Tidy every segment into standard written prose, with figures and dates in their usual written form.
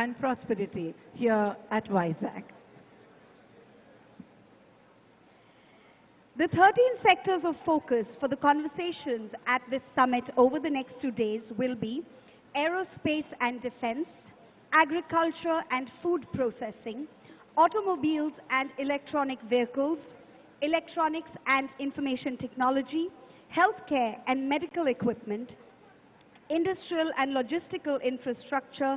and prosperity here at Vizag. The 13 sectors of focus for the conversations at this summit over the next 2 days will be aerospace and defense, agriculture and food processing, automobiles and electronic vehicles, electronics and information technology, healthcare and medical equipment, industrial and logistical infrastructure,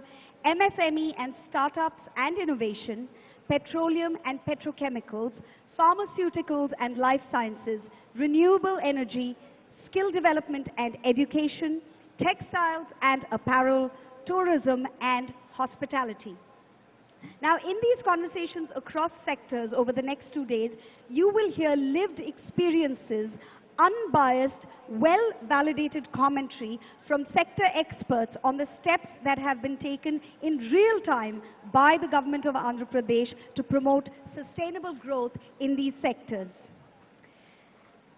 MSME and startups and innovation, petroleum and petrochemicals, pharmaceuticals and life sciences, renewable energy, skill development and education, textiles and apparel, tourism and hospitality. Now, in these conversations across sectors over the next 2 days, you will hear lived experiences, unbiased, well-validated commentary from sector experts on the steps that have been taken in real time by the government of Andhra Pradesh to promote sustainable growth in these sectors.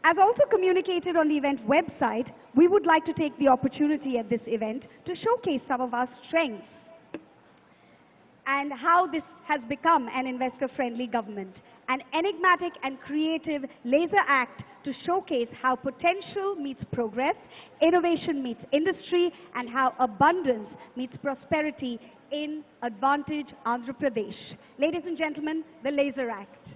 As also communicated on the event website, we would like to take the opportunity at this event to showcase some of our strengths and how this has become an investor-friendly government. An enigmatic and creative laser act to showcase how potential meets progress, innovation meets industry, and how abundance meets prosperity in Advantage Andhra Pradesh. Ladies and gentlemen, the laser act.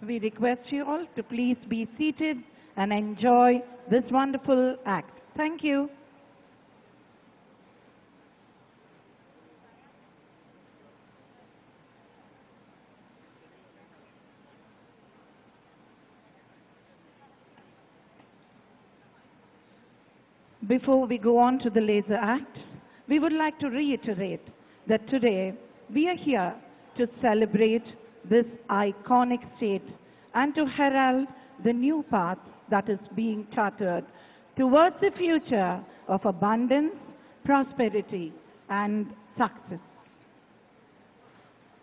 We request you all to please be seated and enjoy this wonderful act. Thank you. Before we go on to the laser act, we would like to reiterate that today we are here to celebrate this iconic state and to herald the new path that is being chartered towards a future of abundance, prosperity, and success.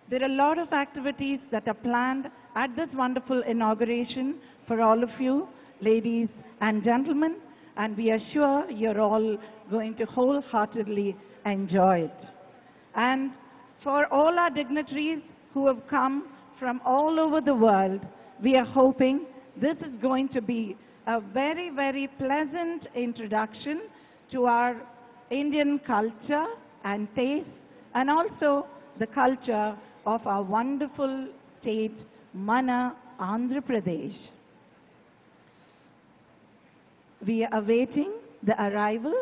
There are a lot of activities that are planned at this wonderful inauguration for all of you, ladies and gentlemen, and we are sure you're all going to wholeheartedly enjoy it. And for all our dignitaries who have come from all over the world, we are hoping this is going to be a very, very pleasant introduction to our Indian culture and taste, and also the culture of our wonderful state, Mana, Andhra Pradesh. We are awaiting the arrival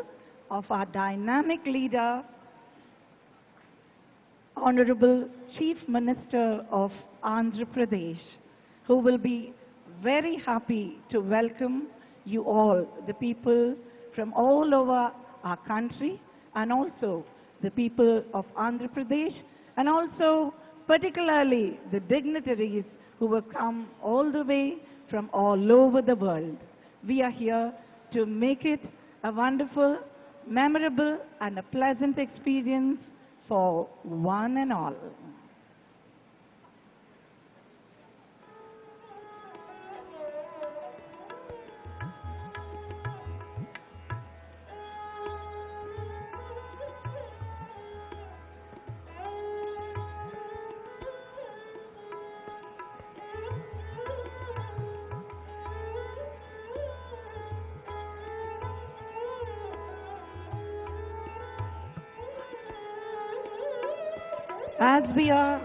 of our dynamic leader, Honorable Chief Minister of Andhra Pradesh, who will be very happy to welcome you all, the people from all over our country, and also the people of Andhra Pradesh, and also particularly the dignitaries who have come all the way from all over the world. We are here to make it a wonderful, memorable, and a pleasant experience for one and all. As we are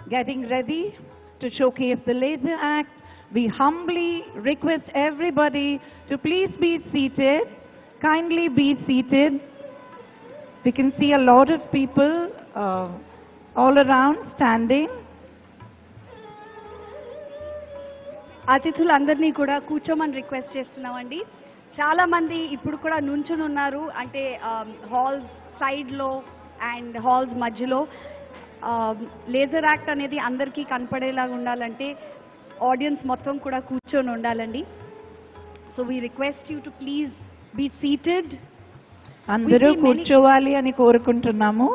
getting ready to showcase the laser act, we humbly request everybody to please be seated. Kindly be seated. We can see a lot of people all around standing. అతిథులందరినీ కూడా కూర్చోమని request చేస్తున్నామండి. చాలా మంది ఇప్పుడు కూడా నుంచుని ఉన్నారు, అంటే హాల్స్ సైడ్లో అండ్ హాల్స్ మధ్యలో. లేజర్ యాక్ట్ అనేది అందరికీ కనపడేలాగా ఉండాలంటే ఆడియన్స్ మొత్తం కూడా కూర్చొని ఉండాలండి. So we request you to please be seated. అందరూ కూర్చోవాలి అని కోరుకుంటున్నాము.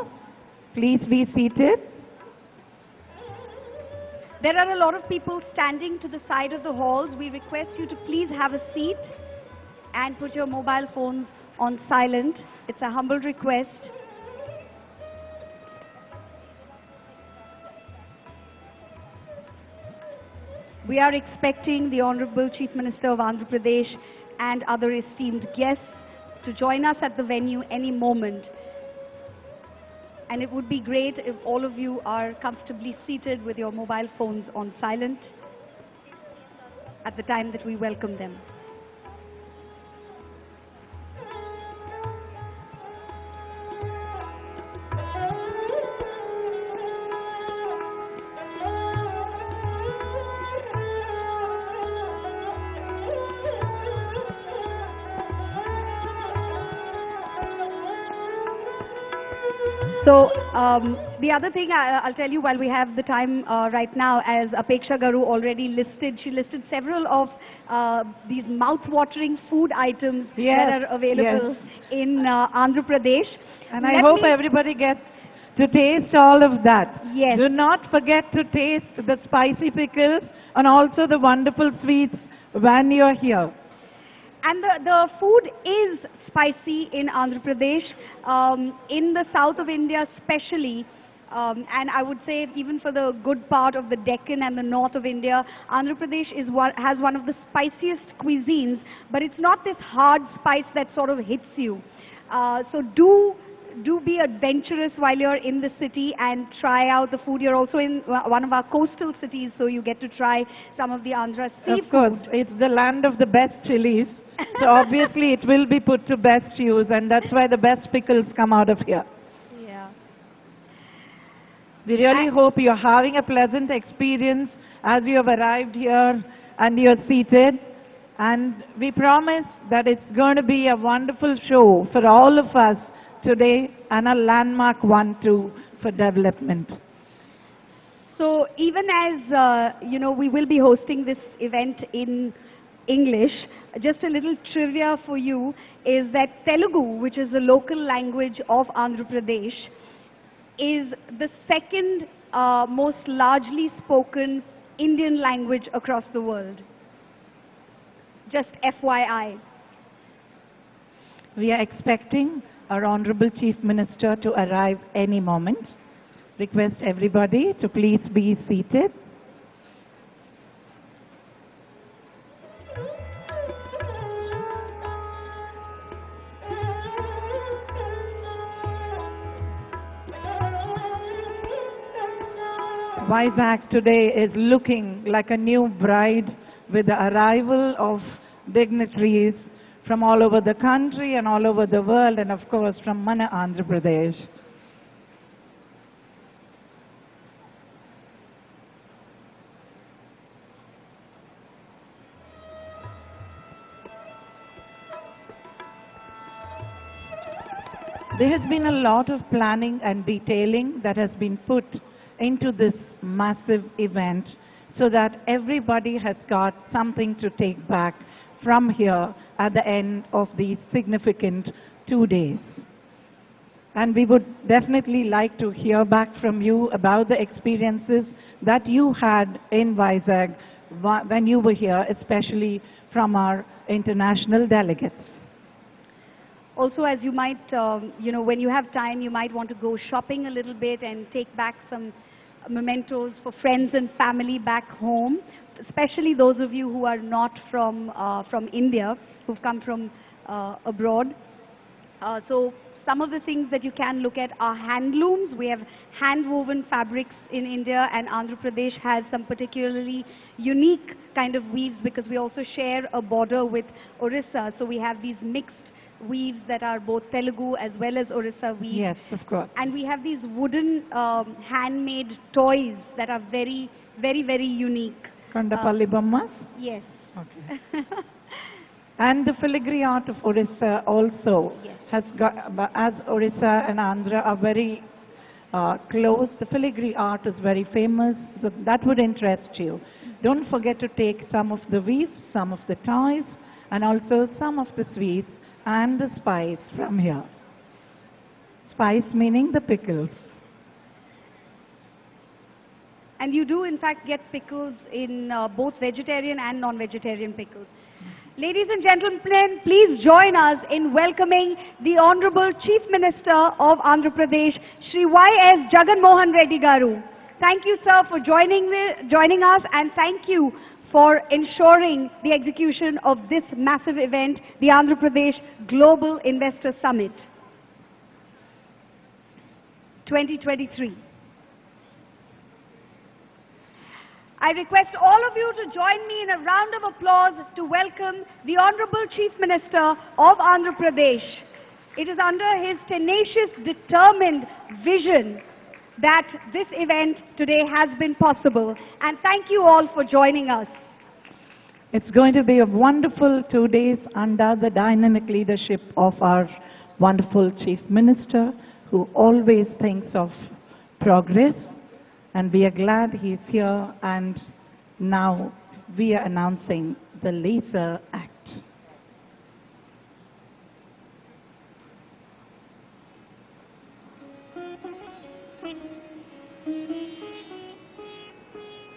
Please be seated. There are a lot of people standing to the side of the halls. We request you to please have a seat and put your mobile phones on silent. It's a humble request. We are expecting the Honorable Chief Minister of Andhra Pradesh and other esteemed guests to join us at the venue any moment. And it would be great if all of you are comfortably seated with your mobile phones on silent at the time that we welcome them. So the other thing I'll tell you while we have the time right now, as Apeksha Garu already listed, she listed several of these mouth-watering food items that are available in Andhra Pradesh. And I hope everybody gets to taste all of that. Yes. Do not forget to taste the spicy pickles and also the wonderful sweets when you're here. And the food is spicy in Andhra Pradesh, in the south of India especially, and I would say even for the good part of the Deccan and the north of India, Andhra Pradesh has one of the spiciest cuisines, but it's not this hard spice that sort of hits you. So do be adventurous while you're in the city and try out the food. You're also in one of our coastal cities, so you get to try some of the Andhra seafood. Of course, it's the land of the best chilies. So obviously it will be put to best use, and that's why the best pickles come out of here. Yeah. We really hope you're having a pleasant experience as you have arrived here and you're seated. And we promise that it's going to be a wonderful show for all of us today and a landmark one too for development. So even as, we will be hosting this event in English, just a little trivia for you is that Telugu, which is the local language of Andhra Pradesh, is the second most largely spoken Indian language across the world. Just FYI. We are expecting our Honorable Chief Minister to arrive any moment. Request everybody to please be seated. Vizag today is looking like a new bride with the arrival of dignitaries from all over the country and all over the world, and of course from Mana Andhra Pradesh. There has been a lot of planning and detailing that has been put into this massive event so that everybody has got something to take back from here at the end of these significant 2 days. And we would definitely like to hear back from you about the experiences that you had in Vizag when you were here, especially from our international delegates. Also, as you might, when you have time, you might want to go shopping a little bit and take back some mementos for friends and family back home, especially those of you who are not from India, who've come from abroad. So some of the things that you can look at are handlooms. We have hand-woven fabrics in India, and Andhra Pradesh has some particularly unique kind of weaves because we also share a border with Orissa. So we have these mixed weaves that are both Telugu as well as Orissa weaves. Yes, of course. And we have these wooden handmade toys that are very, very, very unique. Kandapalli Bommas? Yes. Okay. And the filigree art of Orissa also has got, as Orissa and Andhra are very close, the filigree art is very famous, so that would interest you. Don't forget to take some of the weaves, some of the toys, and also some of the sweets and the spice from here. Spice meaning the pickles. And you do in fact get pickles in both vegetarian and non-vegetarian pickles. Ladies and gentlemen, please join us in welcoming the Honorable Chief Minister of Andhra Pradesh, Sri Y.S. Jagan Mohan Reddy Garu. Thank you, sir, for joining us, and thank you for ensuring the execution of this massive event, the Andhra Pradesh Global Investor Summit 2023. I request all of you to join me in a round of applause to welcome the Honorable Chief Minister of Andhra Pradesh. It is under his tenacious, determined vision that this event today has been possible. And thank you all for joining us. It's going to be a wonderful 2 days under the dynamic leadership of our wonderful Chief Minister, who always thinks of progress. And we are glad he's here, and now we are announcing the Laser Act.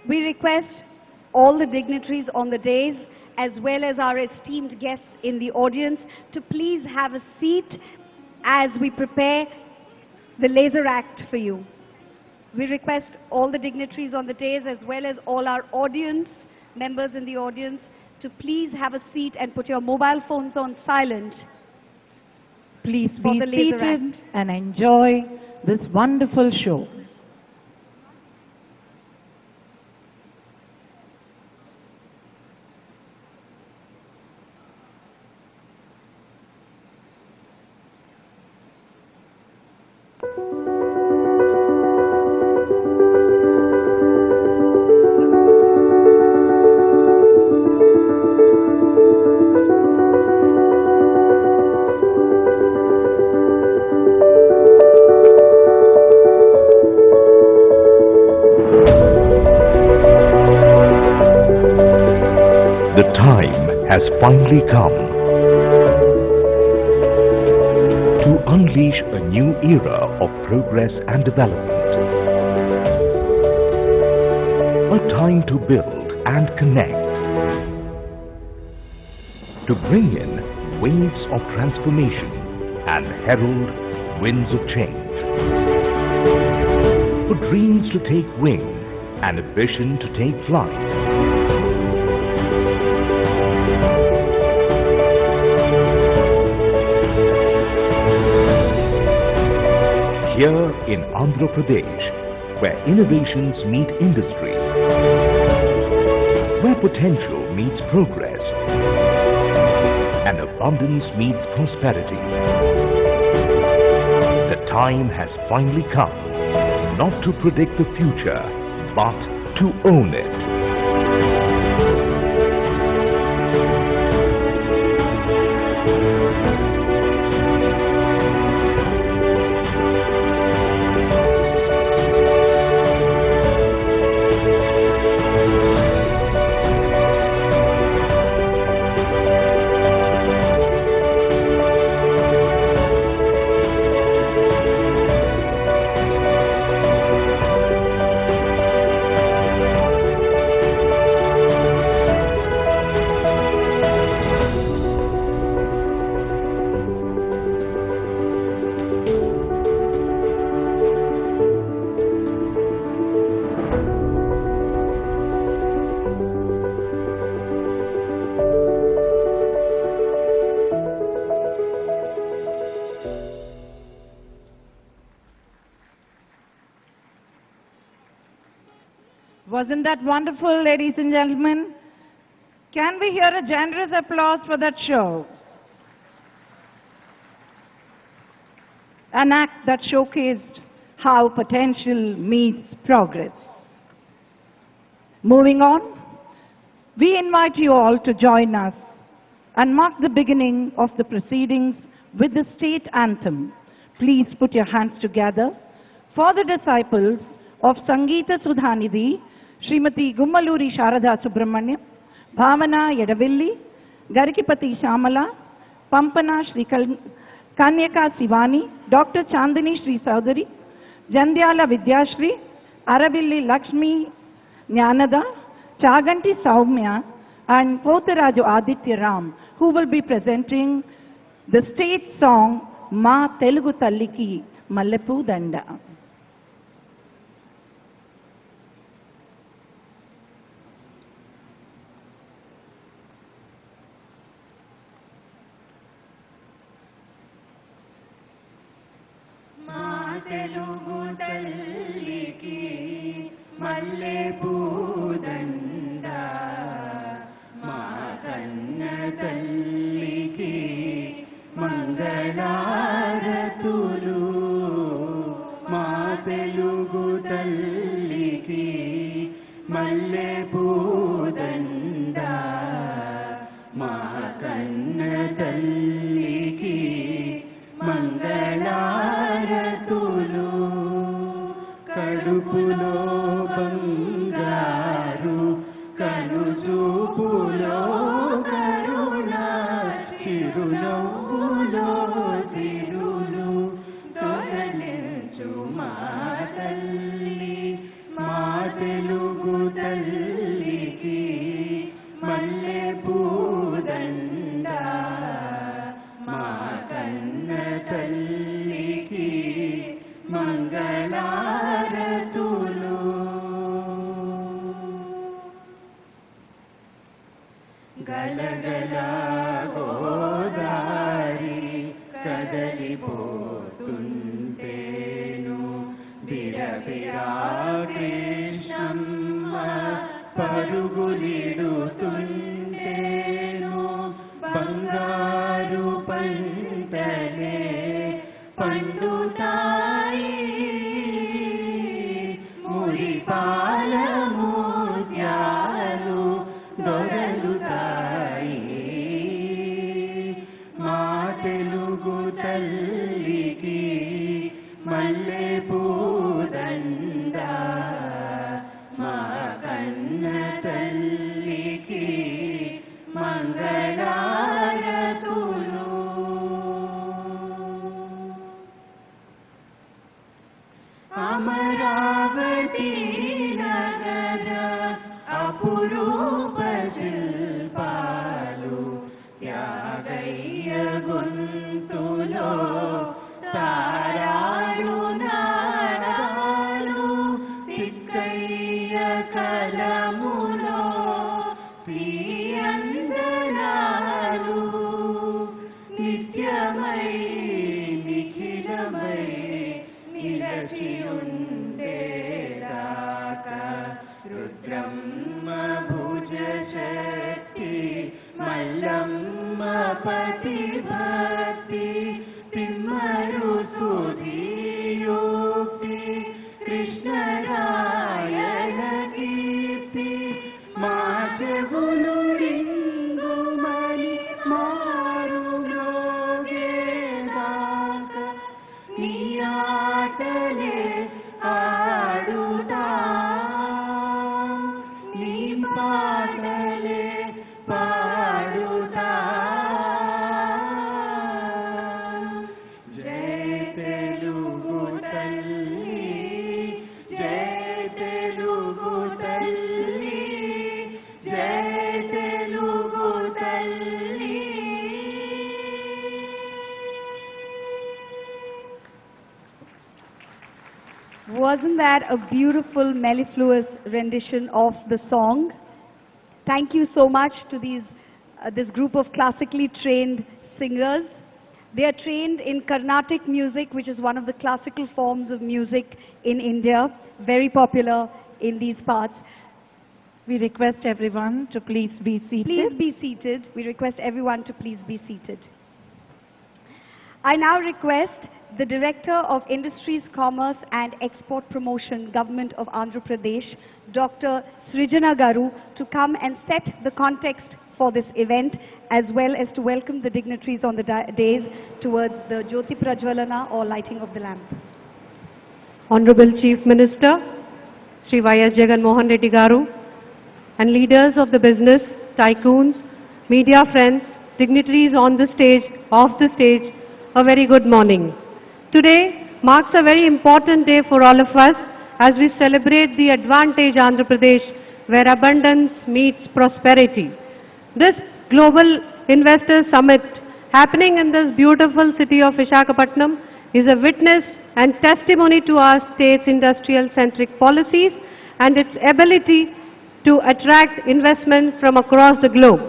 We request all the dignitaries on the dais, as well as our esteemed guests in the audience, to please have a seat as we prepare the Laser Act for you. We request all the dignitaries on the dais, as well as all our audience, members in the audience, to please have a seat and put your mobile phones on silent. Please be seated and enjoy this wonderful show. The time has finally come to unleash a new era of progress and development. A time to build and connect. To bring in waves of transformation and herald winds of change. For dreams to take wing and ambition to take flight. Here in Andhra Pradesh, where innovations meet industry, where potential meets progress, and abundance meets prosperity. The time has finally come, not to predict the future, but to own it. Wasn't that wonderful, ladies and gentlemen? Can we hear a generous applause for that show? An act that showcased how potential meets progress. Moving on, we invite you all to join us and mark the beginning of the proceedings with the state anthem. Please put your hands together for the disciples of Sangeeta Sudhanidhi, Srimati Gummaluri Sharada Subramanyam, Bhavana Yadavilli, Garikipati Shamala, Pampana Shri Kanyaka Sivani, Dr. Chandini Shri Saudari, Jandyala Vidyashri, Aravilli Lakshmi Jnanada, Chaganti Saumya, and Potharaju Aditya Ram, who will be presenting the state song Ma Telugu Talliki Mallepu Danda. Telugu తల్లికి మల్లె పూదండ మా కన్న తల్లికి మంగళారతులు మా తెలుగు తల్లికి మల్లె పూదండ మా కన్న తల్లికి మంగళారతులు కడుపులో బంగారు కనుచూపులో కరుణ చిరునవ్వులో తిరులు తొలగించు మా తల్లి మా తెలుగు తల్లికి మల్లె పూదండ మా కన్న తల్లికి మంగళారతులు గలగల గోదారి కదలిపోతుంటేను బిరబిరా కృష్ణమ్మ పరుగులిడుతుంటేను బంగారు పంటలే పండుతాయి మురిపాల ముత్యాలు దొరలుతాయి మా తెలుగు తల్లికి మల్లె పూదండ మా కన్న తల్లికి మంగళారతులు అమరావతి నగర అపురూప శిల్పాలు త్యాగయ్య గొంతులో తారాలు నాదాలు తిక్కయ్య కలములో ప్రియందనాలు నిత్యమై నిఖిలమై నిలచి ఉండేదాకా రుద్రమ్మ భుజ శక్తి మల్లమ్మ పతి భక్తి తిమ్మరు సుధియోక్తి కృష్ణరాయణ కీర్తి మా చెవులు రింగుమని మారుమోగేదాకా నీ ఆటలే ఆడుతాం నీ పాటలే పాడుతాం జై తెలుగు తల్లి జై తెలుగు తల్లి జై తెలుగు తల్లి. Wasn't that a beautiful mellifluous rendition of the song? Thank you so much to this group of classically trained singers. They are trained in Carnatic music, which is one of the classical forms of music in India, very popular in these parts. We request everyone to please be seated. Please be seated. We request everyone to please be seated. I now request the Director of Industries, Commerce and Export Promotion, Government of Andhra Pradesh, Dr. Sree Vijaya Garu, to come and set the context for this event, as well as to welcome the dignitaries on the days towards the Jyoti Prajwalana or lighting of the lamp. Honorable Chief Minister, Sri Y.S. Jaganmohan Reddy Garu, and leaders of the business, tycoons, media friends, dignitaries on the stage, off the stage, a very good morning. Today marks a very important day for all of us as we celebrate the Advantage Andhra Pradesh, where abundance meets prosperity. This Global Investor Summit happening in this beautiful city of Visakhapatnam is a witness and testimony to our state's industrial-centric policies and its ability to attract investment from across the globe.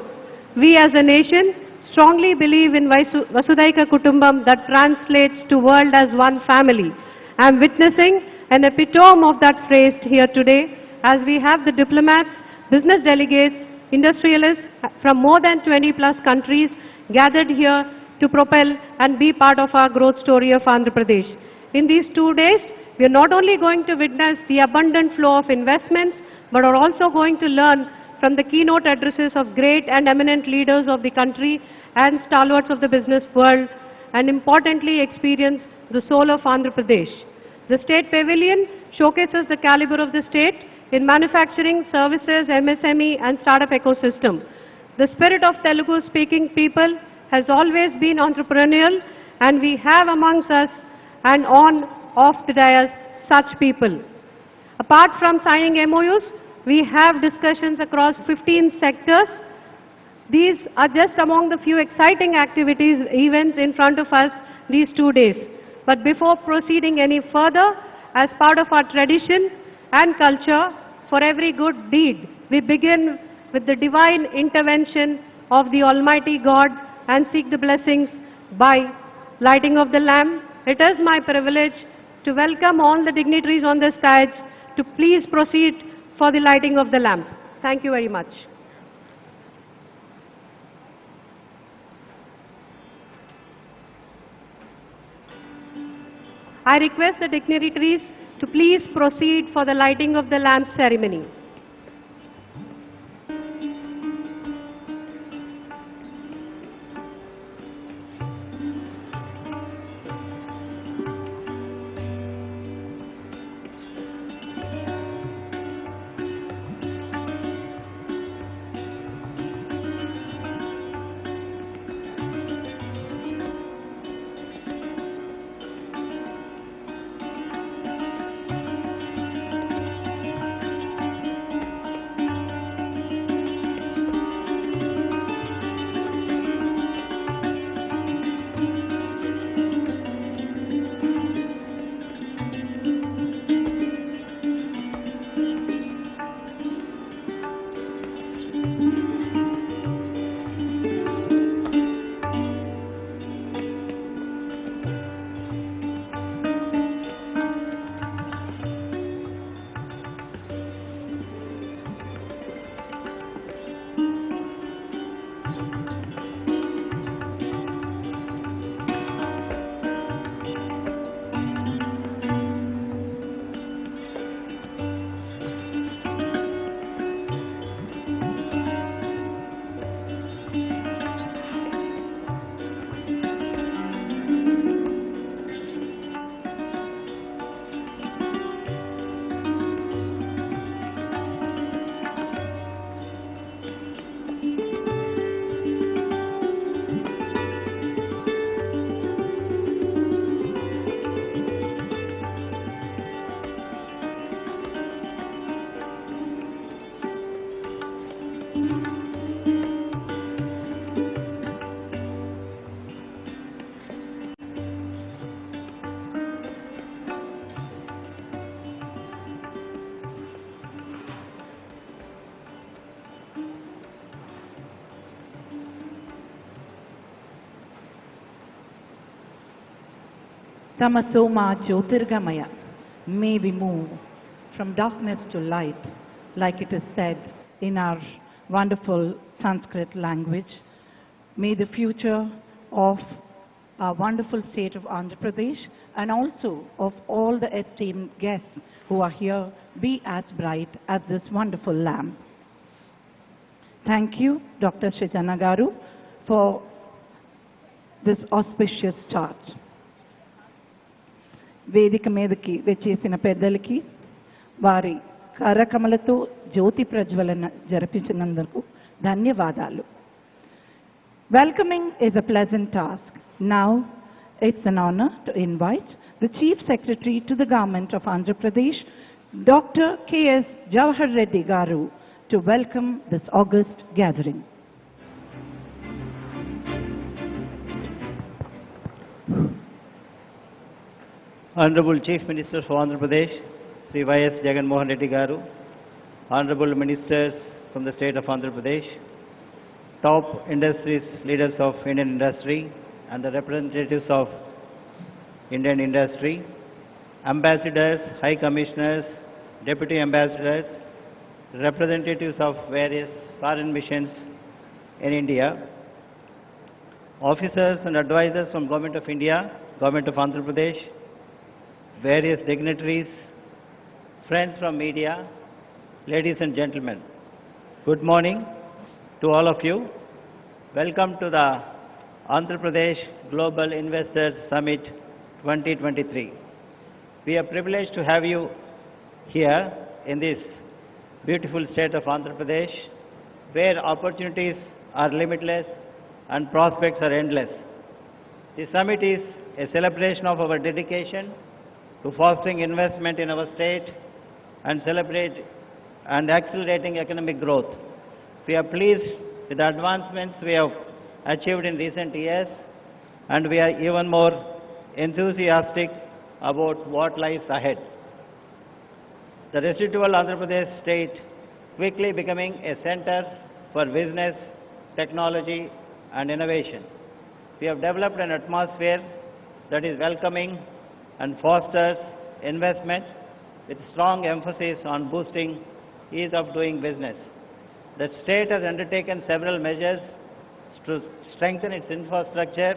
We as a nation strongly believe in Vasudhaika Kutumbam, that translates to world as one family. I am witnessing an epitome of that phrase here today as we have the diplomats, business delegates, industrialists from more than 20 plus countries gathered here to propel and be part of our growth story of Andhra Pradesh. In these 2 days, we are not only going to witness the abundant flow of investments, but are also going to learn from the keynote addresses of great and eminent leaders of the country and stalwarts of the business world, and importantly experience the soul of Andhra Pradesh. The State Pavilion showcases the caliber of the state in manufacturing, services, MSME and startup ecosystem. The spirit of Telugu-speaking people has always been entrepreneurial, and we have amongst us and off the dais such people. Apart from signing MOUs, we have discussions across 15 sectors. These are just among the few exciting activities, events in front of us these 2 days. But before proceeding any further, as part of our tradition and culture, for every good deed, we begin with the divine intervention of the Almighty God and seek the blessings by lighting of the lamp. It is my privilege to welcome all the dignitaries on the stage to please proceed for the lighting of the lamp. Thank you very much. I request the dignitaries to please proceed for the lighting of the lamp ceremony. Tamasoma Jyotirgamaya. May we move from darkness to light, like it is said in our wonderful Sanskrit language. May the future of our wonderful state of Andhra Pradesh and also of all the esteemed guests who are here be as bright as this wonderful lamp. Thank you, Dr. Srijana Garu, for this auspicious start. వేదిక మీదకి వచ్చేసిన పెద్దలకి వారి కరకమలతో జ్యోతి ప్రజ్వలన జరిపించినందుకు ధన్యవాదాలు. Welcoming is a pleasant task. Now it's an honor to invite the Chief Secretary to the Government of Andhra Pradesh, Dr. K.S. Jawahar Reddy Garu, to welcome this august gathering. Honorable Chief Minister for Andhra Pradesh, Sree Vijaya Telugu Daily, Honorable Ministers from the state of Andhra Pradesh, top industries leaders of Indian industry and the representatives of Indian industry, ambassadors, high commissioners, deputy ambassadors, representatives of various foreign missions in India, officers and advisors from Government of India, Government of Andhra Pradesh, various dignitaries, friends from media, ladies and gentlemen. Good morning to all of you. Welcome to the Andhra Pradesh Global Investors Summit 2023. We are privileged to have you here in this beautiful state of Andhra Pradesh, where opportunities are limitless and prospects are endless. The summit is a celebration of our dedication to fostering investment in our state and accelerating economic growth. We are pleased with the advancements we have achieved in recent years, and we are even more enthusiastic about what lies ahead. The residual Andhra Pradesh state quickly becoming a center for business, technology and innovation. We have developed an atmosphere that is welcoming and fosters investment with strong emphasis on boosting ease of doing business. The state has undertaken several measures to strengthen its infrastructure,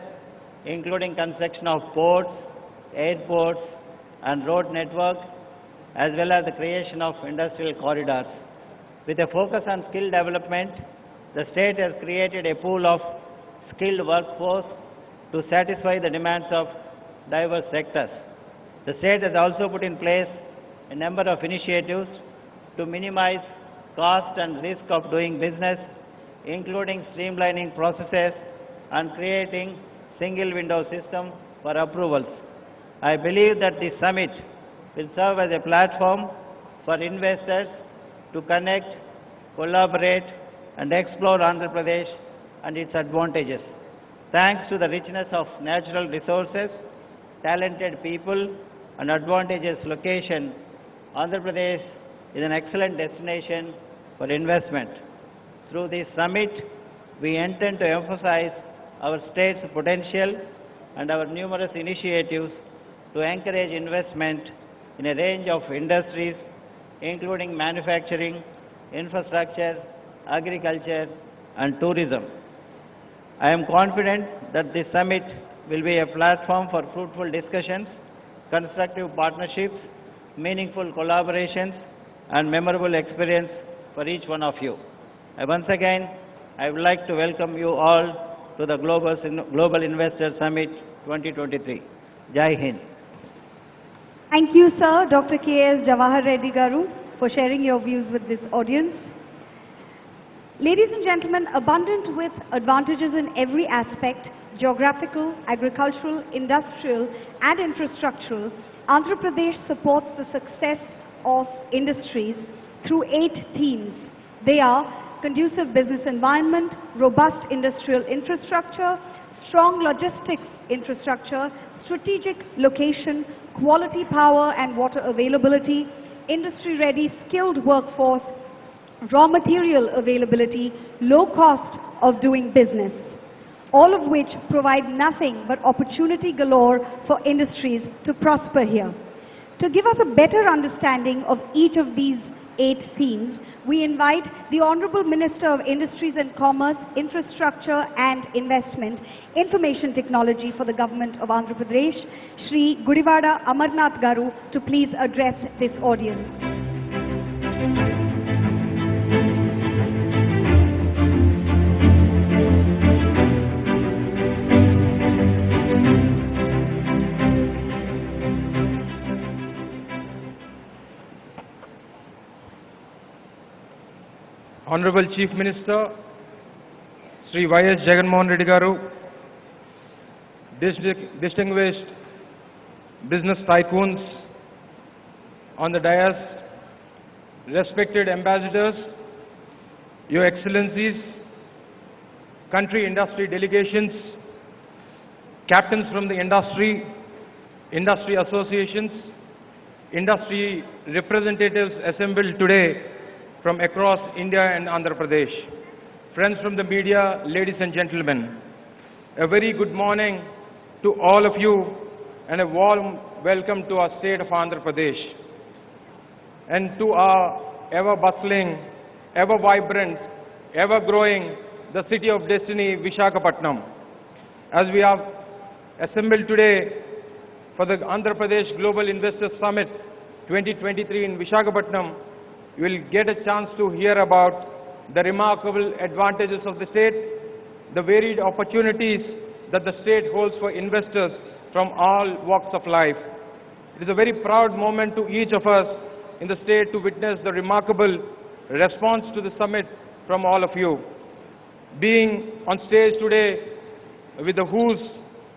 including construction of ports, airports and road network, as well as the creation of industrial corridors. With a focus on skill development, the state has created a pool of skilled workforce to satisfy the demands of diverse sectors. The state has also put in place a number of initiatives to minimize cost and risk of doing business, including streamlining processes and creating single window system for approvals. I believe that this summit will serve as a platform for investors to connect, collaborate and explore Andhra Pradesh and its advantages. Thanks to the richness of natural resources, talented people and advantageous location, Andhra Pradesh is an excellent destination for investment. Through this summit, we intend to emphasize our state's potential and our numerous initiatives to encourage investment in a range of industries, including manufacturing, infrastructure, agriculture and tourism. I am confident that this summit will be a platform for fruitful discussions, constructive partnerships, meaningful collaborations and memorable experience for each one of you. Once again, I would like to welcome you all to the Global Investor Summit 2023. Jai Hind. Thank you, sir, Dr. K.S. Jawahar Reddy Garu, for sharing your views with this audience. Ladies and gentlemen, abundant with advantages in every aspect, geographical, agricultural, industrial and infrastructural, Andhra Pradesh supports the success of industries through 8 themes. They are conducive business environment, robust industrial infrastructure, strong logistics infrastructure, strategic location, quality power and water availability, industry-ready skilled workforce, raw material availability, low cost of doing business, all of which provide nothing but opportunity galore for industries to prosper here. To give us a better understanding of each of these 8 themes, we invite the Honorable Minister of Industries and Commerce, Infrastructure and Investment, Information Technology for the Government of Andhra Pradesh, Sree Gudivada Amarnath Garu, to please address this audience. Honorable Chief Minister, Sree Vijaya Telugu Daily, distinguished business tycoons on the dais, respected ambassadors, Your Excellencies, country industry delegations, captains from the industry, industry associations, industry representatives assembled today from across India and Andhra Pradesh, friends from the media, ladies and gentlemen, a very good morning to all of you, and a warm welcome to our state of Andhra Pradesh and to our ever-bustling, ever-vibrant, ever-growing, the city of destiny, Visakhapatnam. As we have assembled today for the Andhra Pradesh Global Investors Summit 2023 in Visakhapatnam, you will get a chance to hear about the remarkable advantages of the state, the varied opportunities that the state holds for investors from all walks of life. It is a very proud moment to each of us in the state to witness the remarkable response to the summit from all of you. Being on stage today with the who's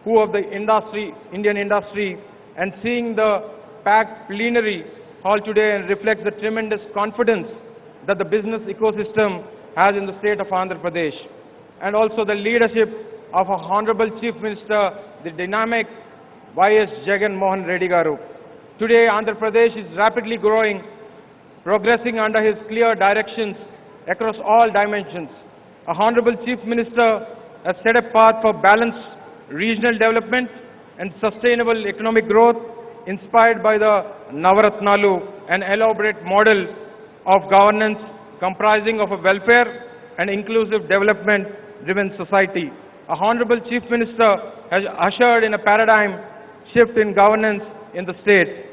who of the industry, Indian industry, and seeing the packed plenary hall today and reflects the tremendous confidence that the business ecosystem has in the state of Andhra Pradesh, and also the leadership of our Honorable Chief Minister, the dynamic Y.S. Jagan Mohan Reddy Garu. Today, Andhra Pradesh is rapidly growing, progressing under his clear directions across all dimensions. Our Honorable Chief Minister has set a path for balanced regional development and sustainable economic growth inspired by the Navaratnalu, an elaborate model of governance comprising of a welfare and inclusive development-driven society. Our Honorable Chief Minister has ushered in a paradigm shift in governance in the state.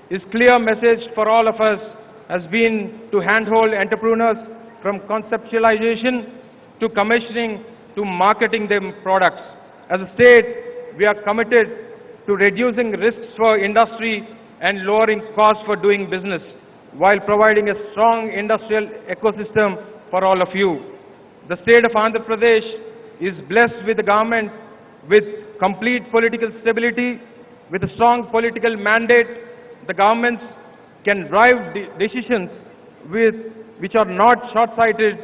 His clear message for all of us has been to handhold entrepreneurs from conceptualization to commissioning to marketing their products. As a state, we are committed to reducing risks for industry and lowering costs for doing business, while providing a strong industrial ecosystem for all of you. The state of Andhra Pradesh is blessed with a government with complete political stability, with a strong political mandate. The governments can drive decisions which are not short-sighted,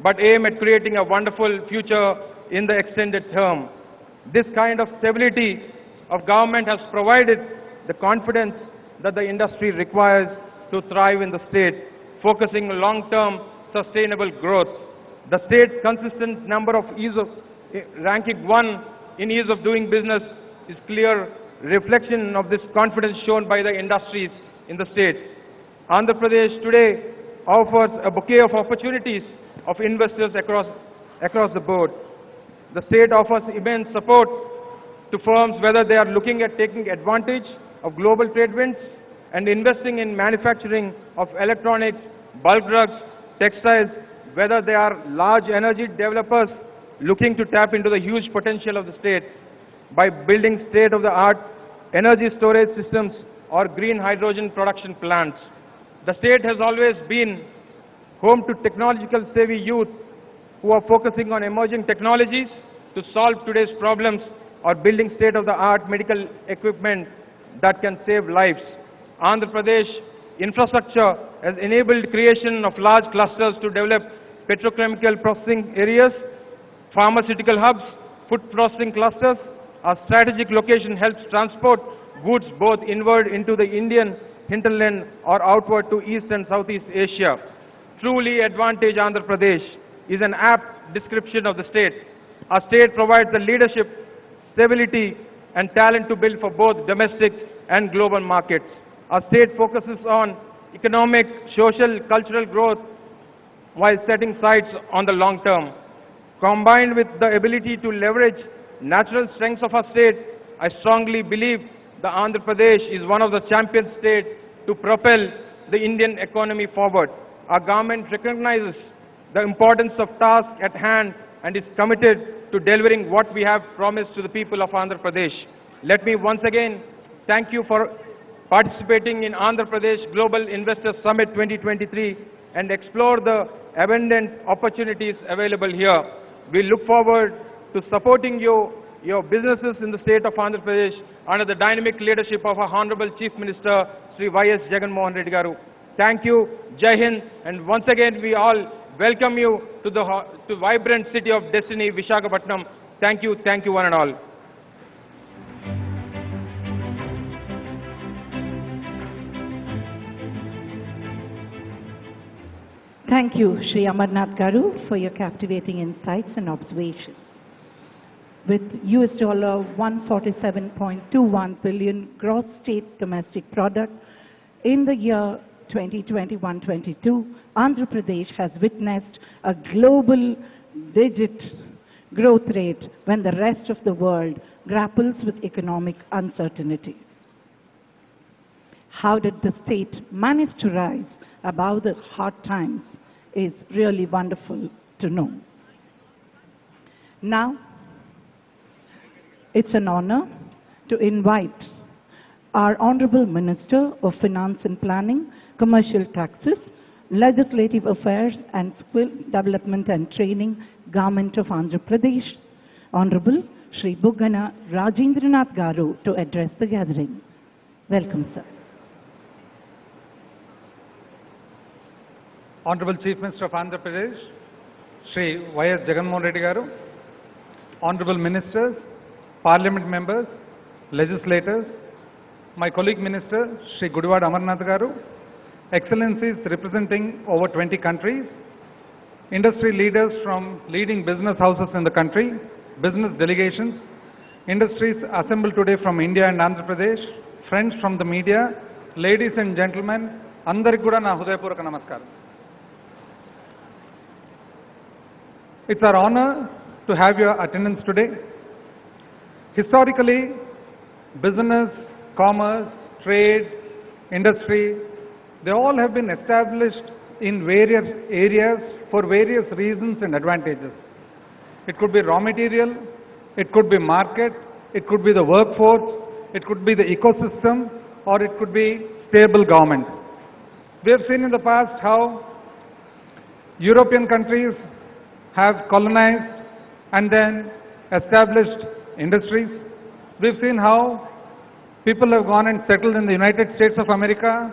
but aim at creating a wonderful future in the extended term. This kind of stability of government has provided the confidence that the industry requires to thrive in the state, focusing on long-term sustainable growth. The state's consistent number of ranking 1 in ease of doing business is clear reflection of this confidence shown by the industries in the state. Andhra Pradesh today offers a bouquet of opportunities of investors across the board. The state offers immense support to firms whether they are looking at taking advantage of global trade winds and investing in manufacturing of electronics, bulk drugs, textiles, whether they are large energy developers looking to tap into the huge potential of the state by building state-of-the-art energy storage systems or green hydrogen production plants. The state has always been home to technological savvy youth who are focusing on emerging technologies to solve today's problems or building state-of-the-art medical equipment that can save lives. Andhra Pradesh infrastructure has enabled creation of large clusters to develop petrochemical processing areas, pharmaceutical hubs, food processing clusters. Our strategic location helps transport goods both inward into the Indian hinterland or outward to East and Southeast Asia. Truly advantage Andhra Pradesh is an apt description of the state. Our state provides the leadership, stability, and talent to build for both domestic and global markets. Our state focuses on economic, social, cultural growth while setting sights on the long term. Combined with the ability to leverage natural strengths of our state, I strongly believe the Andhra Pradesh is one of the champion states to propel the Indian economy forward. Our government recognizes the importance of task at hand and is committed to delivering what we have promised to the people of Andhra Pradesh. Let me once again thank you for participating in Andhra Pradesh Global Investors Summit 2023 and explore the abundant opportunities available here. We look forward to supporting your businesses in the state of Andhra Pradesh under the dynamic leadership of our Honorable Chief Minister, Sree Vijaya Telugu Mohan Reddy Garu. Thank you, Jai Hind, and once again we all welcome you to the vibrant city of destiny, Visakhapatnam. Thank you one and all. Thank you, Shri Amarnath Garu, for your captivating insights and observations. with US dollar 147.21 billion gross state domestic product in the year 2021-22, Andhra Pradesh has witnessed a global digit growth rate when the rest of the world grapples with economic uncertainty. How did the state manage to rise above the hard times is really wonderful to know. Now, it's an honor to invite our Honorable Minister of Finance and Planning, Commercial Taxes, Legislative Affairs and Skill Development and Training, Government of Andhra Pradesh, Honorable Sri Buggana Rajendranath Garu, to address the gathering. Welcome, sir. Honorable Chief Minister of Andhra Pradesh, Sree Vijaya Telugu Daily, Honorable Ministers, Parliament members, legislators, my colleague Minister, Sri Gudivada Amarnath Garu, Excellencies representing over 20 countries, industry leaders from leading business houses in the country, business delegations, industries assembled today from India and Andhra Pradesh, friends from the media, ladies and gentlemen, andariki kuda na hudayapuraka namaskaram. It's our honor to have your attendance today. Historically, business, commerce, trade, industry, they all have been established in various areas for various reasons and advantages. It could be raw material, it could be market, it could be the workforce, it could be the ecosystem, or it could be stable government. We have seen in the past how European countries have colonized and then established industries. We've seen how people have gone and settled in the United States of America.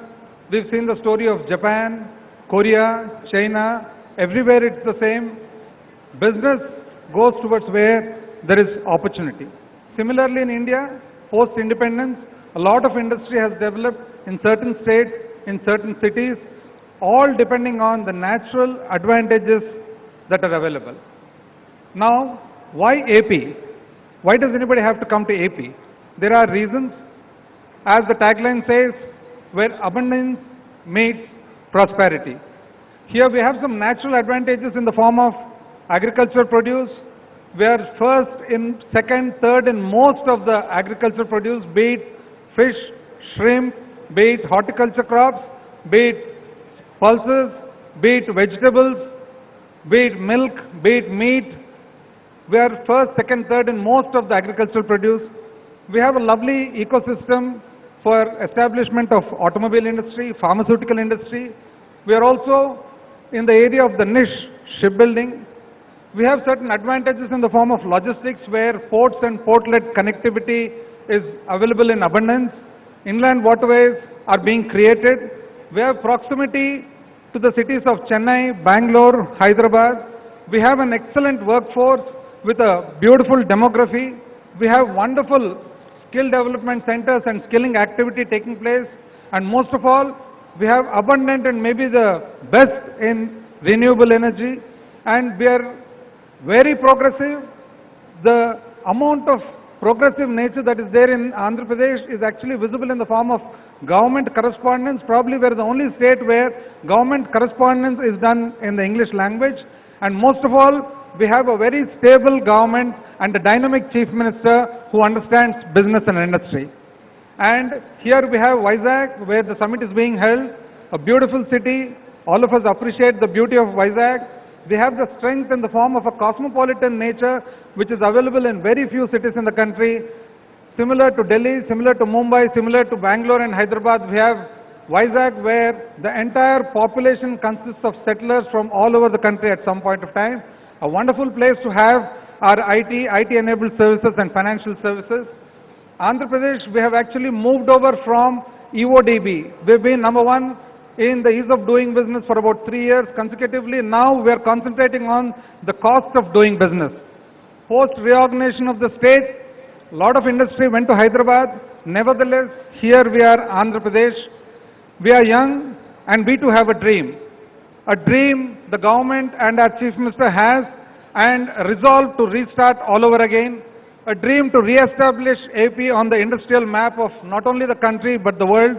We've seen the story of Japan, Korea, China. Everywhere it's the same. Business goes towards where there is opportunity. Similarly in India, post-independence, a lot of industry has developed in certain states, in certain cities, all depending on the natural advantages that are available. Now, why AP? Why does anybody have to come to AP? There are reasons. As the tagline says, where abundance meets prosperity. Here we have some natural advantages in the form of agricultural produce. We are first in second, third in most of the agricultural produce, be it fish, shrimp, be it horticulture crops, be it pulses, be it vegetables, be it milk, be it meat. We are first, second, third in most of the agricultural produce. We have a lovely ecosystem for establishment of automobile industry, pharmaceutical industry. We are also in the area of the niche, shipbuilding. We have certain advantages in the form of logistics where ports and port-led connectivity is available in abundance. Inland waterways are being created. We have proximity to the cities of Chennai, Bangalore, Hyderabad. We have an excellent workforce with a beautiful demography. We have wonderful skill development centers and skilling activity taking place. And most of all, we have abundant and maybe the best in renewable energy. And we are very progressive. The amount of progressive nature that is there in Andhra Pradesh is actually visible in the form of government correspondence. Probably we are the only state where government correspondence is done in the English language. And most of all, we have a very stable government and a dynamic chief minister who understands business and industry. And here we have Vizag, where the summit is being held, a beautiful city. All of us appreciate the beauty of Vizag. We have the strength in the form of a cosmopolitan nature which is available in very few cities in the country. Similar to Delhi, similar to Mumbai, similar to Bangalore and Hyderabad, we have Vizag, where the entire population consists of settlers from all over the country at some point of time. A wonderful place to have our IT-enabled services and financial services. Andhra Pradesh, we have actually moved over from EODB. We've been number one in the ease of doing business for about 3 years consecutively. Now we are concentrating on the cost of doing business. Post reorganization of the state, a lot of industry went to Hyderabad. Nevertheless, here we are, Andhra Pradesh. We are young and we too have a dream. A dream the government and our Chief Minister has and resolved to restart all over again. a dream to re-establish AP on the industrial map of not only the country but the world,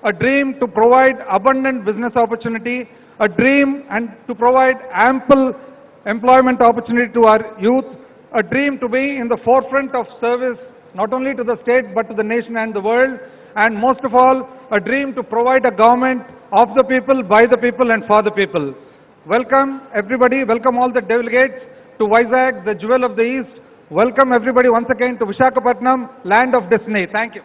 a dream to provide abundant business opportunity, a dream and to provide ample employment opportunity to our youth, a dream to be in the forefront of service not only to the state but to the nation and the world, and most of all, a dream to provide a government of the people, by the people and for the people. Welcome everybody, welcome all the delegates to Vizag, the jewel of the East. Welcome everybody once again to Visakhapatnam, land of destiny. Thank you.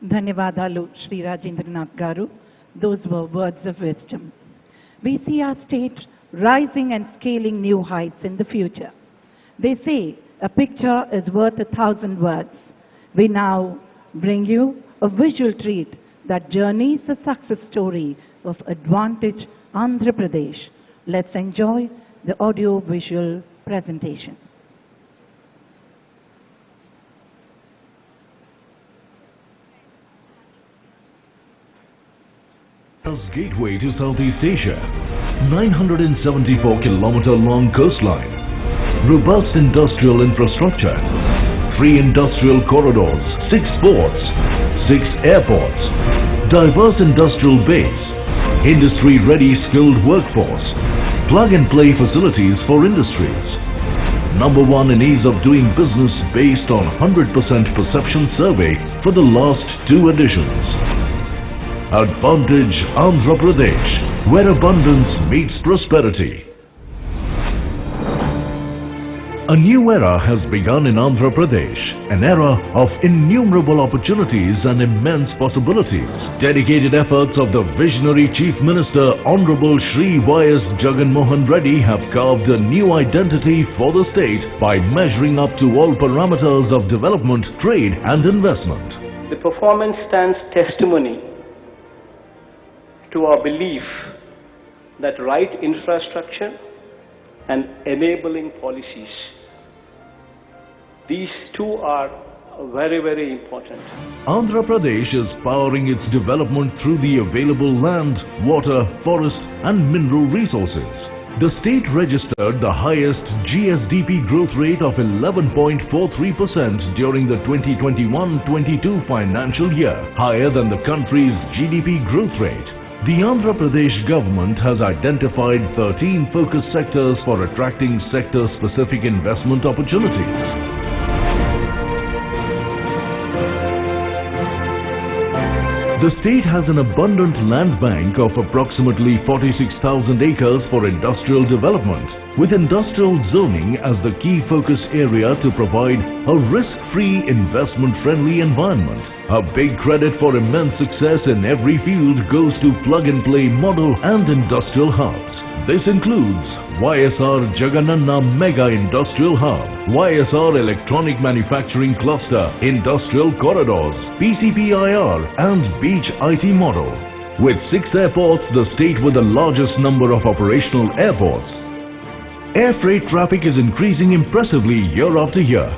Dhanyavadalu Sri Rajendranath Garu. Those were words of wisdom. We see our state rising and scaling new heights in the future. They say a picture is worth 1,000 words. We now bring you a visual treat that journeys the success story of Advantage Andhra Pradesh. Let's enjoy the audio-visual presentation. Gateway to Southeast Asia, 974-kilometer long coastline, robust industrial infrastructure, 3 industrial corridors, 6 ports, 6 airports, diverse industrial base, industry-ready skilled workforce, plug-and-play facilities for industries. Number 1 in ease of doing business based on 100% perception survey for the last 2 editions. Advantage Andhra Pradesh, where abundance meets prosperity. A new era has begun in Andhra Pradesh, an era of innumerable opportunities and immense possibilities. Dedicated efforts of the visionary Chief Minister Honorable Sree Vijaya Reddy have carved a new identity for the state by measuring up to all parameters of development, trade and investment. The performance stands testimony to our belief that right infrastructure and enabling policies, these two are very, very important. Andhra Pradesh is powering its development through the available land, water, forest and mineral resources. The state registered the highest GSDP growth rate of 11.43% during the 2021-22 financial year, higher than the country's GDP growth rate. The Andhra Pradesh government has identified 13 focus sectors for attracting sector-specific investment opportunities. The state has an abundant land bank of approximately 46,000 acres for industrial development, with industrial zoning as the key focus area to provide a risk-free, investment-friendly environment. A big credit for immense success in every field goes to plug-and-play model and industrial hubs. This includes YSR Jagannanna Mega Industrial Hub, YSR Electronic Manufacturing Cluster, Industrial Corridors, PCPIR and Beach IT Model. With 6 airports, the state with the largest number of operational airports, air freight traffic is increasing impressively year after year.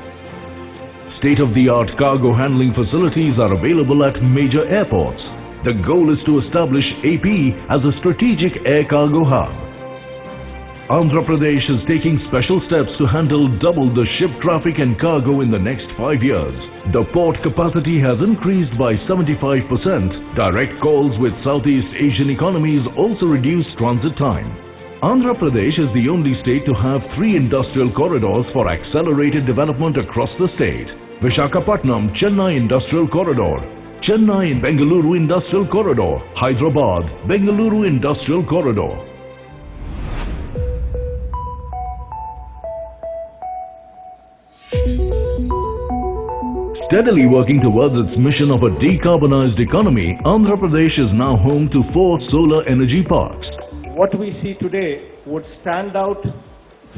State-of-the-art cargo handling facilities are available at major airports. The goal is to establish AP as a strategic air cargo hub. Andhra Pradesh is taking special steps to handle double the ship traffic and cargo in the next 5 years. The port capacity has increased by 75%. Direct calls with Southeast Asian economies also reduce transit time. Andhra Pradesh is the only state to have 3 industrial corridors for accelerated development across the state. Visakhapatnam Chennai Industrial Corridor, Chennai Bengaluru Industrial Corridor, Hyderabad Bengaluru Industrial Corridor. Steadily working towards its mission of a decarbonized economy, Andhra Pradesh is now home to 4 solar energy parks. What we see today would stand out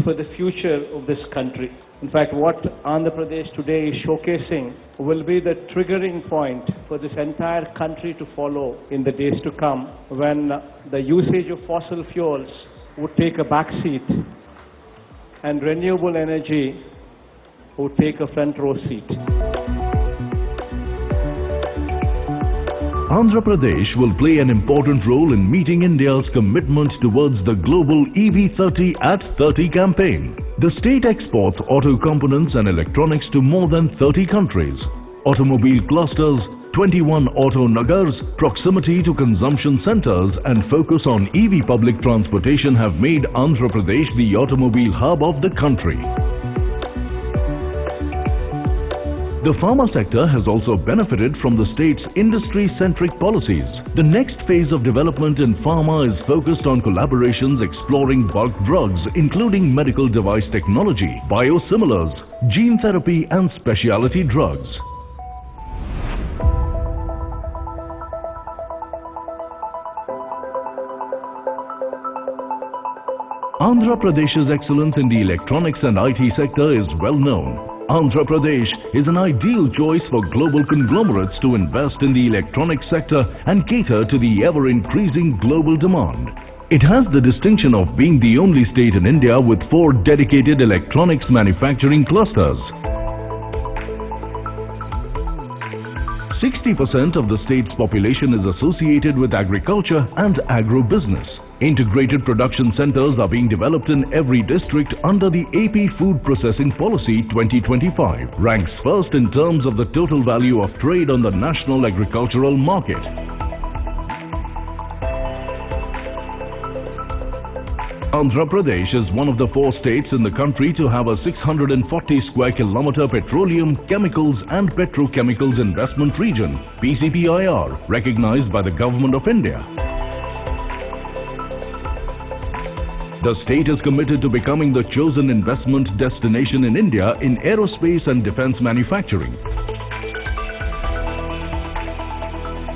for the future of this country. In fact, what Andhra Pradesh today is showcasing will be the triggering point for this entire country to follow in the days to come, when the usage of fossil fuels would take a back seat and renewable energy would take a front row seat. Andhra Pradesh will play an important role in meeting India's commitment towards the global EV30 at 30 campaign. The state exports auto components and electronics to more than 30 countries. Automobile clusters, 21 auto nagars, proximity to consumption centers and focus on EV public transportation have made Andhra Pradesh the automobile hub of the country. The pharma sector has also benefited from the state's industry-centric policies. The next phase of development in pharma is focused on collaborations exploring bulk drugs including medical device technology, biosimilars, gene therapy and specialty drugs. Andhra Pradesh's excellence in the electronics and IT sector is well known. Andhra Pradesh is an ideal choice for global conglomerates to invest in the electronics sector and cater to the ever-increasing global demand. It has the distinction of being the only state in India with 4 dedicated electronics manufacturing clusters. 60% of the state's population is associated with agriculture and agro-business. Integrated production centers are being developed in every district under the AP Food Processing Policy 2025, ranks first in terms of the total value of trade on the national agricultural market. Andhra Pradesh is one of the 4 states in the country to have a 640 square kilometer petroleum, chemicals and petrochemicals investment region, PCPIR, recognized by the Government of India. The state is committed to becoming the chosen investment destination in India in aerospace and defense manufacturing.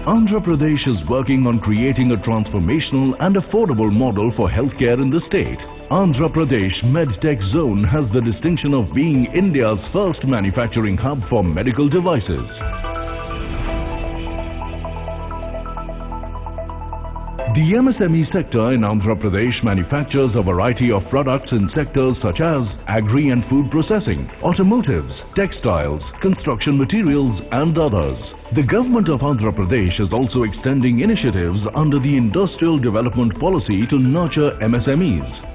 Andhra Pradesh is working on creating a transformational and affordable model for healthcare in the state. Andhra Pradesh MedTech Zone has the distinction of being India's first manufacturing hub for medical devices. The MSME sector in Andhra Pradesh manufactures a variety of products in sectors such as agri and food processing, automotives, textiles, construction materials and others. The government of Andhra Pradesh is also extending initiatives under the Industrial Development Policy to nurture MSMEs.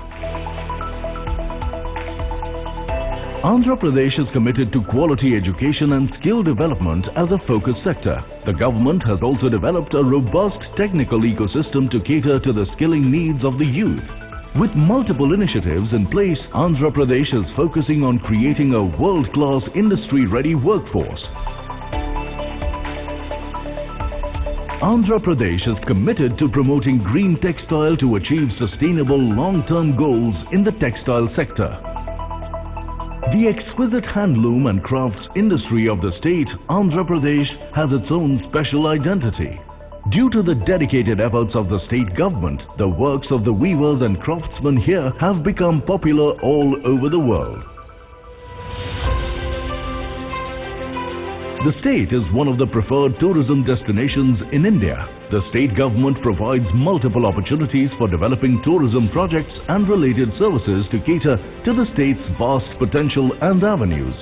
Andhra Pradesh is committed to quality education and skill development as a focus sector. The government has also developed a robust technical ecosystem to cater to the skilling needs of the youth. With multiple initiatives in place, Andhra Pradesh is focusing on creating a world-class industry-ready workforce. Andhra Pradesh is committed to promoting green textile to achieve sustainable long-term goals in the textile sector. The exquisite handloom and crafts industry of the state, Andhra Pradesh, has its own special identity. Due to the dedicated efforts of the state government, the works of the weavers and craftsmen here have become popular all over the world. The state is one of the preferred tourism destinations in India. The state government provides multiple opportunities for developing tourism projects and related services to cater to the state's vast potential and avenues.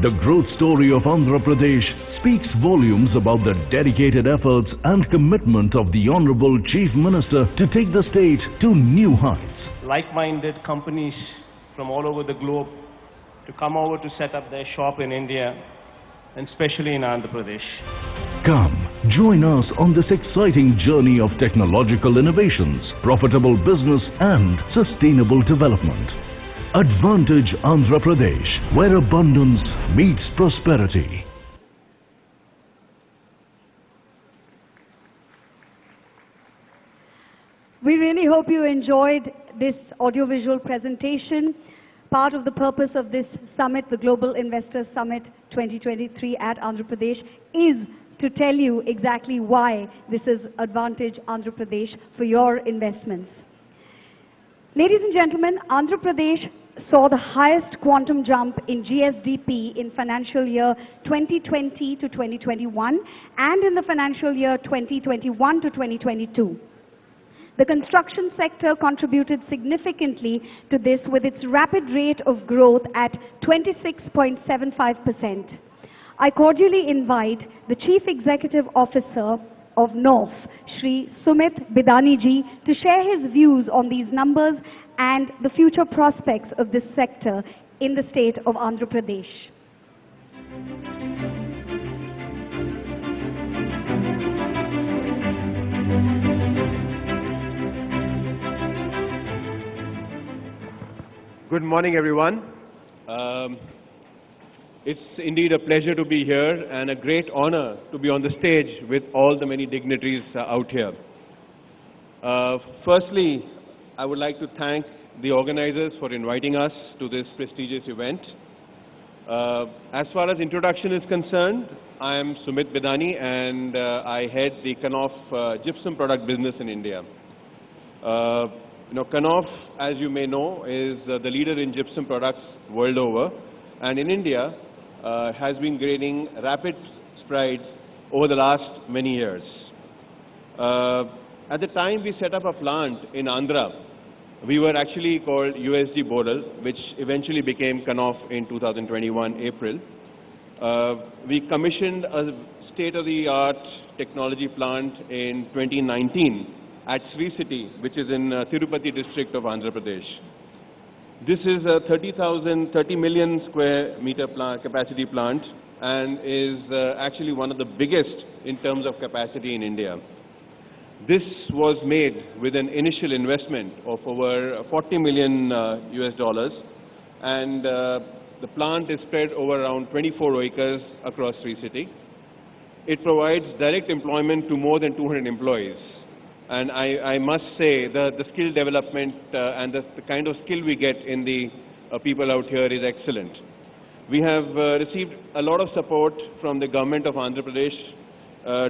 The growth story of Andhra Pradesh speaks volumes about the dedicated efforts and commitment of the Honorable Chief Minister to take the state to new heights. Like-minded companies from all over the globe to come over to set up their shop in India, and especially in Andhra Pradesh. Come, join us on this exciting journey of technological innovations, profitable business and sustainable development. Advantage Andhra Pradesh, where abundance meets prosperity. We really hope you enjoyed this audiovisual presentation. Part of the purpose of this summit, the Global Investors Summit 2023 at Andhra Pradesh, is to tell you exactly why this is Advantage Andhra Pradesh for your investments. Ladies and gentlemen, Andhra Pradesh saw the highest quantum jump in GSDP in financial year 2020 to 2021 and in the financial year 2021 to 2022. The construction sector contributed significantly to this with its rapid rate of growth at 26.75%. I cordially invite the Chief Executive Officer of North, Shri Sumit Bidaniji, to share his views on these numbers and the future prospects of this sector in the state of Andhra Pradesh. Good morning, everyone. It's indeed a pleasure to be here and a great honor to be on the stage with all the many dignitaries out here. Firstly, I would like to thank the organizers for inviting us to this prestigious event. As far as introduction is concerned, I am Sumit Bidani and I head the Kanoff gypsum product business in India. Kanoff, as you may know, is the leader in gypsum products world over, and in India has been gaining rapid strides over the last many years. At the time we set up a plant in Andhra, we were actually called USG Bodal, which eventually became Kanoff in 2021 April. We commissioned a state-of-the-art technology plant in 2019 at Sree City, which is in Tirupati district of Andhra Pradesh. This is a 30 million square meter capacity plant and is actually one of the biggest in terms of capacity in India. This was made with an initial investment of over 40 million US dollars, and the plant is spread over around 24 acres across Sree City. It provides direct employment to more than 200 employees. And I must say that the skill development and the kind of skill we get in the people out here is excellent. We have received a lot of support from the government of Andhra Pradesh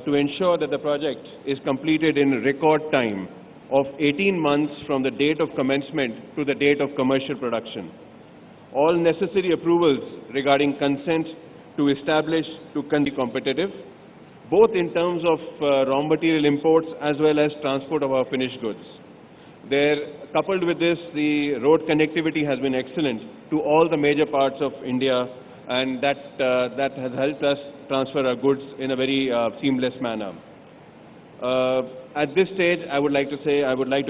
to ensure that the project is completed in record time of 18 months from the date of commencement to the date of commercial production. All necessary approvals regarding consent to establish to be competitive, both in terms of raw material imports as well as transport of our finished goods. Coupled with this, the road connectivity has been excellent to all the major parts of India, and that has helped us transfer our goods in a very seamless manner. At this stage, I would like to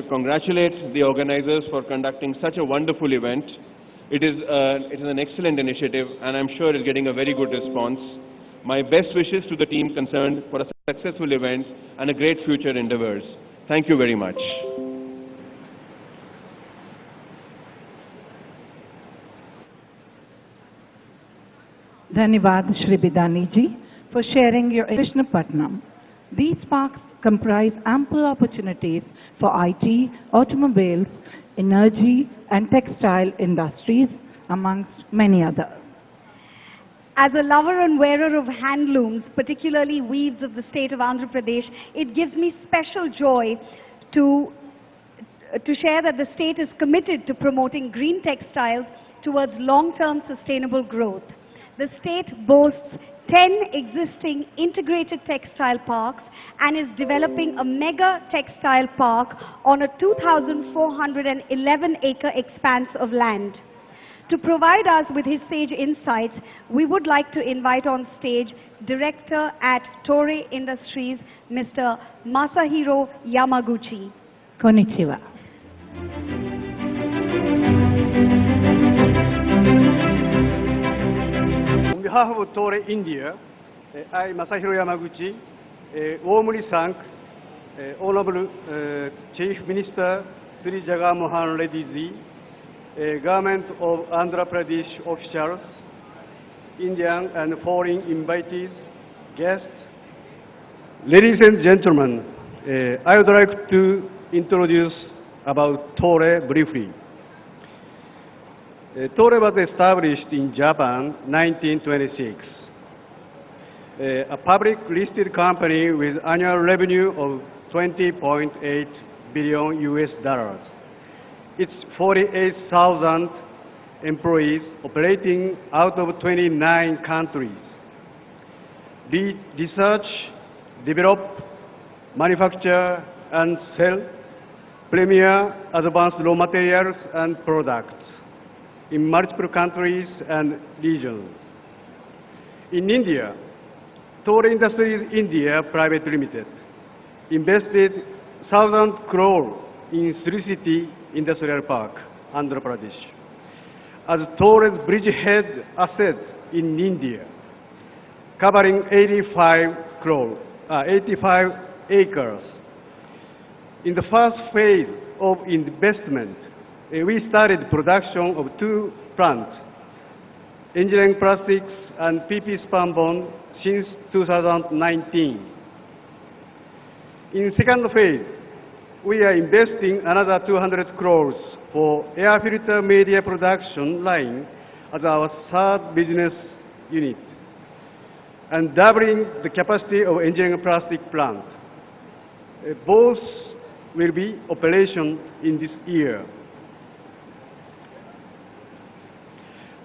congratulate the organizers for conducting such a wonderful event. It is an excellent initiative, and I'm sure it's getting a very good response. My best wishes to the team concerned for a successful event and a great future endeavors. Thank you very much. Dhanyavad Sree Bidaniji for sharing your Krishnapatnam. These parks comprise ample opportunities for IT, automobiles, energy and textile industries, amongst many others. As a lover and wearer of handlooms, particularly weaves of the state of Andhra Pradesh, it gives me special joy to share that the state is committed to promoting green textiles towards long-term sustainable growth. The state boasts 10 existing integrated textile parks and is developing a mega textile park on a 2,411-acre expanse of land. To provide us with his sage insights, we would like to invite on stage Director at Toray Industries, Mr. Masahiro Yamaguchi. Konnichiwa. On behalf of Toray India, I, Masahiro Yamaguchi, warmly thank Honorable Chief Minister Sree Vijaya Mohan Reddy Ji, Government of Andhra Pradesh officials, Indian and foreign invitees, guests. Ladies and gentlemen, I would like to introduce about Toray briefly. Toray was established in Japan 1926. A public listed company with annual revenue of 20.8 billion US dollars. It's 48,000 employees operating out of 29 countries. We research, develop, manufacture, and sell premier advanced raw materials and products in multiple countries and regions. In India, Tore Industries India Private Limited invested 1,000 crore in Sree City Industrial Park, Andhra Pradesh, as Tore's bridgehead asset in India, covering 85 acres. In the first phase of investment, we started production of 2 plants, engineering plastics and PP spunbond, since 2019. In second phase, we are investing another 200 crores for air filter media production line as our third business unit, and doubling the capacity of engineering plastic plant. Both will be operation in this year.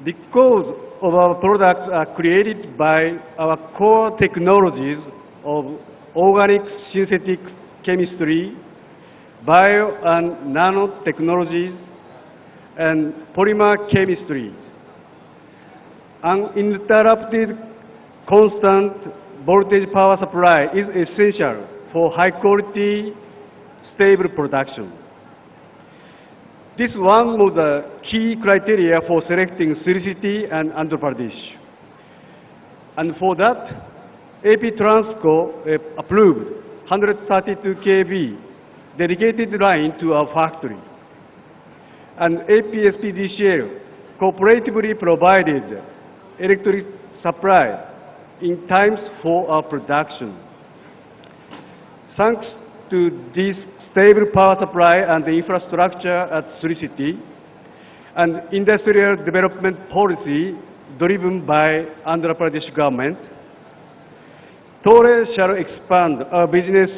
Because of our products are created by our core technologies of organic synthetic chemistry, bio and nanotechnologies, and polymer chemistry, uninterrupted constant voltage power supply is essential for high quality, stable production. This is one of the key criteria for selecting Sree City and Andhra Pradesh. And for that, AP Transco approved 132 kV dedicated line to our factory. And APSPDCL cooperatively provided electric supply in times for our production. Thanks to this stable power supply and the infrastructure at Sree City, and industrial development policy driven by Andhra Pradesh government, Tore shall expand our business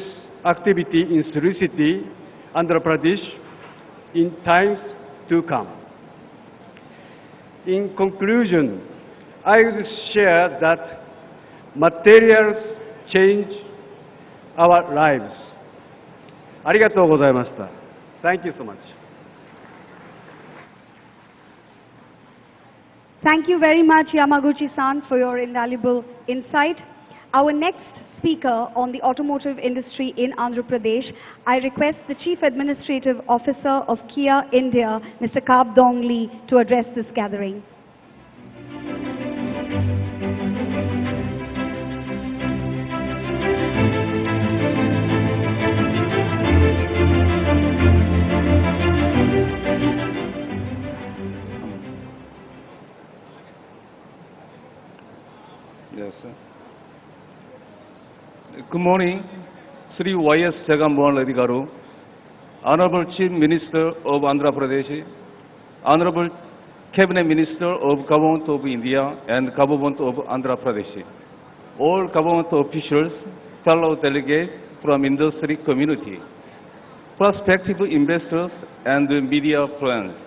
activity in Sree City, Andhra Pradesh, in times to come. In conclusion, I will share that materials change our lives. ありがとうございました。Thank you so much. Thank you very much, Yamaguchi-san, for your invaluable insight. Our next speaker on the automotive industry in Andhra Pradesh, I request the Chief Administrative Officer of Kia India, Mr. Kap Dong Lee, to address this gathering. Yes, sir. Good morning, Sree Vijaya Telugu Daily, Honorable Chief Minister of Andhra Pradesh, Honorable Cabinet Minister of Government of India and Government of Andhra Pradesh, all government officials, fellow delegates from industry community, prospective investors and media friends.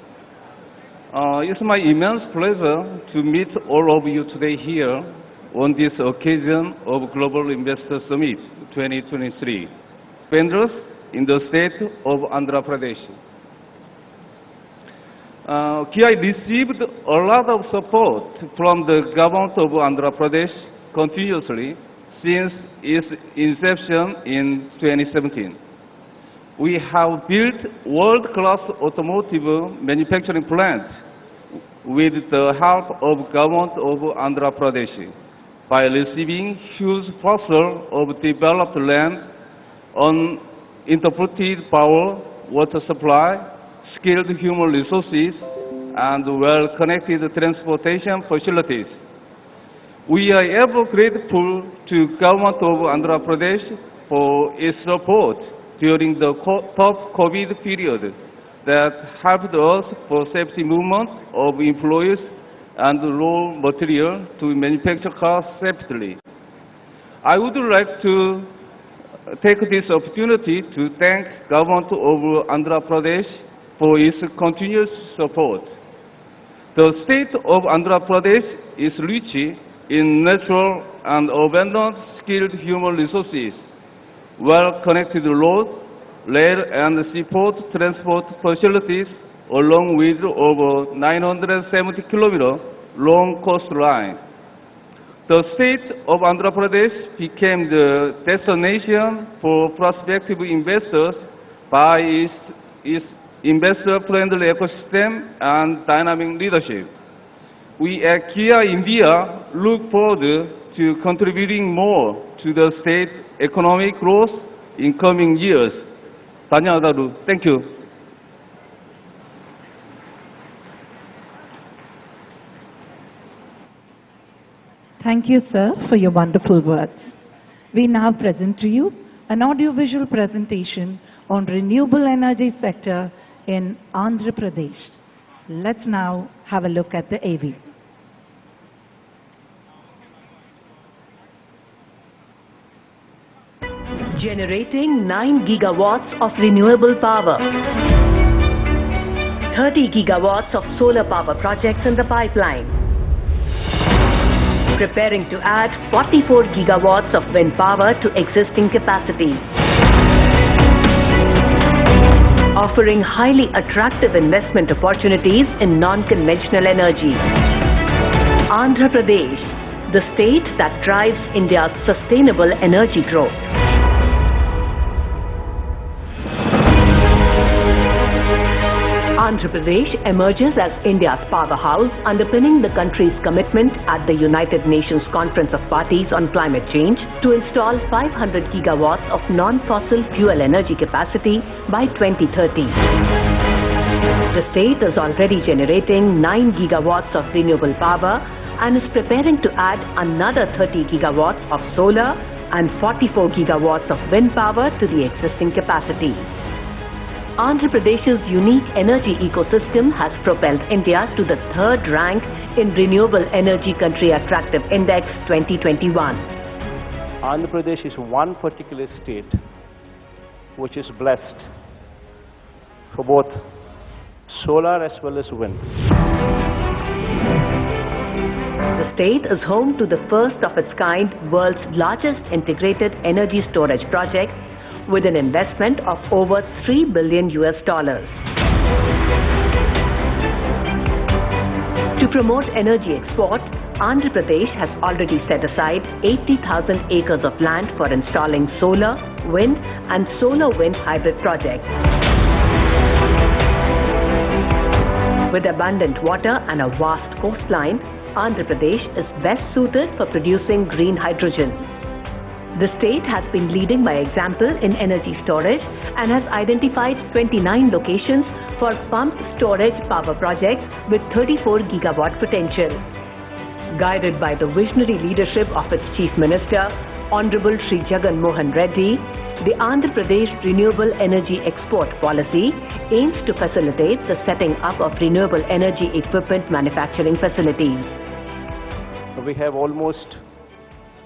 It's my immense pleasure to meet all of you today here on this occasion of Global Investor Summit 2023, vendors in the state of Andhra Pradesh. Kia received a lot of support from the government of Andhra Pradesh continuously since its inception in 2017. We have built world-class automotive manufacturing plants with the help of government of Andhra Pradesh, by receiving huge parcel of developed land, uninterrupted power, water supply, skilled human resources, and well-connected transportation facilities. We are ever grateful to government of Andhra Pradesh for its support during the tough COVID period that helped us for safety movement of employees and raw material to manufacture cars safely. I would like to take this opportunity to thank government of Andhra Pradesh for its continuous support. The state of Andhra Pradesh is rich in natural and abundant skilled human resources, well-connected roads, rail and seaport transport facilities, along with over 970 kilometer long coastline. The state of Andhra Pradesh became the destination for prospective investors by its investor-friendly ecosystem and dynamic leadership. We at Kia India look forward to contributing more to the state's economic growth in coming years. Dhanyawadalu. Thank you. Thank you, sir, for your wonderful words. We now present to you an audiovisual presentation on renewable energy sector in Andhra Pradesh. Let's now have a look at the AV. Generating 9 gigawatts of renewable power. 30 gigawatts of solar power projects in the pipeline. Preparing to add 44 gigawatts of wind power to existing capacity. Offering highly attractive investment opportunities in non-conventional energy. Andhra Pradesh, the state that drives India's sustainable energy growth. Andhra Pradesh emerges as India's powerhouse, underpinning the country's commitment at the United Nations Conference of Parties on Climate Change to install 500 gigawatts of non-fossil fuel energy capacity by 2030. The state is already generating 9 gigawatts of renewable power and is preparing to add another 30 gigawatts of solar and 44 gigawatts of wind power to the existing capacity. Andhra Pradesh's unique energy ecosystem has propelled India to the 3rd rank in Renewable Energy Country Attractive Index 2021. Andhra Pradesh is one particular state which is blessed for both solar as well as wind. The state is home to the first of its kind world's largest integrated energy storage project with an investment of over $3 billion. To promote energy export, Andhra Pradesh has already set aside 80,000 acres of land for installing solar, wind and solar-wind hybrid projects. With abundant water and a vast coastline, Andhra Pradesh is best suited for producing green hydrogen. The state has been leading by example in energy storage and has identified 29 locations for pumped storage power projects with 34 gigawatt potential. Guided by the visionary leadership of its Chief Minister, Honorable Sree Vijaya Telugu Reddy, the Andhra Pradesh Renewable Energy Export Policy aims to facilitate the setting up of renewable energy equipment manufacturing facilities. We have almost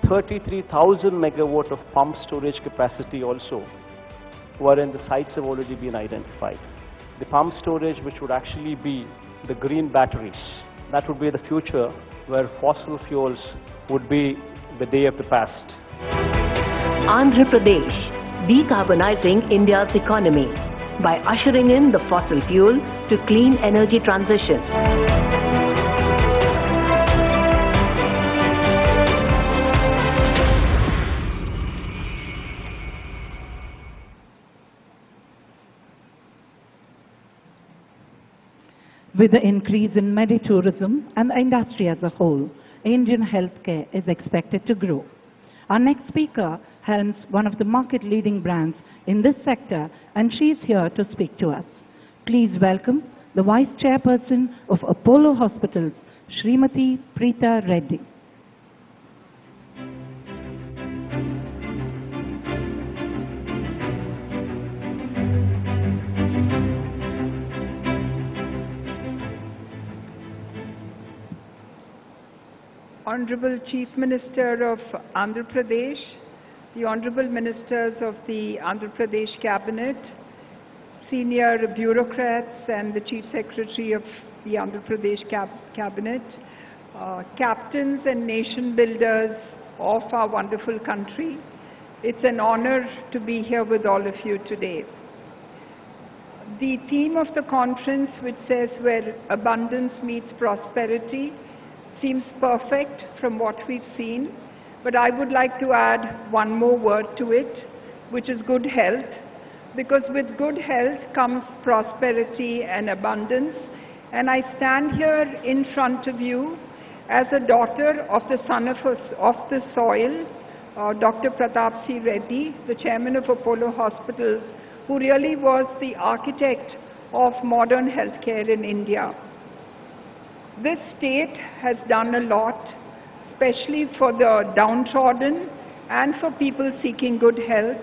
33,000 megawatt of pump storage capacity also, wherein the sites have already been identified. The pump storage, which would actually be the green batteries, that would be the future where fossil fuels would be the day of the past. Andhra Pradesh, decarbonizing India's economy by ushering in the fossil fuel to clean energy transition. With the increase in meditourism and the industry as a whole, Indian healthcare is expected to grow. Our next speaker helms one of the market-leading brands in this sector, and she is here to speak to us. Please welcome the Vice Chairperson of Apollo Hospitals, Srimati Preeta Reddy. Honorable Chief Minister of Andhra Pradesh, the Honorable Ministers of the Andhra Pradesh Cabinet, senior bureaucrats and the Chief Secretary of the Andhra Pradesh Cabinet, captains and nation builders of our wonderful country. It's an honor to be here with all of you today. The theme of the conference, which says where abundance meets prosperity, seems perfect from what we've seen, but I would like to add one more word to it, which is good health, because with good health comes prosperity and abundance. And I stand here in front of you as a daughter of the son of the soil, Dr. Pratap C. Reddy, the chairman of Apollo Hospitals, who really was the architect of modern healthcare in India. This state has done a lot, especially for the downtrodden and for people seeking good health,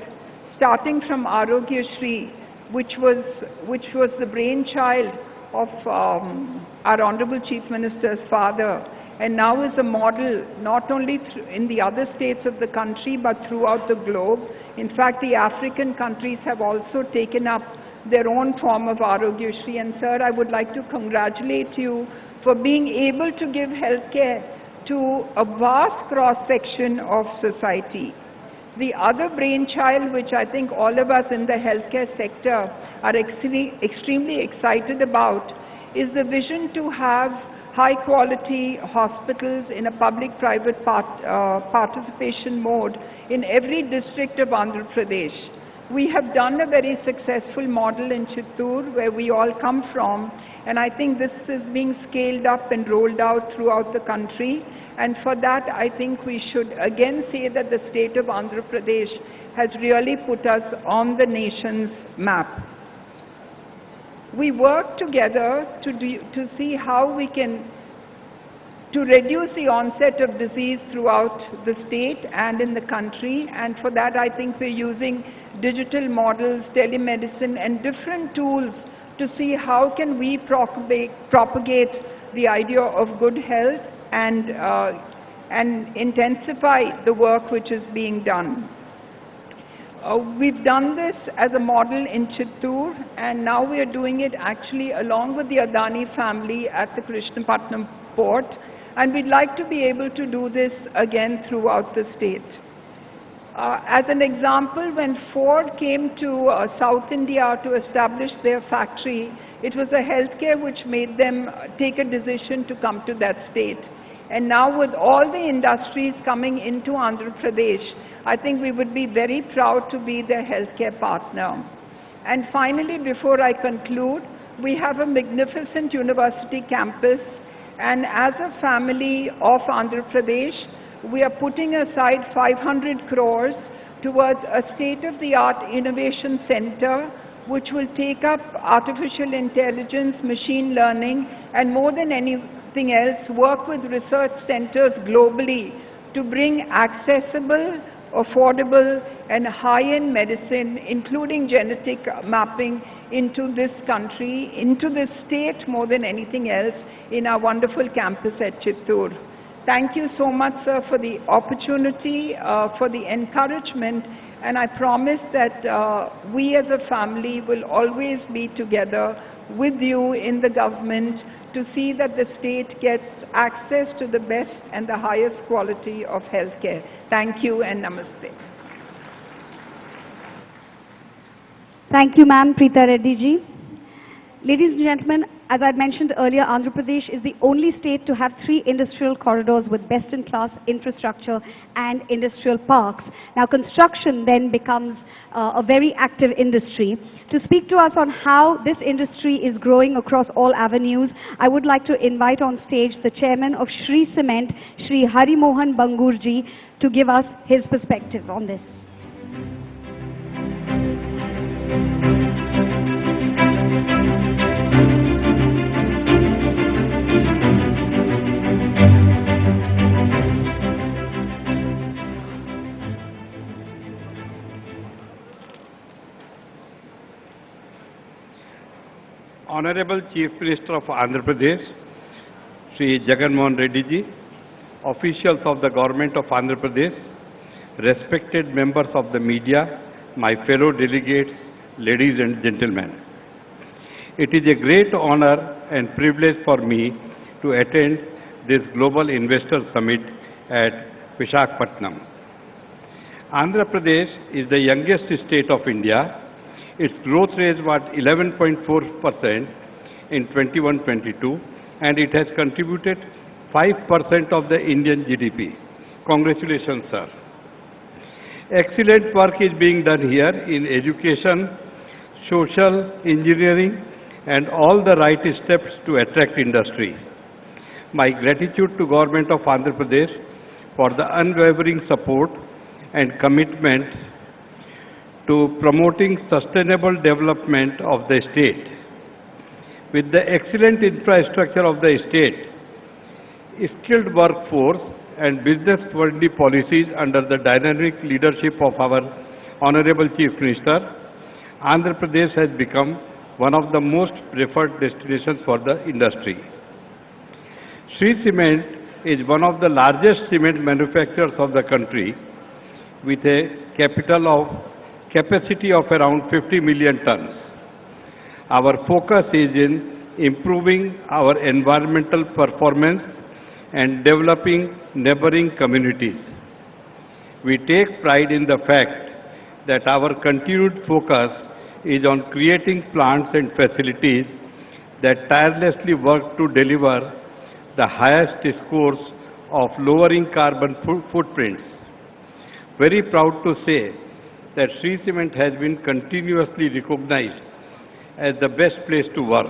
starting from Arogya Shree, which was the brainchild of our Honorable Chief Minister's father, and now is a model not only in the other states of the country but throughout the globe. In fact, the African countries have also taken up their own form of Arogya Shree. And sir, I would like to congratulate you for being able to give healthcare to a vast cross-section of society. The other brainchild, which I think all of us in the healthcare sector are extremely excited about, is the vision to have high-quality hospitals in a public-private participation mode in every district of Andhra Pradesh. We have done a very successful model in Chittoor, where we all come from, and I think this is being scaled up and rolled out throughout the country. And for that, I think we should again say that the state of Andhra Pradesh has really put us on the nation's map. We work together to see how we can reduce the onset of disease throughout the state and in the country. And for that, I think we're using digital models, telemedicine, and different tools to see how can we propagate the idea of good health and intensify the work which is being done. We've done this as a model in Chittoor, and now we are doing it actually along with the Adani family at the Krishnapatnam port, and we'd like to be able to do this again throughout the state. As an example, when Ford came to South India to establish their factory, it was the healthcare which made them take a decision to come to that state. And now with all the industries coming into Andhra Pradesh, I think we would be very proud to be their healthcare partner. And finally, before I conclude, we have a magnificent university campus, and as a family of Andhra Pradesh, we are putting aside 500 crores towards a state-of-the-art innovation center which will take up artificial intelligence, machine learning, and more than anything else, work with research centers globally to bring accessible, affordable, and high-end medicine, including genetic mapping, into this country, into this state more than anything else, in our wonderful campus at Chittoor. Thank you so much, sir, for the opportunity, for the encouragement, and I promise that we as a family will always be together with you in the government to see that the state gets access to the best and the highest quality of healthcare. Thank you and namaste. Thank you, ma'am, Preeta Reddy ji. Ladies and gentlemen, as I mentioned earlier, Andhra Pradesh is the only state to have 3 industrial corridors with best-in-class infrastructure and industrial parks. Now, construction then becomes a very active industry. To speak to us on how this industry is growing across all avenues, I would like to invite on stage the chairman of Shree Cement, Sri Hari Mohan Bangurji, to give us his perspective on this. Honorable Chief Minister of Andhra Pradesh, Sri Jagan Reddy ji, officials of the Government of Andhra Pradesh, respected members of the media, my fellow delegates, ladies and gentlemen. It is a great honor and privilege for me to attend this Global Investor Summit at Visakhapatnam. Andhra Pradesh is the youngest state of India. Its growth rate was 11.4% in 21-22, and it has contributed 5% of the Indian GDP. Congratulations, sir. Excellent work is being done here in education, social engineering, and all the right steps to attract industry. My gratitude to Government of Andhra Pradesh for the unwavering support and commitment to promoting sustainable development of the state. With the excellent infrastructure of the state, skilled workforce and business-friendly policies under the dynamic leadership of our Honorable Chief Minister, Andhra Pradesh has become one of the most preferred destinations for the industry. Sree Cement is one of the largest cement manufacturers of the country with a capacity of around 50 million tons. Our focus is in improving our environmental performance and developing neighboring communities. We take pride in the fact that our continued focus is on creating plants and facilities that tirelessly work to deliver the highest scores of lowering carbon footprints. Very proud to say that Sree Cement has been continuously recognized as the best place to work.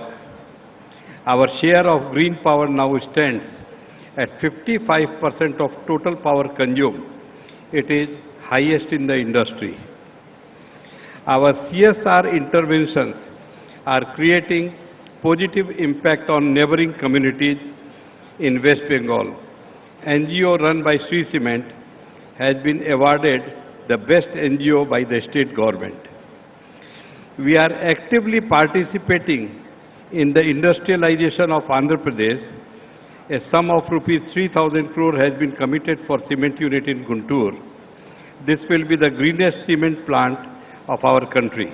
Our share of green power now stands at 55% of total power consumed. It is highest in the industry. Our CSR interventions are creating positive impact on neighboring communities in West Bengal. NGO run by Sree Cement has been awarded the best NGO by the state government. We are actively participating in the industrialization of Andhra Pradesh. A sum of rupees 3,000 crore has been committed for cement unit in Guntur. This will be the greenest cement plant of our country.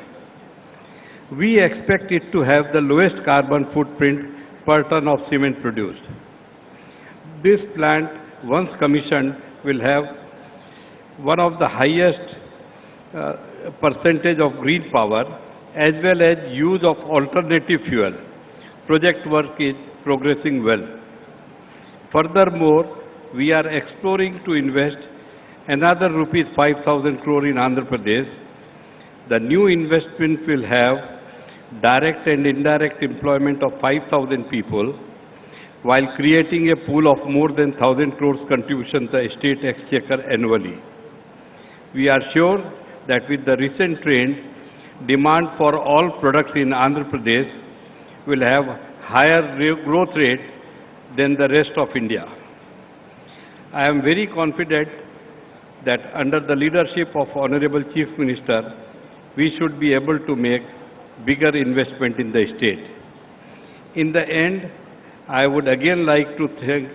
We expect it to have the lowest carbon footprint per ton of cement produced. This plant, once commissioned, will have one of the highest percentage of green power as well as use of alternative fuel. Project work is progressing well. Furthermore, we are exploring to invest another rupees 5,000 crore in Andhra Pradesh. The new investment will have direct and indirect employment of 5,000 people while creating a pool of more than 1,000 crores contribution to the state exchequer annually. We are sure that with the recent trend, demand for all products in Andhra Pradesh will have higher growth rate than the rest of India. I am very confident that under the leadership of Honorable Chief Minister, we should be able to make bigger investment in the state. In the end, I would again like to thank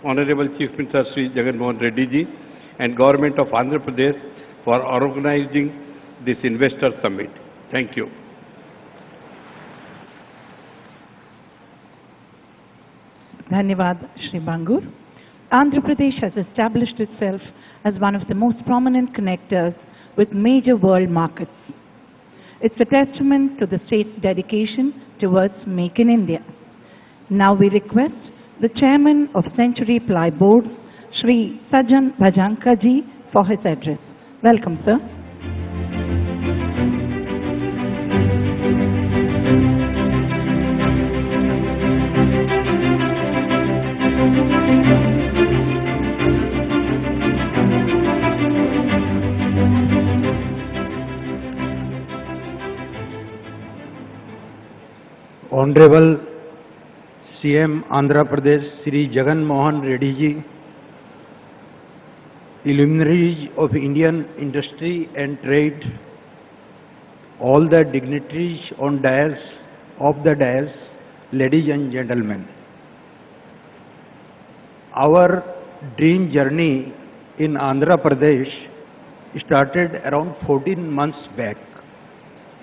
Honorable Chief Minister Sri Jagan Mohan Reddy ji and Government of Andhra Pradesh for organizing this investor summit. Thank you. Dhanyavad, Shri Bangur. Andhra Pradesh has established itself as one of the most prominent connectors with major world markets. It's a testament to the state's dedication towards Make in India. Now we request the Chairman of Century Ply Board, Shri Sajan Bhajanka ji, for his address. Welcome, sir. Honorable CM Andhra Pradesh Sri Jagan Mohan Reddy ji, luminaries of Indian industry and trade, all the dignitaries on the dais, ladies and gentlemen. Our dream journey in Andhra Pradesh started around 14 months back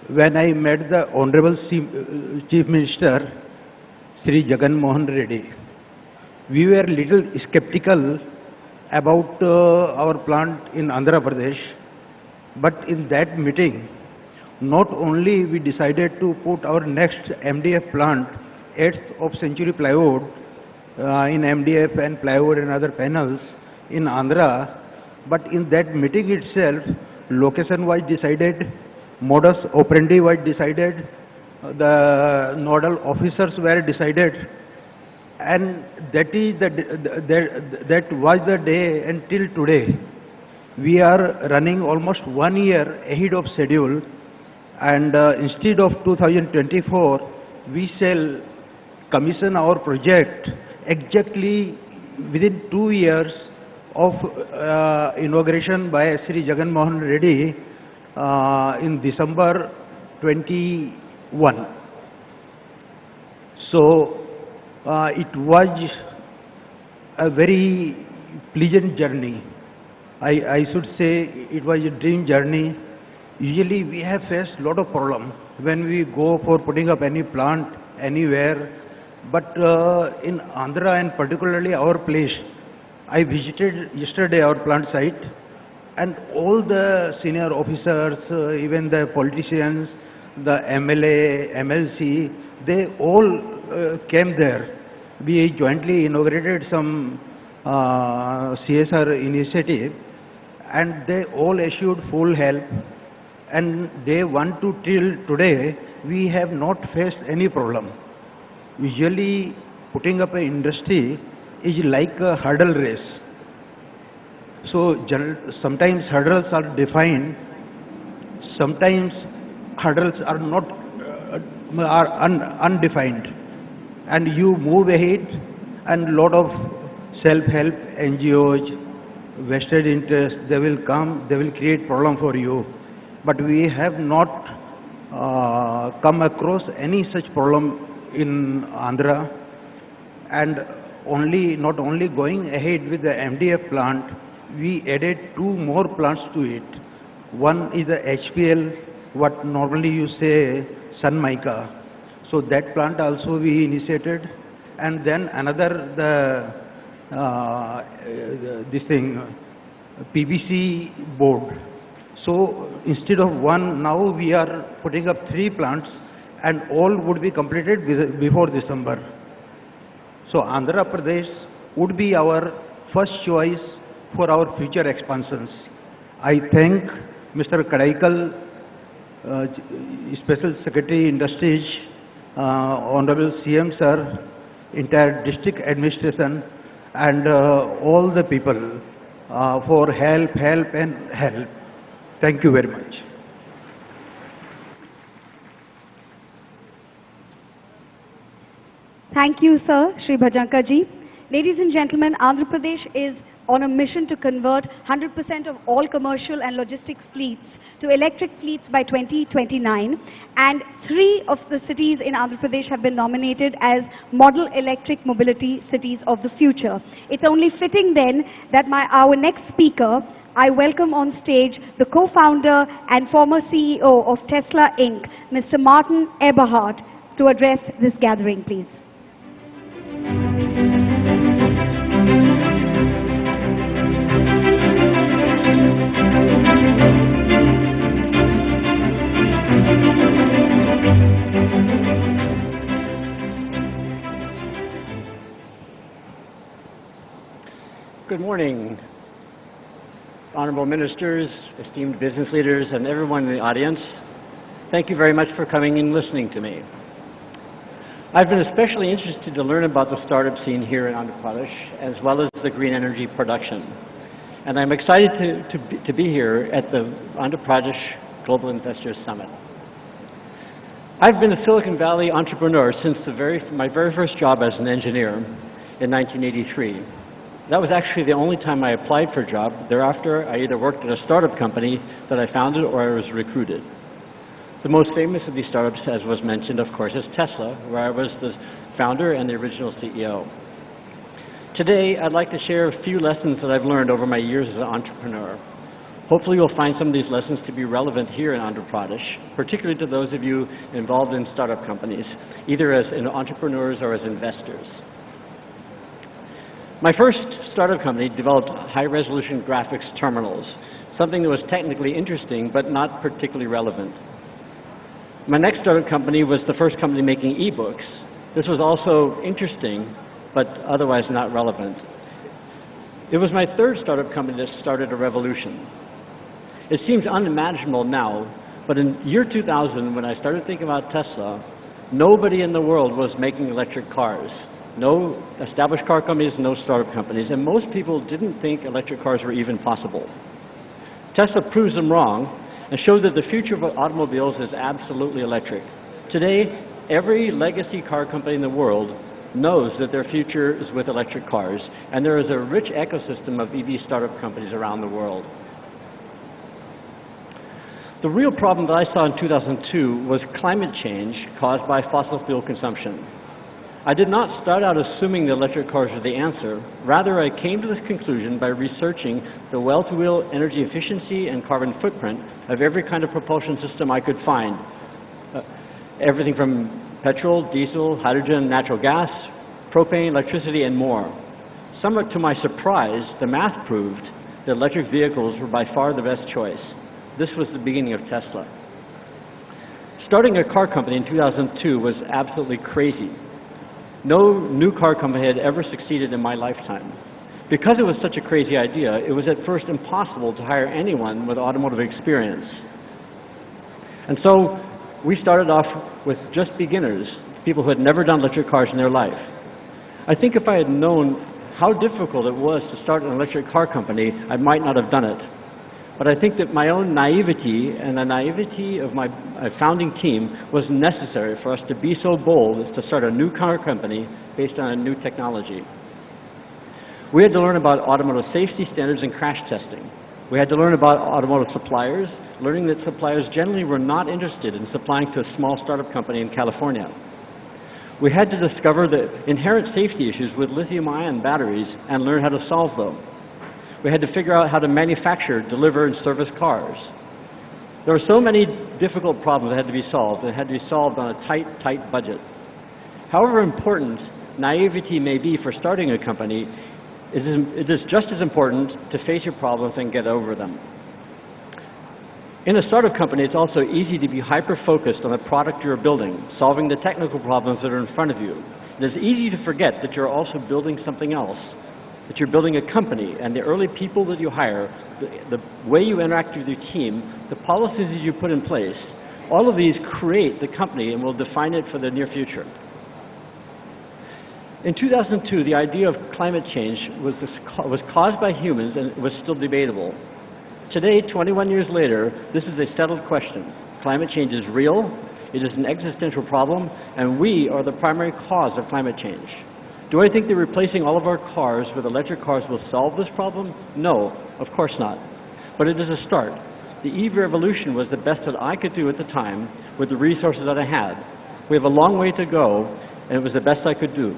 when I met the Honorable Chief Minister Sri Jagan Mohan Reddy. We were little skeptical about our plant in Andhra Pradesh, but in that meeting, not only we decided to put our next MDF plant, 8th of Century Plywood, in MDF and plywood and other panels in Andhra. But in that meeting itself, location was decided, modus operandi was decided, the nodal officers were decided, and that is that was the day until today. We are running almost 1 year ahead of schedule, and instead of 2024, we shall commission our project exactly within 2 years of inauguration by Sree Jagan Mohan Reddy in December 21. So it was a very pleasant journey. I should say it was a dream journey. Usually we have faced a lot of problems when we go for putting up any plant anywhere. But in Andhra and particularly our place, I visited yesterday our plant site, and all the senior officers, even the politicians, the MLA, MLC, they all came there. We jointly inaugurated some CSR initiative, and they all assured full help. And day 1 to till today, we have not faced any problem. Usually, putting up an industry is like a hurdle race. So sometimes hurdles are defined, sometimes hurdles are not undefined, and you move ahead, and lot of self-help NGOs, vested interests, they will come, they will create problem for you. But we have not come across any such problem in Andhra, and not only going ahead with the MDF plant, we added 2 more plants to it. One is the HPL, what normally you say sun mica. So that plant also we initiated, and then another this thing PVC board. So instead of 1, now we are putting up 3 plants, and all would be completed before December. So Andhra Pradesh would be our first choice for our future expansions. I thank Mr. Kadaikal, Special Secretary Industries, Honorable CM Sir, entire district administration, and all the people for help. Thank you very much. Thank you, sir, Sri Bhajanka ji. Ladies and gentlemen, Andhra Pradesh is on a mission to convert 100% of all commercial and logistics fleets to electric fleets by 2029, and 3 of the cities in Andhra Pradesh have been nominated as Model Electric Mobility Cities of the Future. It's only fitting then that our next speaker, I welcome on stage the co-founder and former CEO of Tesla Inc., Mr. Martin Eberhard, to address this gathering, please. Good morning, honorable ministers, esteemed business leaders, and everyone in the audience. Thank you very much for coming and listening to me. I've been especially interested to learn about the startup scene here in Andhra Pradesh, as well as the green energy production. And I'm excited to be here at the Andhra Pradesh Global Investors Summit. I've been a Silicon Valley entrepreneur since my very first job as an engineer in 1983. That was actually the only time I applied for a job. Thereafter, I either worked at a startup company that I founded or I was recruited. The most famous of these startups, as was mentioned, of course, is Tesla, where I was the founder and the original CEO. Today, I'd like to share a few lessons that I've learned over my years as an entrepreneur. Hopefully, you'll find some of these lessons to be relevant here in Andhra Pradesh, particularly to those of you involved in startup companies, either as entrepreneurs or as investors. My first startup company developed high-resolution graphics terminals, something that was technically interesting but not particularly relevant. My next startup company was the first company making e-books. This was also interesting, but otherwise not relevant. It was my third startup company that started a revolution. It seems unimaginable now, but in year 2000, when I started thinking about Tesla, nobody in the world was making electric cars. No established car companies, no startup companies, and most people didn't think electric cars were even possible. Tesla proves them wrong and shows that the future of automobiles is absolutely electric. Today, every legacy car company in the world knows that their future is with electric cars, and there is a rich ecosystem of EV startup companies around the world. The real problem that I saw in 2002 was climate change caused by fossil fuel consumption. I did not start out assuming that electric cars were the answer. Rather, I came to this conclusion by researching the well-to-wheel energy efficiency and carbon footprint of every kind of propulsion system I could find. Everything from petrol, diesel, hydrogen, natural gas, propane, electricity, and more. Somewhat to my surprise, the math proved that electric vehicles were by far the best choice. This was the beginning of Tesla. Starting a car company in 2002 was absolutely crazy. No new car company had ever succeeded in my lifetime. Because it was such a crazy idea, it was at first impossible to hire anyone with automotive experience. And so we started off with just beginners, people who had never done electric cars in their life. I think if I had known how difficult it was to start an electric car company, I might not have done it. But I think that my own naivety and the naivety of my founding team was necessary for us to be so bold as to start a new car company based on a new technology. We had to learn about automotive safety standards and crash testing. We had to learn about automotive suppliers, learning that suppliers generally were not interested in supplying to a small startup company in California. We had to discover the inherent safety issues with lithium-ion batteries and learn how to solve them. We had to figure out how to manufacture, deliver, and service cars. There were so many difficult problems that had to be solved, and had to be solved on a tight budget. However important naivety may be for starting a company, it is just as important to face your problems and get over them. In a startup company, it's also easy to be hyper-focused on the product you're building, solving the technical problems that are in front of you. It is easy to forget that you're also building something else, that you're building a company, and the early people that you hire, the way you interact with your team, the policies that you put in place, all of these create the company and will define it for the near future. In 2002, the idea of climate change was caused by humans, and it was still debatable. Today, 21 years later, this is a settled question. Climate change is real, it is an existential problem, and we are the primary cause of climate change. Do I think that replacing all of our cars with electric cars will solve this problem? No, of course not. But it is a start. The EV revolution was the best that I could do at the time with the resources that I had. We have a long way to go, and it was the best I could do.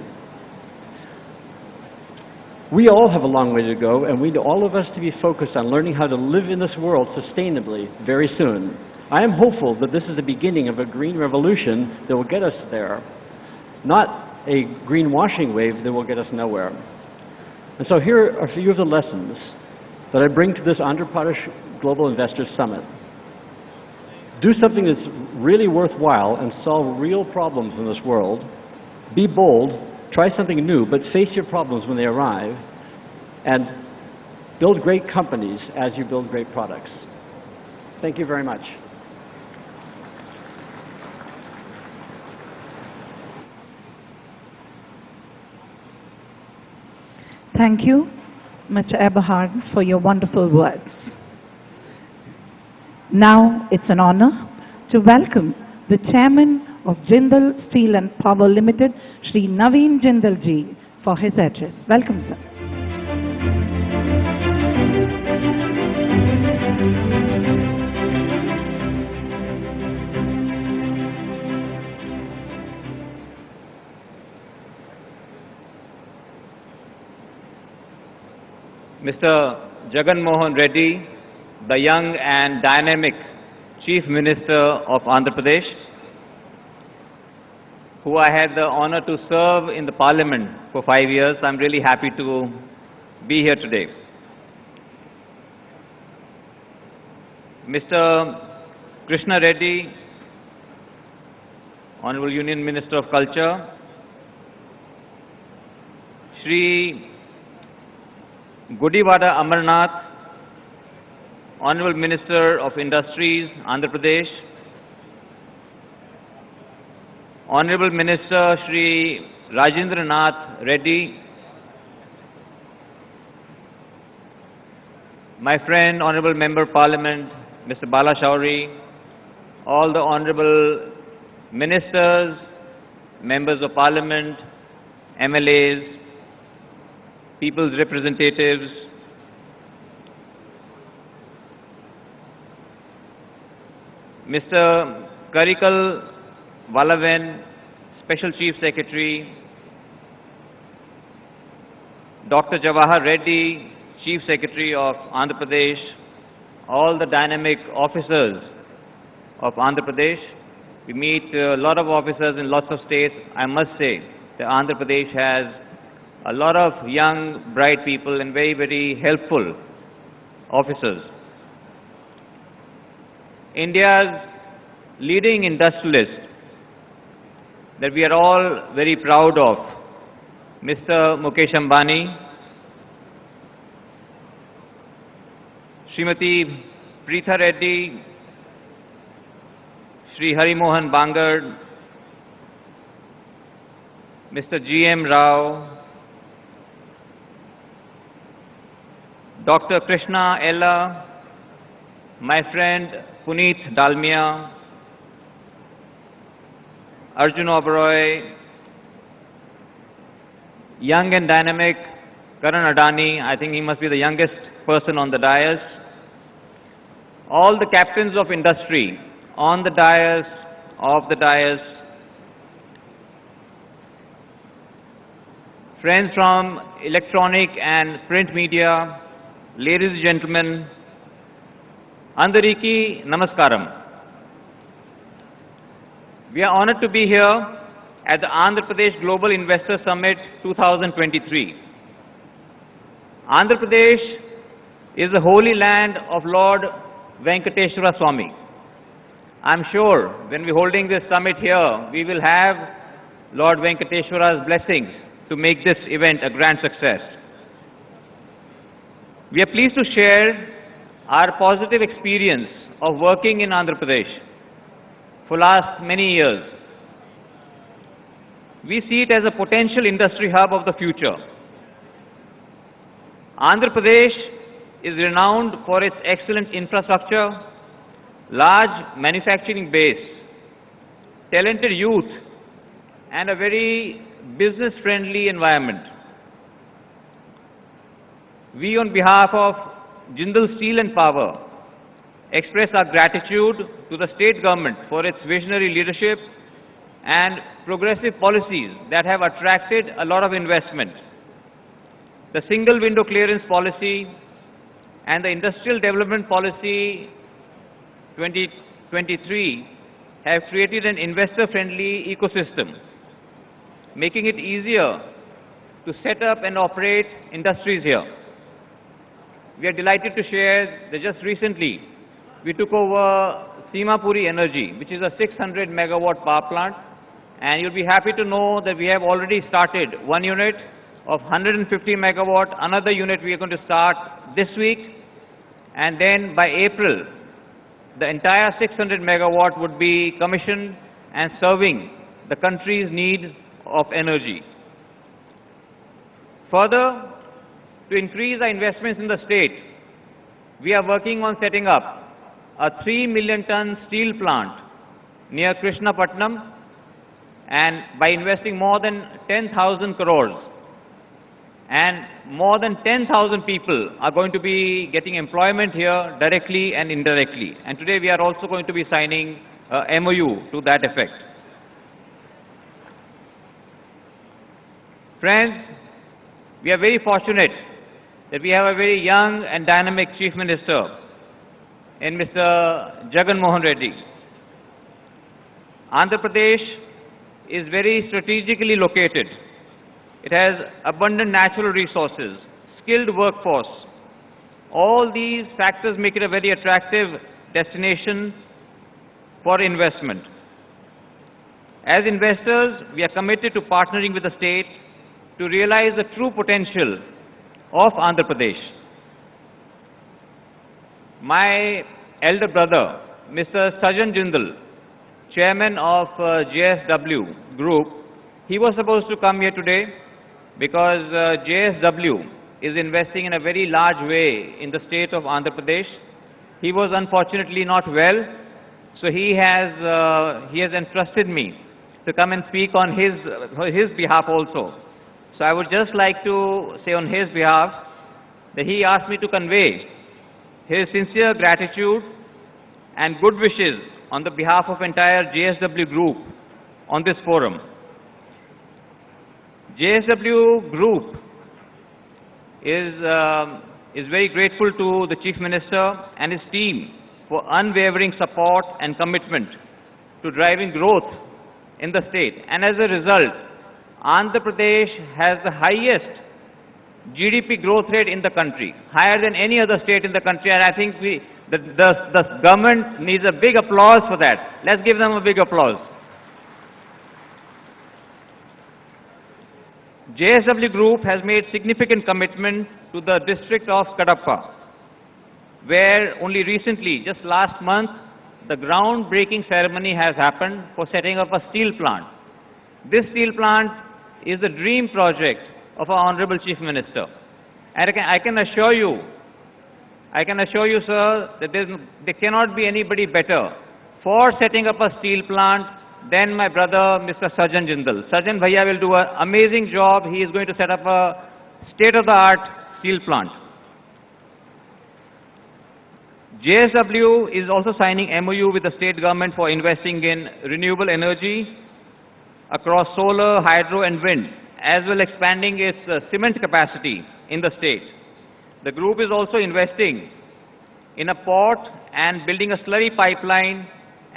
We all have a long way to go, and we need all of us to be focused on learning how to live in this world sustainably very soon. I am hopeful that this is the beginning of a green revolution that will get us there, not a greenwashing wave that will get us nowhere. And so here are a few of the lessons that I bring to this Andhra Pradesh Global Investors Summit. Do something that's really worthwhile and solve real problems in this world. Be bold, try something new, but face your problems when they arrive, and build great companies as you build great products. Thank you very much. Thank you, Mr. Eberhard, for your wonderful words. Now it's an honor to welcome the Chairman of Jindal Steel and Power Limited, Shri Naveen Jindal ji, for his address. Welcome, sir. Mr. Jagan Mohan Reddy, the young and dynamic Chief Minister of Andhra Pradesh, who I had the honor to serve in the Parliament for 5 years. I'm really happy to be here today. Mr. Krishna Reddy, Honorable Union Minister of Culture, Shri Gudivada Amarnath, Honorable Minister of Industries, Andhra Pradesh, Honorable Minister Shri Rajendra Nath Reddy, my friend, Honorable Member Parliament, Mr. Bala Shauri, all the Honorable Ministers, Members of Parliament, MLAs, People's Representatives, Mr. Karikal Valaven, Special Chief Secretary, Dr. Jawahar Reddy, Chief Secretary of Andhra Pradesh, all the dynamic officers of Andhra Pradesh. We meet a lot of officers in lots of states. I must say that Andhra Pradesh has a lot of young, bright people and very, very helpful officers. India's leading industrialist that we are all very proud of, Mr. Mukesh Ambani, Srimati Preetha Reddy, Shri Hari Mohan Bangad, Mr. G.M. Rao, Dr. Krishna Ella, my friend Puneet Dalmia, Arjun Oberoi, young and dynamic Karan Adani, I think he must be the youngest person on the dais, all the captains of industry on the dais, off the dais, friends from electronic and print media, ladies and gentlemen, Andariki Namaskaram. We are honored to be here at the Andhra Pradesh Global Investor Summit 2023. Andhra Pradesh is the holy land of Lord Venkateshwara Swami. I'm sure when we're holding this summit here, we will have Lord Venkateshwara's blessings to make this event a grand success. We are pleased to share our positive experience of working in Andhra Pradesh for last many years. We see it as a potential industry hub of the future. Andhra Pradesh is renowned for its excellent infrastructure, large manufacturing base, talented youth, and a very business-friendly environment. We, on behalf of Jindal Steel and Power, express our gratitude to the state government for its visionary leadership and progressive policies that have attracted a lot of investment. The single window clearance policy and the industrial development policy 2023 have created an investor-friendly ecosystem, making it easier to set up and operate industries here. We are delighted to share that just recently we took over Simapuri Energy, which is a 600 megawatt power plant, and you'll be happy to know that we have already started one unit of 150 megawatt, another unit we are going to start this week, and then by April, the entire 600 megawatt would be commissioned and serving the country's need of energy. Further, to increase our investments in the state, we are working on setting up a 3 million ton steel plant near Krishnapatnam, and by investing more than 10,000 crores, and more than 10,000 people are going to be getting employment here directly and indirectly. And today we are also going to be signing a MOU to that effect. Friends, we are very fortunate that we have a very young and dynamic Chief Minister in Mr. Jagan Mohan Reddy. Andhra Pradesh is very strategically located. It has abundant natural resources, skilled workforce. All these factors make it a very attractive destination for investment. As investors, we are committed to partnering with the state to realize the true potential of Andhra Pradesh. My elder brother, Mr. Sajan Jindal, chairman of JSW Group, he was supposed to come here today because JSW is investing in a very large way in the state of Andhra Pradesh. He was unfortunately not well, so he has entrusted me to come and speak on his behalf also. So I would just like to say on his behalf that he asked me to convey his sincere gratitude and good wishes on the behalf of entire JSW Group on this forum. JSW Group is very grateful to the Chief Minister and his team for unwavering support and commitment to driving growth in the state. And as a result, Andhra Pradesh has the highest GDP growth rate in the country, higher than any other state in the country, and I think the government needs a big applause for that. Let's give them a big applause. JSW Group has made significant commitment to the district of Kadapa, where only recently, just last month, the groundbreaking ceremony has happened for setting up a steel plant. This steel plant is the dream project of our Honorable Chief Minister. And I can assure you, sir, that there cannot be anybody better for setting up a steel plant than my brother, Mr. Sajan Jindal. Sajan Bhaiya will do an amazing job. He is going to set up a state-of-the-art steel plant. JSW is also signing MOU with the state government for investing in renewable energy across solar, hydro and wind, as well expanding its cement capacity in the state. The group is also investing in a port and building a slurry pipeline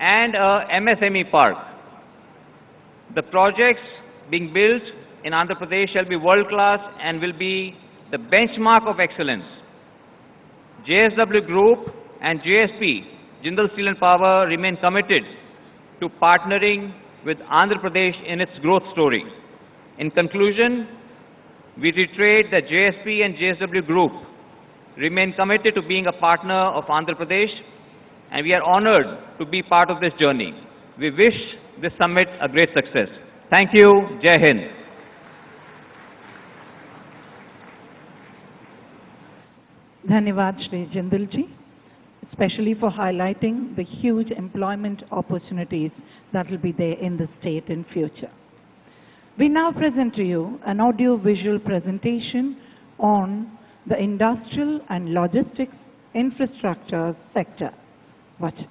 and a MSME park. The projects being built in Andhra Pradesh shall be world-class and will be the benchmark of excellence. JSW Group and JSP, Jindal Steel and Power, remain committed to partnering with Andhra Pradesh in its growth story. In conclusion, we reiterate that JSP and JSW Group remain committed to being a partner of Andhra Pradesh, and we are honored to be part of this journey. We wish this summit a great success. Thank you. Jai Hind. Dhanyavad Shri Jindal ji, especially for highlighting the huge employment opportunities that will be there in the state in future. We now present to you an audio-visual presentation on the industrial and logistics infrastructure sector. Watch it.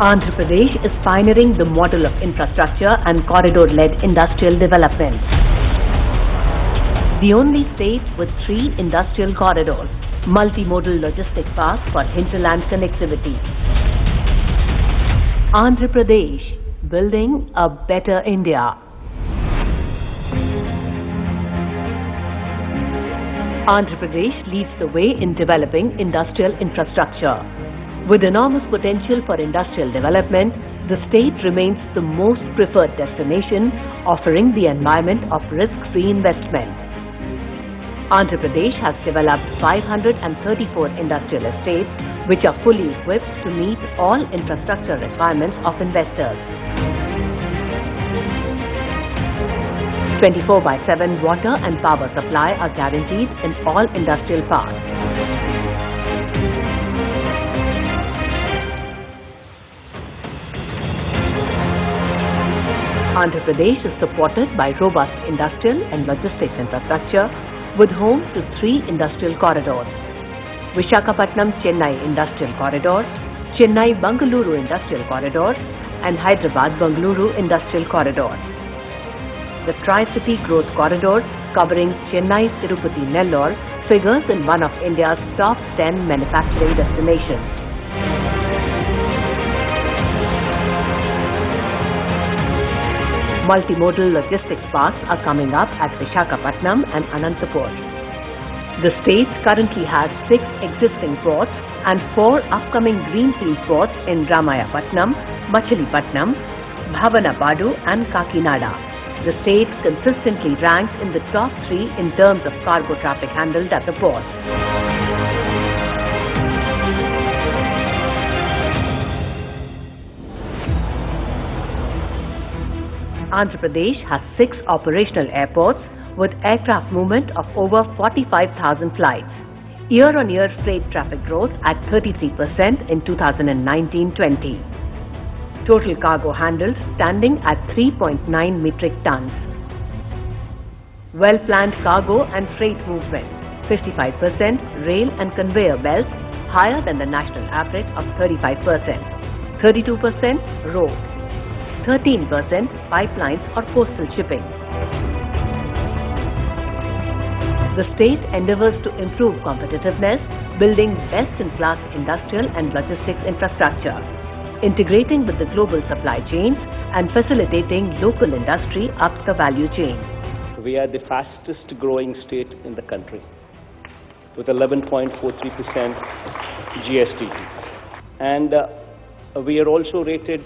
Andhra Pradesh is pioneering the model of infrastructure and corridor-led industrial development. The only state with 3 industrial corridors, multimodal logistic parks for hinterland connectivity. Andhra Pradesh, building a better India. Andhra Pradesh leads the way in developing industrial infrastructure. With enormous potential for industrial development, the state remains the most preferred destination, offering the environment of risk-free investment. Andhra Pradesh has developed 534 industrial estates, which are fully equipped to meet all infrastructure requirements of investors. 24/7 water and power supply are guaranteed in all industrial parks. Andhra Pradesh is supported by robust industrial and logistics infrastructure with home to 3 industrial corridors: Visakhapatnam-Chennai Industrial Corridor, Chennai-Bangalore Industrial Corridor, and Hyderabad-Bangalore Industrial Corridor. The Tri-City Growth Corridor, covering Chennai-Tirupati-Nellore, figures in one of India's top 10 manufacturing destinations. Multimodal logistics parks are coming up at Visakhapatnam and Anantapur. The state currently has 6 existing ports and 4 upcoming greenfield ports in Ramayapatnam, Machilipatnam, Bhavanapadu and Kakinada. The state consistently ranks in the top 3 in terms of cargo traffic handled at the port. Andhra Pradesh has 6 operational airports with aircraft movement of over 45,000 flights. Year-on-year freight traffic growth at 33% in 2019-20. Total cargo handled standing at 3.9 metric tons. Well-planned cargo and freight movement, 55% rail and conveyor belts, higher than the national average of 35%, 32% road, 13% pipelines or coastal shipping. The state endeavours to improve competitiveness, building best-in-class industrial and logistics infrastructure, integrating with the global supply chains and facilitating local industry up the value chain. We are the fastest growing state in the country with 11.43% GST. And we are also rated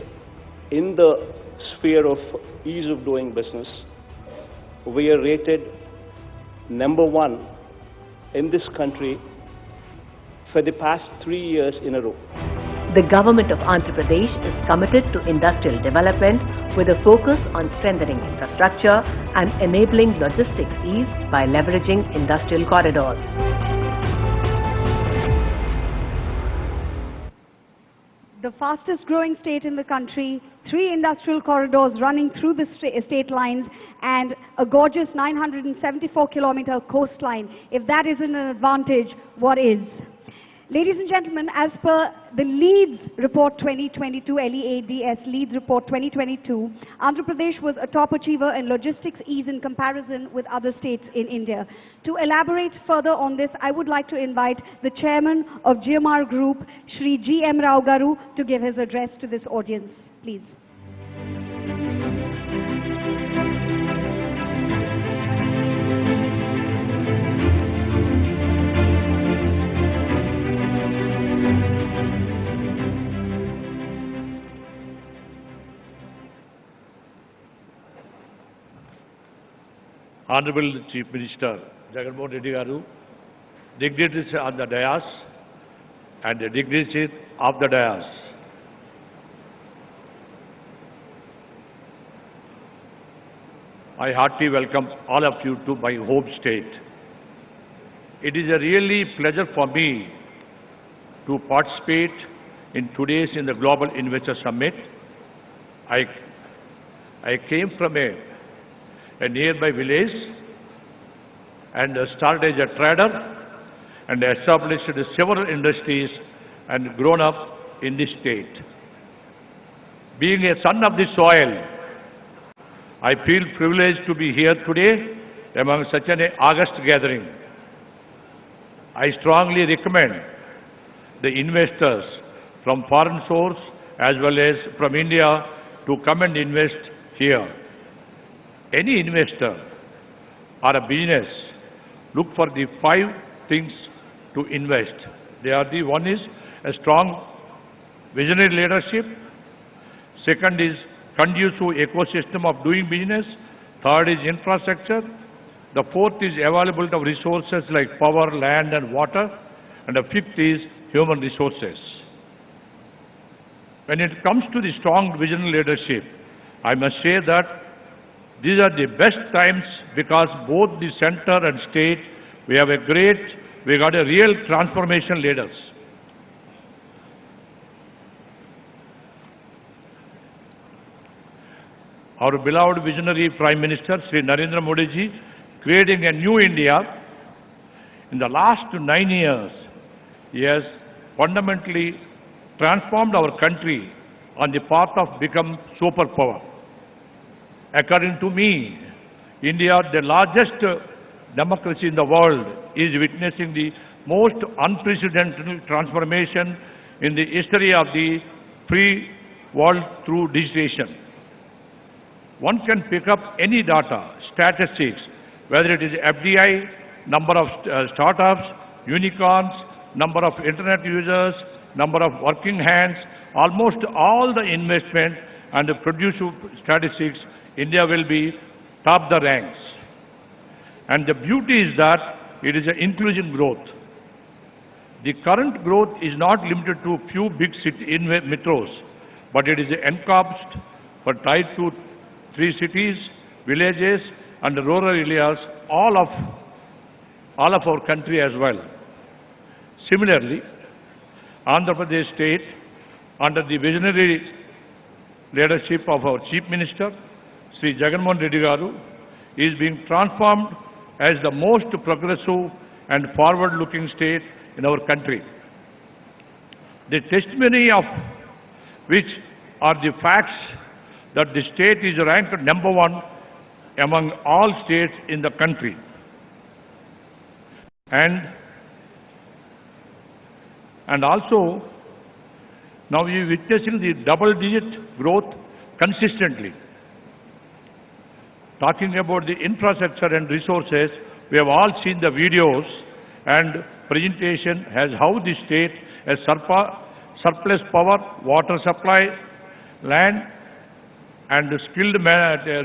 in the sphere of ease of doing business. We are rated number 1 in this country for the past 3 years in a row. The government of Andhra Pradesh is committed to industrial development with a focus on strengthening infrastructure and enabling logistics ease by leveraging industrial corridors. The fastest growing state in the country, 3 industrial corridors running through the state lines and a gorgeous 974-kilometer coastline. If that isn't an advantage, what is? Ladies and gentlemen, as per the LEADS Report 2022, LEADS LEADS Report 2022, Andhra Pradesh was a top achiever in logistics ease in comparison with other states in India. To elaborate further on this, I would like to invite the chairman of GMR Group, Sree G.M. Rao Garu, to give his address to this audience. Please. Honorable Chief Minister Jagan Reddy Garu, dignitaries on the dais and the dignitaries of the dais. I heartily welcome all of you to my home state. It is a really pleasure for me to participate in today's the Global Investor Summit. I came from a nearby village and started as a trader and established several industries and grown up in this state. Being a son of the soil, I feel privileged to be here today among such an august gathering. I strongly recommend the investors from foreign source as well as from India to come and invest here. Any investor or a business look for the 5 things to invest. One is a strong visionary leadership. Second is conducive ecosystem of doing business. Third is infrastructure. The fourth is availability of resources like power, land and water. And the fifth is human resources. When it comes to the strong visionary leadership, I must say that these are the best times because both the center and state, we got a real transformation leaders. Our beloved visionary Prime Minister, Sri Narendra Modi ji, creating a new India. In the last 9 years, he has fundamentally transformed our country on the path of become superpower. According to me, India, the largest democracy in the world, is witnessing the most unprecedented transformation in the history of the free world through digitization. One can pick up any data, statistics, whether it is FDI, number of startups, unicorns, number of internet users, number of working hands, almost all the investment and the produce statistics, India will be top the ranks. And the beauty is that it is an inclusive growth. The current growth is not limited to few big city metros, but it is encompassed for tied to 3 cities, villages, and rural areas, all of our country as well. Similarly, Andhra Pradesh state, under the visionary leadership of our Chief Minister, Sree Jagan Reddy Garu, is being transformed as the most progressive and forward-looking state in our country. The testimony of which are the facts that the state is ranked #1 among all states in the country. And also, now we are witnessing the double-digit growth consistently. Talking about the infrastructure and resources, we have all seen the videos and presentation as how the state has surplus power, water supply, land, and skilled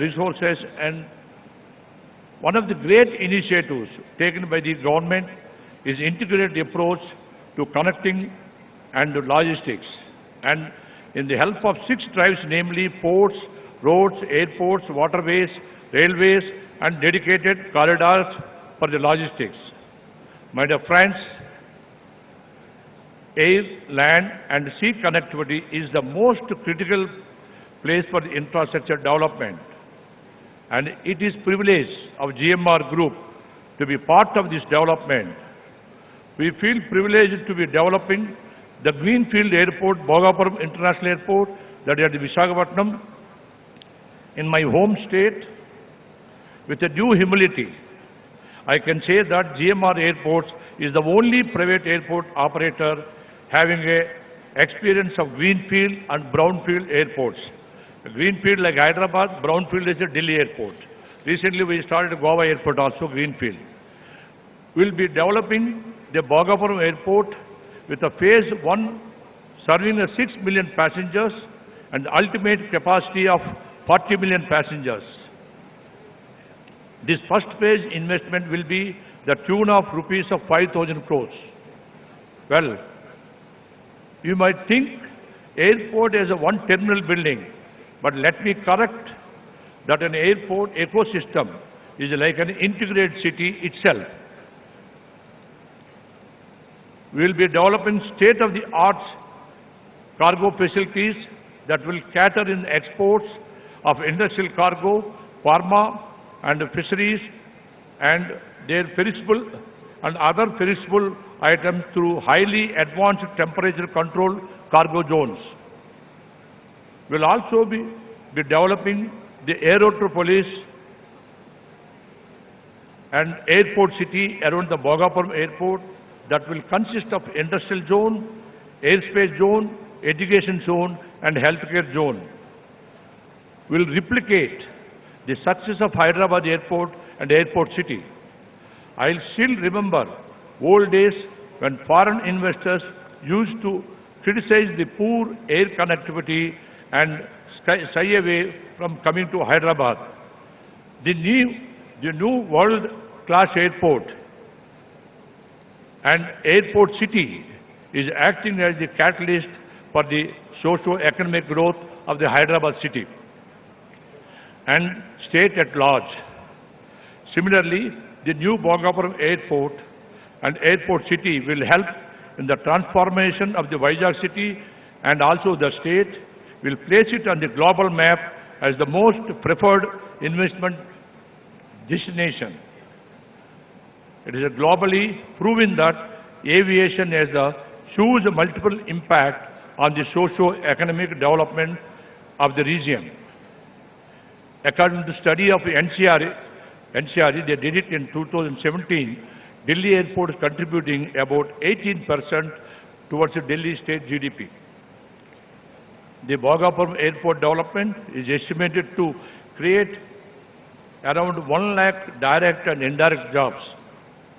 resources. And one of the great initiatives taken by the government is integrated approach to connecting and logistics. And in the help of 6 drives, namely ports, roads, airports, waterways, railways, and dedicated corridors for the logistics. My dear friends, air, land, and sea connectivity is the most critical place for the infrastructure development. And it is privilege of GMR Group to be part of this development. We feel privileged to be developing the Greenfield Airport, Bhogapuram International Airport, that is at Visakhapatnam, in my home state. With a due humility, I can say that GMR Airports is the only private airport operator having a experience of Greenfield and Brownfield airports. Greenfield like Hyderabad, Brownfield is a Delhi airport. Recently we started Goa Airport also, Greenfield. We will be developing the Bhogapuram Airport with a phase 1 serving 6 million passengers and ultimate capacity of 40 million passengers. This first phase investment will be the tune of rupees of 5,000 crores. Well, you might think airport is a one terminal building, but let me correct that an airport ecosystem is like an integrated city itself. We will be developing state-of-the-art cargo facilities that will cater in exports of industrial cargo, pharma, and fisheries, and their perishable and other perishable items through highly advanced temperature control cargo zones. We will also be developing the Aerotropolis and airport city around the Bhogapuram airport that will consist of industrial zone, airspace zone, education zone, and healthcare zone. We will replicate the success of Hyderabad airport and airport city. I still remember old days when foreign investors used to criticize the poor air connectivity and shy away from coming to Hyderabad. The new world-class airport and airport city is acting as the catalyst for the socio-economic growth of the Hyderabad city and state at large. Similarly, the new Bhogapuram airport and airport city will help in the transformation of the Vizag city, and also the state will place it on the global map as the most preferred investment destination. It is globally proven that aviation has a huge multiple impact on the socio-economic development of the region. According to the study of NCR, they did it in 2017, Delhi airport is contributing about 18% towards the Delhi state GDP. The Bhogapuram airport development is estimated to create around 1 lakh direct and indirect jobs.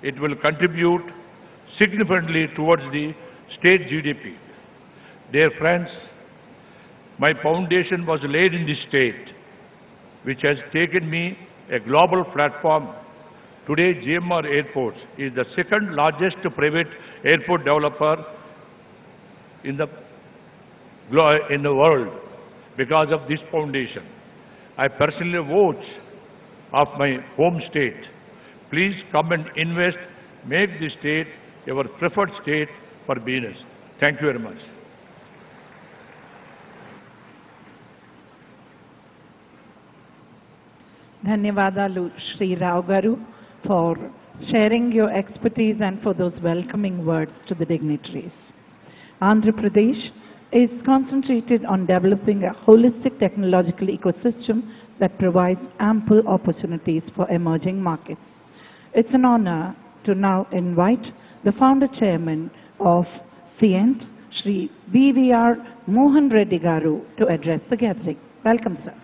It will contribute significantly towards the state GDP. Dear friends, my foundation was laid in this state, which has taken me a global platform. Today, GMR Airports is the second largest private airport developer in the world because of this foundation. I personally vote of my home state. Please come and invest, make this state your preferred state for business. Thank you very much. ధన్యవాదాలు శ్రీరావు గారు for sharing your expertise and for those welcoming words to the dignitaries. Andhra Pradesh is concentrated on developing a holistic technological ecosystem that provides ample opportunities for emerging markets. It's an honor to now invite the founder chairman of CIENT, Sree Vijaya Mohan Reddy Garu, to address the gathering. Welcome, sir.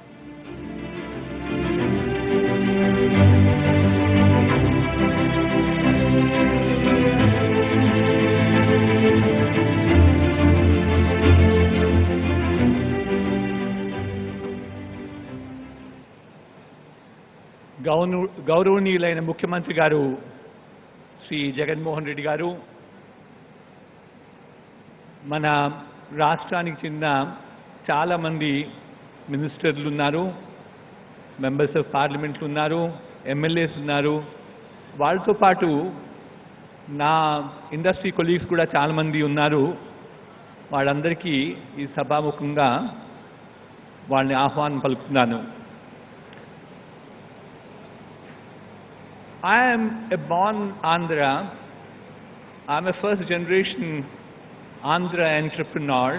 గౌరవనీయులైన ముఖ్యమంత్రి గారు శ్రీ జగన్మోహన్ రెడ్డి గారు, మన రాష్ట్రానికి చెందిన చాలామంది మినిస్టర్లు ఉన్నారు, మెంబర్స్ ఆఫ్ పార్లమెంట్లు ఉన్నారు, ఎమ్మెల్యేస్ ఉన్నారు. వాళ్ళతో పాటు నా ఇండస్ట్రీ కొలీగ్స్ కూడా చాలామంది ఉన్నారు. వాళ్ళందరికీ ఈ సభాముఖంగా వాళ్ళని ఆహ్వానం పలుకుతున్నాను. I am a born Andhra. I am a first generation Andhra entrepreneur,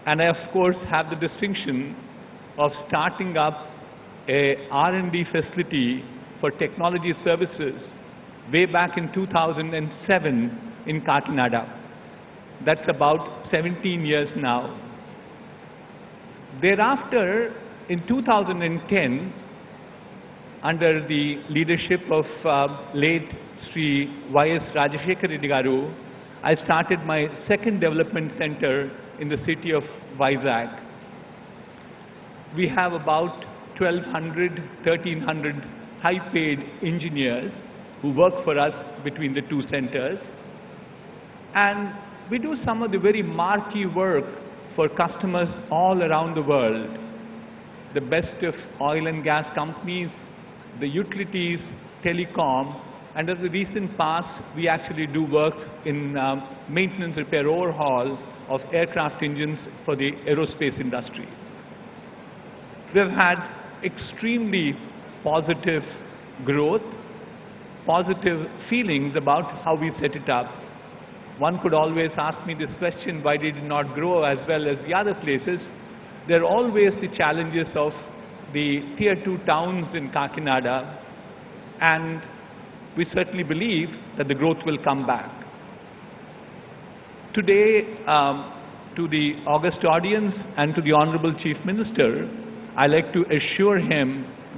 and I of course have the distinction of starting up a R&D facility for technology services way back in 2007 in Kakinada. That's about 17 years now. Thereafter, in 2010, under the leadership of late Sree Vijaya Telugu Daily, I started my second development center in the city of Vizag. We have about 1,200, 1,300 high-paid engineers who work for us between the two centers. And we do some of the very marquee work for customers all around the world. The best of oil and gas companies, the utilities, telecom, and as the recent past, we actually do work in maintenance, repair, overhaul of aircraft engines for the aerospace industry. We've had extremely positive growth, positive feelings about how we set it up. One could always ask me this question, why did it not grow as well as the other places? There are always the challenges of the tier 2 towns in Kakinada, and we certainly believe that the growth will come back. Today, to the august audience and to the Honorable Chief Minister, I like to assure him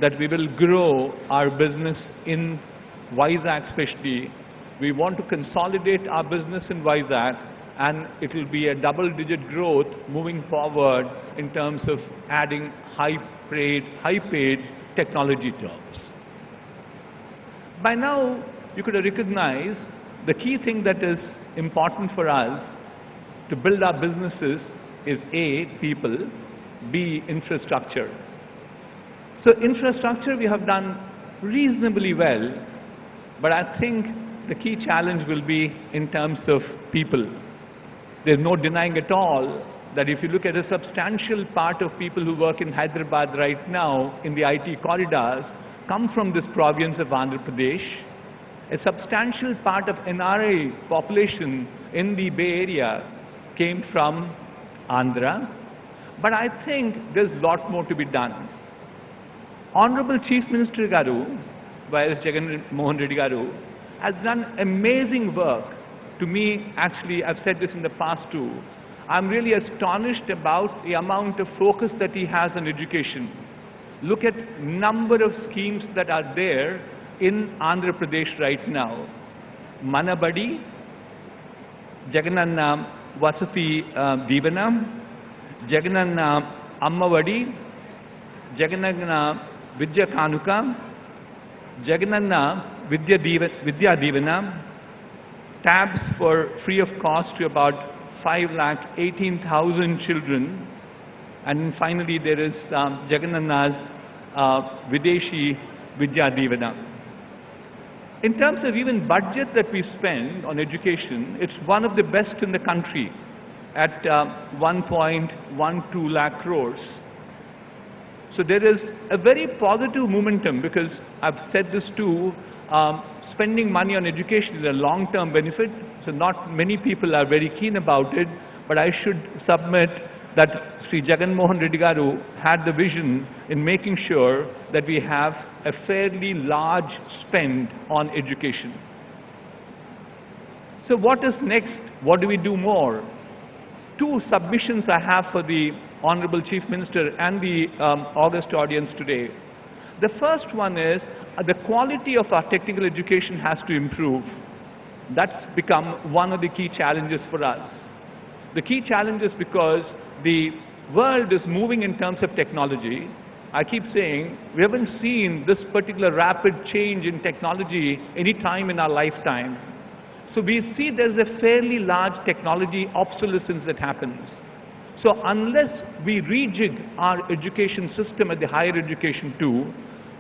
that we will grow our business in Vizag especially. We want to consolidate our business in Vizag, and it will be a double-digit growth moving forward in terms of adding high-paid technology jobs. By now, you could recognize the key thing that is important for us to build our businesses is A, people, B, infrastructure. So infrastructure we have done reasonably well, but I think the key challenge will be in terms of people. There's no denying at all that if you look at a substantial part of people who work in Hyderabad right now in the IT corridors come from this province of Andhra Pradesh. A substantial part of NRI population in the Bay Area came from Andhra. But I think there's a lot more to be done. Honorable Chief Minister Garu, Vijaya Jagan-Mohan Reddy Garu, has done amazing work. To me, actually, I've said this in the past too, I'm really astonished about the amount of focus that he has on education. Look at number of schemes that are there in Andhra Pradesh right now. Manabadi, Jagananna Vasati Divanam, Jagananna Ammavadi, Jagananna Vidya Kanuka, Jagananna Vidya Divanam, tabs for free of cost to about 5,18,000 children, and finally there is Jagananna's Videshi Vidya Divana. In terms of even budget that we spend on education, it's one of the best in the country at 1.12 lakh crores. So there is a very positive momentum, because I've said this too, spending money on education is a long-term benefit, so not many people are very keen about it, but I should submit that Sri Jagan Mohan Reddy Garu had the vision in making sure that we have a fairly large spend on education. So what is next? What do we do more? Two submissions I have for the Honorable Chief Minister and the august audience today. The first one is the quality of our technical education has to improve. That's become one of the key challenges for us. The key challenge is because the world is moving in terms of technology. I keep saying we haven't seen this particular rapid change in technology any time in our lifetime. So we see there's a fairly large technology obsolescence that happens. So unless we rejig our education system at the higher education too,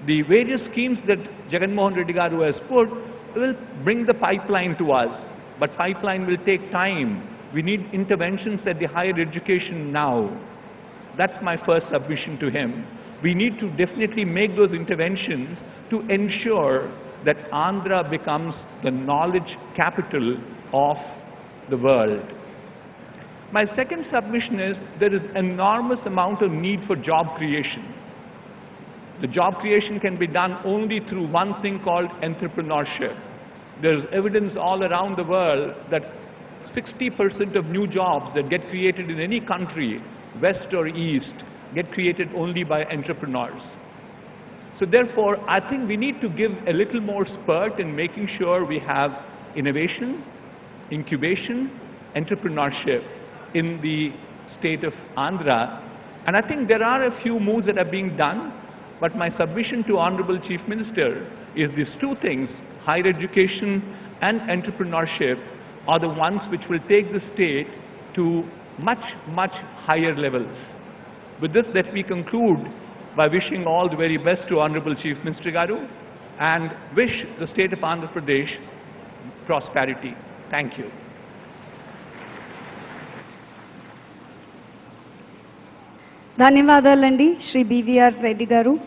the various schemes that Jagan Mohan Reddy Garu has put will bring the pipeline to us. But pipeline will take time. We need interventions at the higher education now. That's my first submission to him. We need to definitely make those interventions to ensure that Andhra becomes the knowledge capital of the world. My second submission is there is enormous amount of need for job creation. The job creation can be done only through one thing called entrepreneurship. There's evidence all around the world that 60% of new jobs that get created in any country, west or east, get created only by entrepreneurs. So therefore, I think we need to give a little more spurt in making sure we have innovation, incubation, entrepreneurship in the state of Andhra. And I think there are a few moves that are being done, but my submission to Honorable Chief Minister is these two things, higher education and entrepreneurship, are the ones which will take the state to much, much higher levels. With this, let me conclude by wishing all the very best to Honorable Chief Minister Garu and wish the state of Andhra Pradesh prosperity. Thank you. Dhanyavadalandi, Sree Vijaya Reddy Garu.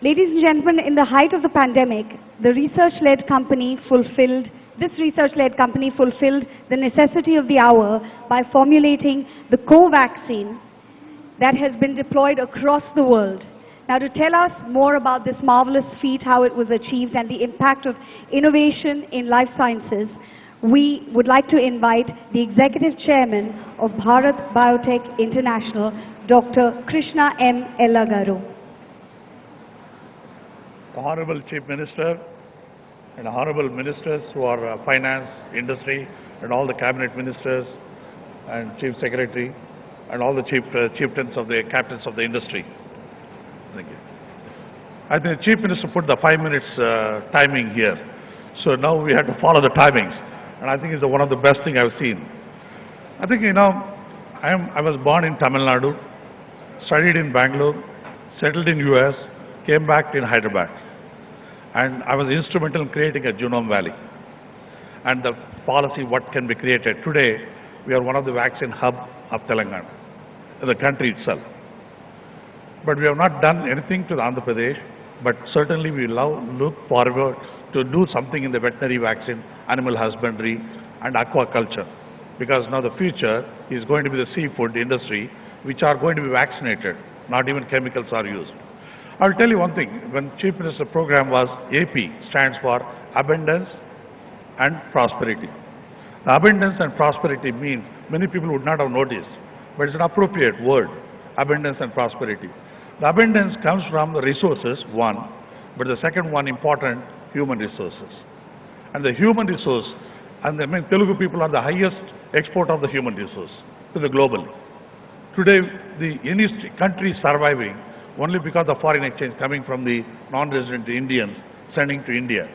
Ladies and gentlemen, in the height of the pandemic, this research-led company fulfilled the necessity of the hour by formulating the co-vaccine that has been deployed across the world. Now, to tell us more about this marvelous feat, how it was achieved, and the impact of innovation in life sciences, we would like to invite the Executive Chairman of Bharat Biotech International, Dr. Krishna M. Ellagaru. Honorable Chief Minister and Honorable Ministers who are Finance, Industry, and all the Cabinet Ministers and Chief Secretary, and all the chieftains of the captains of the industry. Thank you. I think the Chief Minister put the 5 minutes timing here. So now we have to follow the timings. And I think it's one of the best things I've seen. I think, you know, I was born in Tamil Nadu, studied in Bangalore, settled in US, came back in Hyderabad. And I was instrumental in creating a Genome Valley. And the policy, what can be created. Today, we are one of the vaccine hub of Telangana, the country itself. But we have not done anything to the Andhra Pradesh, but certainly we look forward to do something in the veterinary vaccine, animal husbandry, and aquaculture. Because now the future is going to be the seafood industry, which are going to be vaccinated, not even chemicals are used. I'll tell you one thing, when Chief Minister program was AP, stands for Abundance and Prosperity. The abundance and prosperity means many people would not have noticed, but it's an appropriate word, abundance and prosperity. The abundance comes from the resources, one, but the second one important, human resources. And the human resource, and I mean Telugu people are the highest export of the human resource to the global. Today, any country is surviving only because of foreign exchange coming from the non-resident Indians sending to India.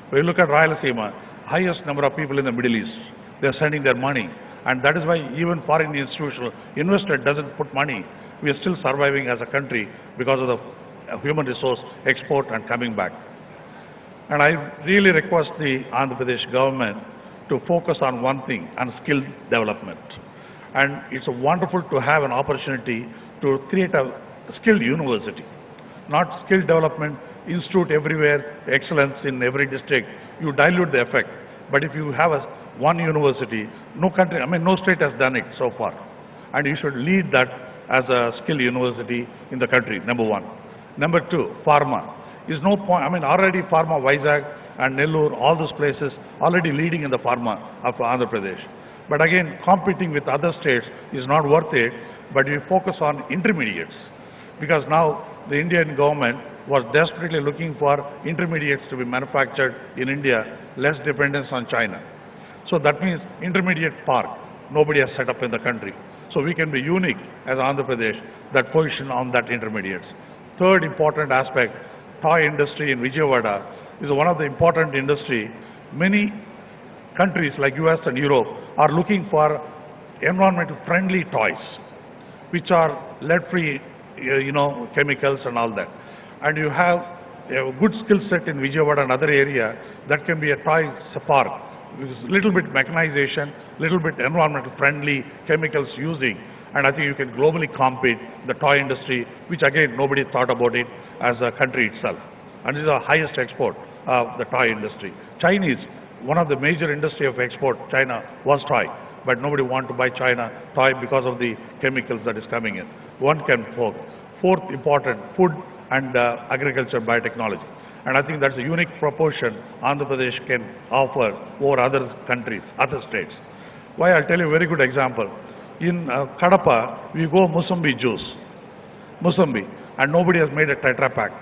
When you look at Rayalaseema, highest number of people in the Middle East, they are sending their money. And that is why even foreign institutional investor doesn't put money. We are still surviving as a country because of the human resource export and coming back. And I really request the Andhra Pradesh government to focus on one thing, on skill development. And it's wonderful to have an opportunity to create a skilled university, not skill development institute everywhere, excellence in every district. You dilute the effect. But if you have one university, no country, I mean no state has done it so far. And you should lead that as a skill university in the country, number one. Number two, pharma. Is no point, I mean already pharma, Vizag and Nellore, all those places already leading in the pharma of Andhra Pradesh. But again, competing with other states is not worth it, but we focus on intermediates. Because now the Indian government was desperately looking for intermediates to be manufactured in India, less dependence on China. So that means intermediate park, nobody has set up in the country. So we can be unique as Andhra Pradesh, that position on that intermediates. Third important aspect, toy industry in Vijayawada is one of the important industry. Many countries like US and Europe are looking for environmental friendly toys, which are lead-free, chemicals and all that. And you have a good skill set in Vijayawada and other area that can be a toy park. With little bit mechanization, little bit environmental friendly chemicals using, and I think you can globally compete the toy industry, which again nobody thought about it as a country itself. And this is the highest export of the toy industry. Chinese, one of the major industry of export, China was toy, but nobody want to buy China toy because of the chemicals that is coming in. One can focus. Fourth important, food and agriculture biotechnology. And I think that's a unique proportion Andhra Pradesh can offer over other countries, other states. Why? I'll tell you a very good example. In Kadapa, we go Musambi juice, and nobody has made a Tetra Pak.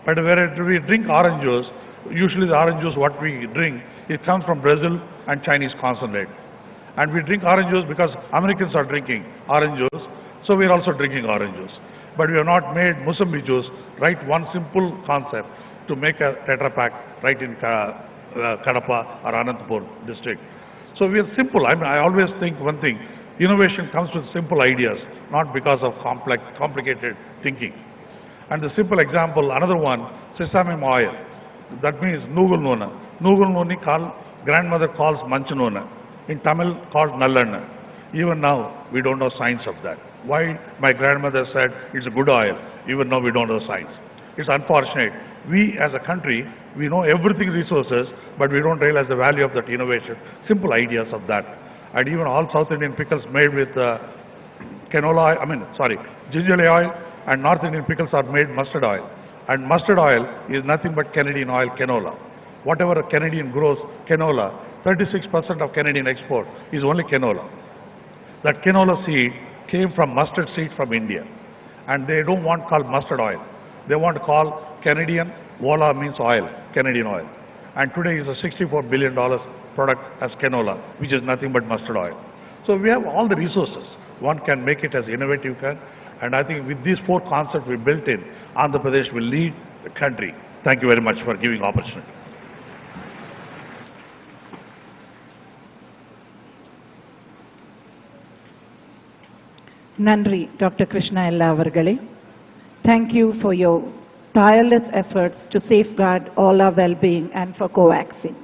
But where we drink orange juice, usually the orange juice what we drink, it comes from Brazil and Chinese concentrate. And we drink orange juice because Americans are drinking orange juice, so we are also drinking orange juice. But we have not made Musambi juice, right? One simple concept to make a Tetra Pak right in Kadapa or Anantapur district. So we are simple. I mean, I always think one thing, innovation comes with simple ideas, not because of complicated thinking. And the simple example, another one, sesame oil. That means Nugul Nuna. Nugul Nuni grandmother calls Manchanuna. In Tamil called Nallanna. Even now, we don't know science of that. Why my grandmother said it's a good oil, even now we don't know science. It's unfortunate. We as a country, we know everything resources, but we don't realize the value of that innovation, simple ideas of that. And even all South Indian pickles made with ginger oil, and North Indian pickles are made mustard oil. And mustard oil is nothing but Canadian oil, canola. Whatever a Canadian grows, canola, 36% of Canadian export is only canola. That canola seed came from mustard seed from India. And they don't want to call mustard oil. They want to call Canadian, voila means oil, Canadian oil. And today is a $64 billion product as canola, which is nothing but mustard oil. So we have all the resources. One can make it as innovative can. And I think with these four concepts we built in, Andhra Pradesh will lead the country. Thank you very much for giving opportunity. Nandri, Dr. Krishna Ella Avargale. Thank you for your tireless efforts to safeguard all our well-being and for coaxing.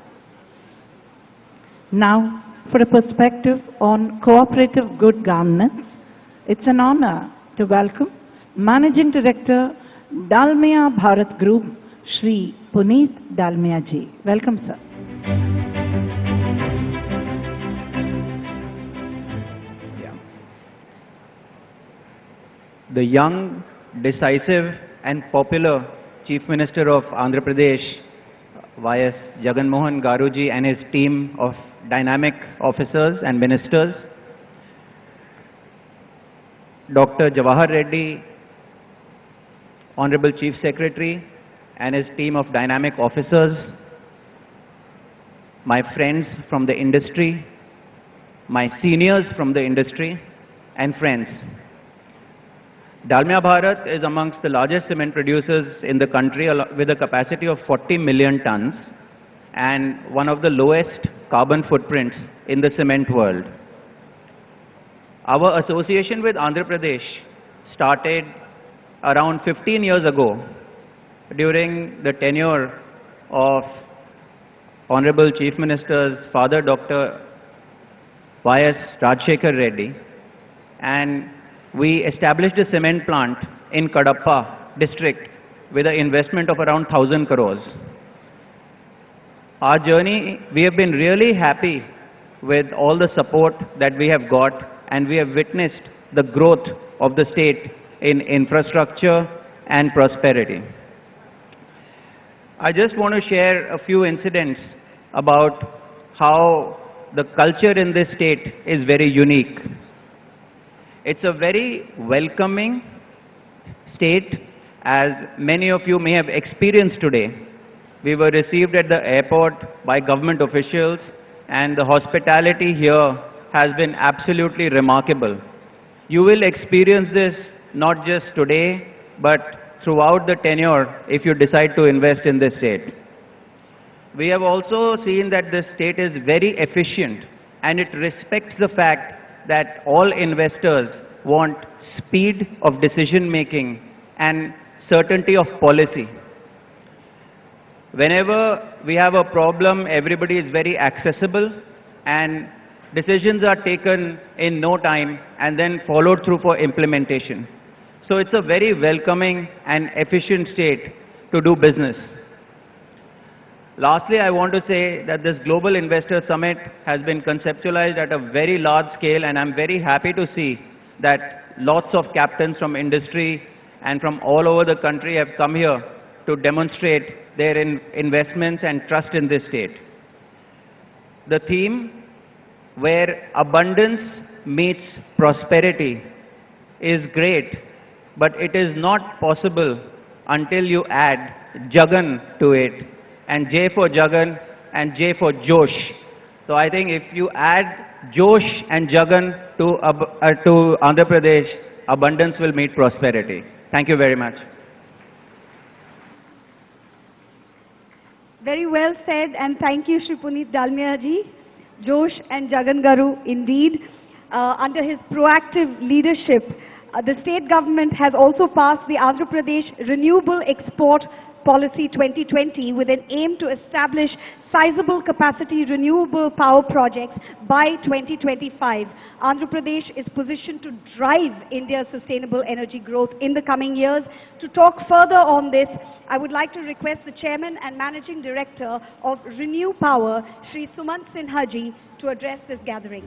Now, for a perspective on cooperative good governance, it's an honor to welcome Managing Director, Dalmia Bharat Group, Shri Puneet Dalmia ji. Welcome, sir. The young, decisive and popular Chief Minister of Andhra Pradesh, Y.S. Jagan Mohan Garuji, and his team of dynamic officers and ministers, Dr. Jawahar Reddy, Honorable Chief Secretary and his team of dynamic officers, my friends from the industry, my seniors from the industry, and friends. Dalmia Bharat is amongst the largest cement producers in the country with a capacity of 40 million tons and one of the lowest carbon footprints in the cement world. Our association with Andhra Pradesh started around 15 years ago during the tenure of Honorable Chief Minister's father, Dr. Y.S. Rajshekhar Reddy, and we established a cement plant in Kadapa district with an investment of around 1,000 crores. Our journey, we have been really happy with all the support that we have got, and we have witnessed the growth of the state in infrastructure and prosperity. I just want to share a few incidents about how the culture in this state is very unique. It's a very welcoming state, as many of you may have experienced today. We were received at the airport by government officials, and the hospitality here has been absolutely remarkable. You will experience this not just today, but throughout the tenure if you decide to invest in this state. We have also seen that this state is very efficient, and it respects the fact that all investors want speed of decision making and certainty of policy. Whenever we have a problem, everybody is very accessible and decisions are taken in no time and then followed through for implementation. So it's a very welcoming and efficient state to do business. Lastly, I want to say that this Global Investor Summit has been conceptualized at a very large scale, and I'm very happy to see that lots of captains from industry and from all over the country have come here to demonstrate their investments and trust in this state. The theme, where abundance meets prosperity, is great, but it is not possible until you add Jagan to it, and J for Jagan and J for Josh. So I think if you add Josh and Jagan to Andhra Pradesh, abundance will meet prosperity. Thank you very much. Very well said, and thank you, Shri Puneet Dalmia ji. Josh and Jagan Garu, indeed. Under his proactive leadership, the state government has also passed the Andhra Pradesh Renewable Export Policy 2020 with an aim to establish sizable capacity renewable power projects by 2025. Andhra Pradesh is positioned to drive India's sustainable energy growth in the coming years. To talk further on this, I would like to request the Chairman and Managing Director of Renew Power, Shri Sumant Sinha ji, to address this gathering.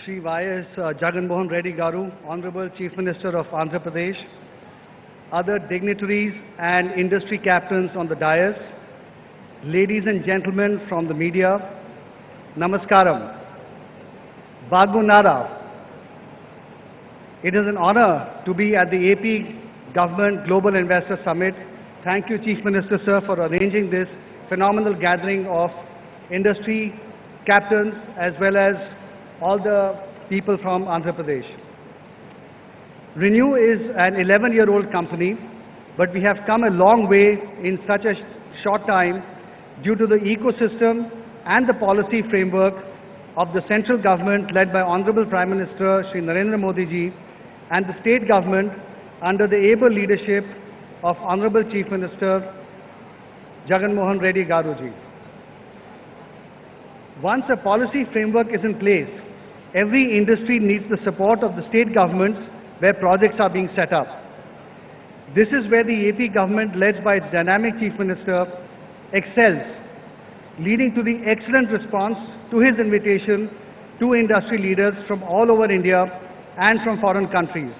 Sree Y.S. Jagan Mohan Reddy Garu, Honorable Chief Minister of Andhra Pradesh, other dignitaries and industry captains on the dais, ladies and gentlemen from the media, Namaskaram, Bagunara. It is an honor to be at the AP Government Global Investor Summit. Thank you, Chief Minister, sir, for arranging this phenomenal gathering of industry captains as well as all the people from Andhra Pradesh. Renew is an 11-year-old company, but we have come a long way in such a short time due to the ecosystem and the policy framework of the central government led by Honorable Prime Minister Shri Narendra Modi ji and the state government under the able leadership of Honorable Chief Minister Jagan Mohan Reddy Garu ji. Once a policy framework is in place, every industry needs the support of the state governments where projects are being set up. This is where the AP government, led by its dynamic Chief Minister, excels, leading to the excellent response to his invitation to industry leaders from all over India and from foreign countries.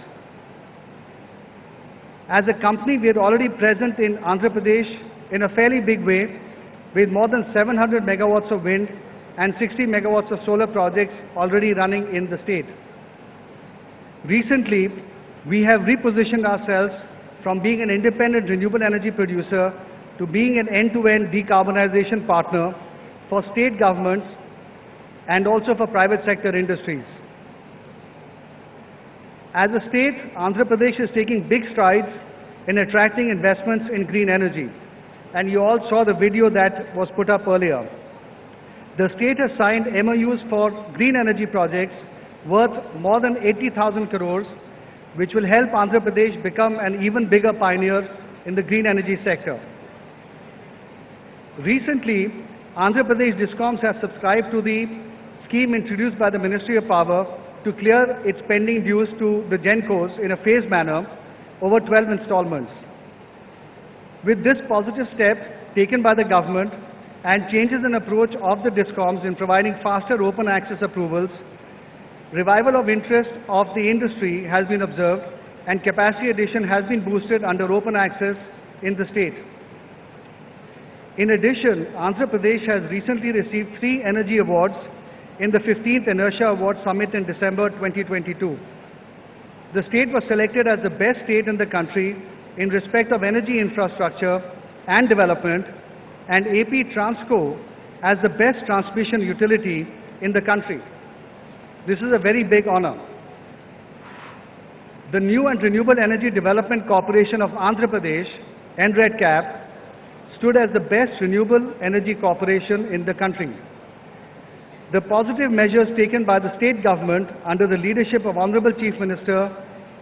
As a company, we are already present in Andhra Pradesh in a fairly big way, with more than 700 megawatts of wind and 60 megawatts of solar projects already running in the state. Recently, we have repositioned ourselves from being an independent renewable energy producer to being an end-to-end decarbonization partner for state governments and also for private sector industries. As a state, Andhra Pradesh is taking big strides in attracting investments in green energy. And you all saw the video that was put up earlier. The state has signed MOUs for green energy projects worth more than 80,000 crores, which will help Andhra Pradesh become an even bigger pioneer in the green energy sector. Recently, Andhra Pradesh Discoms have subscribed to the scheme introduced by the Ministry of Power to clear its pending dues to the GenCos in a phased manner over 12 installments. With this positive step taken by the government and changes in approach of the Discoms in providing faster open access approvals, revival of interest of the industry has been observed and capacity addition has been boosted under open access in the state. In addition, Andhra Pradesh has recently received 3 energy awards in the 15th Inertia Award Summit in December 2022. The state was selected as the best state in the country in respect of energy infrastructure and development, and AP Transco as the best transmission utility in the country. This is a very big honor. The New and Renewable Energy Development Corporation of Andhra Pradesh, NREDCAP, stood as the best renewable energy corporation in the country. The positive measures taken by the state government under the leadership of Honorable Chief Minister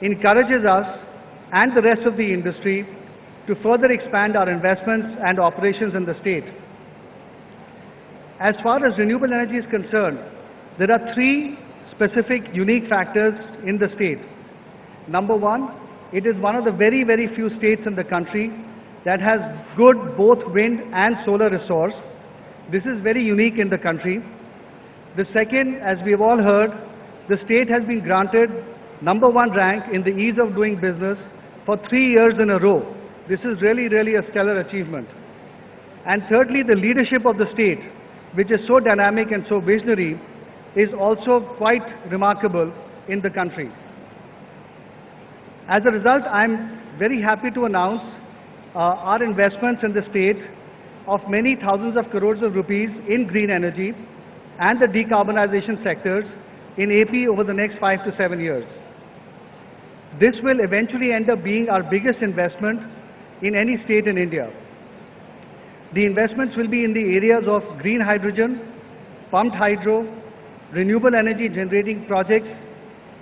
encourages us and the rest of the industry to further expand our investments and operations in the state. As far as renewable energy is concerned, there are 3 specific unique factors in the state. Number 1, it is one of the very, very few states in the country that has good both wind and solar resource. This is very unique in the country. The second, as we have all heard, the state has been granted number 1 rank in the ease of doing business for 3 years in a row. This is really, really a stellar achievement. And thirdly, the leadership of the state, which is so dynamic and so visionary, is also quite remarkable in the country. As a result, I'm very happy to announce our investments in the state of many thousands of crores of rupees in green energy and the decarbonization sectors in AP over the next 5 to 7 years. This will eventually end up being our biggest investment in any state in India. The investments will be in the areas of green hydrogen, pumped hydro, renewable energy generating projects,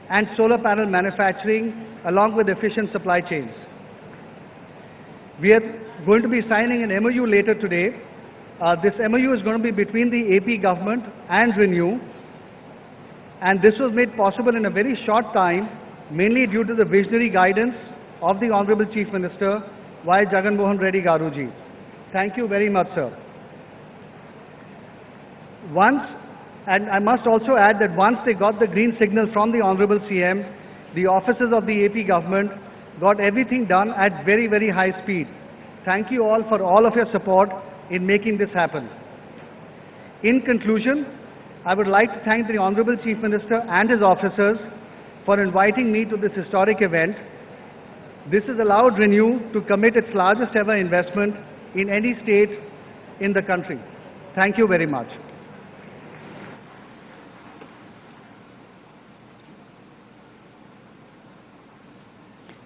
and solar panel manufacturing, along with efficient supply chains. We are going to be signing an MOU later today. This MOU is going to be between the AP government and ReNew, and this was made possible in a very short time, mainly due to the visionary guidance of the Honorable Chief Minister, Y. Jagan Mohan Reddy Garuji. Thank you very much, sir. And I must also add that once they got the green signal from the Honorable CM, the officers of the AP government got everything done at very, very high speed. Thank you all for all of your support in making this happen. In conclusion, I would like to thank the Honorable Chief Minister and his officers for inviting me to this historic event. This has allowed ReNew to commit its largest ever investment in any state in the country. Thank you very much.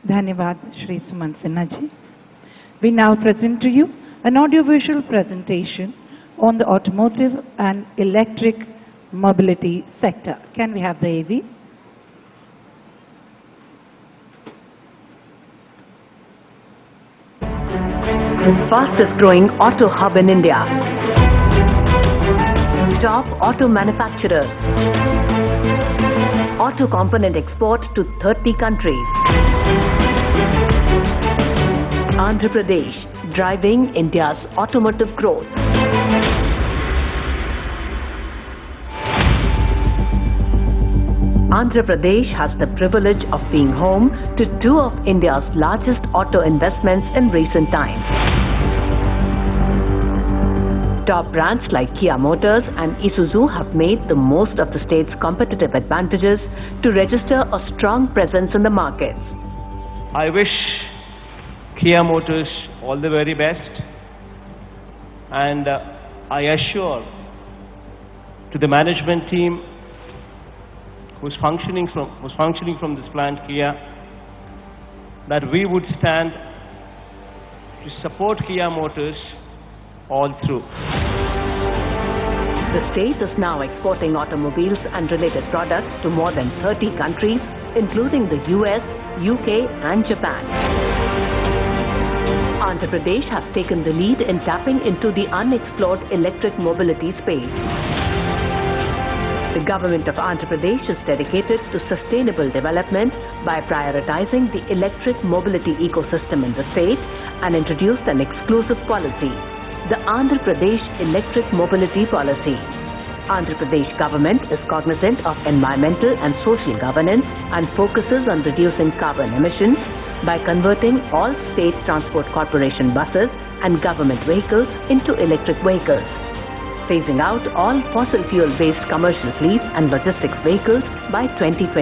Dhanyavad Shri Suman Sinha ji. We now present to you an audiovisual presentation on the automotive and electric mobility sector. Can we have the AV? Fastest growing auto hub in India. Top auto manufacturers. Auto component export to 30 countries. Andhra Pradesh, driving India's automotive growth. Andhra Pradesh has the privilege of being home to two of India's largest auto investments in recent times. Top brands like Kia Motors and Isuzu have made the most of the state's competitive advantages to register a strong presence in the markets. I wish Kia Motors all the very best, and I assure to the management team who's functioning from this plant, Kia, that we would stand to support Kia Motors all through. The state is now exporting automobiles and related products to more than 30 countries, including the US, UK and Japan. Andhra Pradesh has taken the lead in tapping into the unexplored electric mobility space. The government of Andhra Pradesh is dedicated to sustainable development by prioritizing the electric mobility ecosystem in the state and introduced an exclusive policy, the Andhra Pradesh Electric Mobility Policy. Andhra Pradesh government is cognizant of environmental and social governance and focuses on reducing carbon emissions by converting all state transport corporation buses and government vehicles into electric vehicles, phasing out all fossil fuel-based commercial fleets and logistics vehicles by 2029.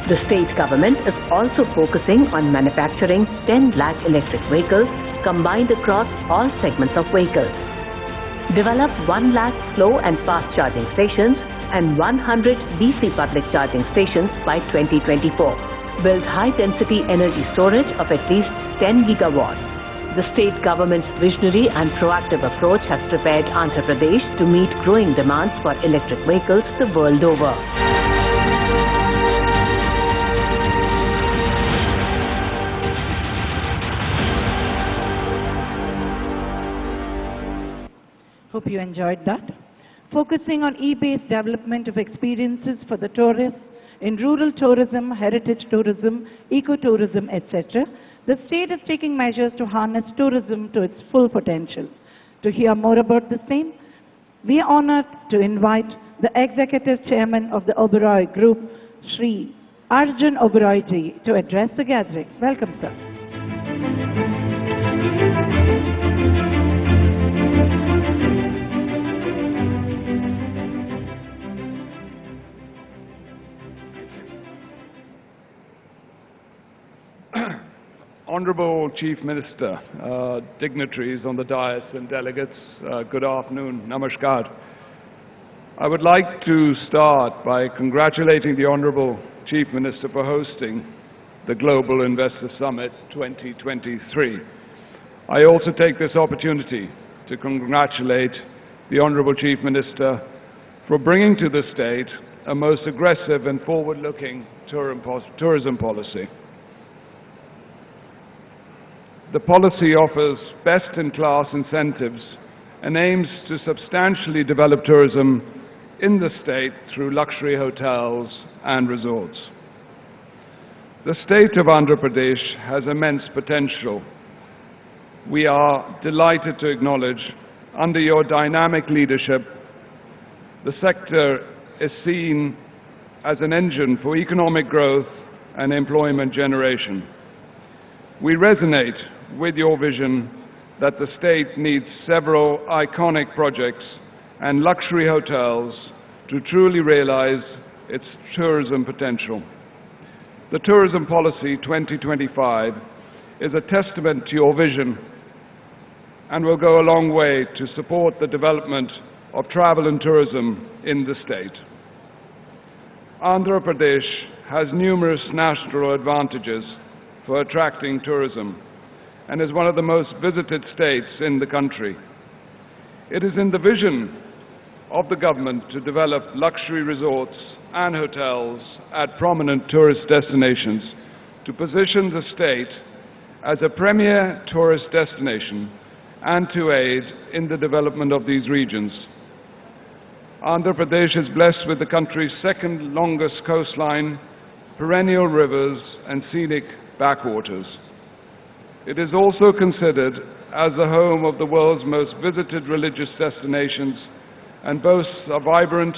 The state government is also focusing on manufacturing 10 lakh electric vehicles combined across all segments of vehicles. Develop 1 lakh slow and fast charging stations and 100 DC public charging stations by 2024. Build high-density energy storage of at least 10 gigawatts. The state government's visionary and proactive approach has prepared Andhra Pradesh to meet growing demands for electric vehicles the world over. Hope you enjoyed that. Focusing on e-based development of experiences for the tourists in rural tourism, heritage tourism, ecotourism, etc., the state is taking measures to harness tourism to its full potential. To hear more about the same, we are honored to invite the Executive Chairman of the Oberoi Group, Sree Arjun Oberoi ji, to address the gathering. Welcome, sir. Honorable Chief Minister, dignitaries on the dais and delegates, good afternoon, namaskar. I would like to start by congratulating the Honorable Chief Minister for hosting the Global Investor Summit 2023. I also take this opportunity to congratulate the Honorable Chief Minister for bringing to the state a most aggressive and forward-looking tourism policy. The policy offers best-in-class incentives and aims to substantially develop tourism in the state through luxury hotels and resorts. The state of Andhra Pradesh has immense potential. We are delighted to acknowledge, under your dynamic leadership, the sector is seen as an engine for economic growth and employment generation. We resonate with your vision that the state needs several iconic projects and luxury hotels to truly realize its tourism potential. The Tourism Policy 2025 is a testament to your vision and will go a long way to support the development of travel and tourism in the state. Andhra Pradesh has numerous national advantages for attracting tourism and is one of the most visited states in the country. It is in the vision of the government to develop luxury resorts and hotels at prominent tourist destinations to position the state as a premier tourist destination and to aid in the development of these regions. Andhra Pradesh is blessed with the country's second longest coastline, perennial rivers and scenic backwaters. It is also considered as the home of the world's most visited religious destinations and boasts a vibrant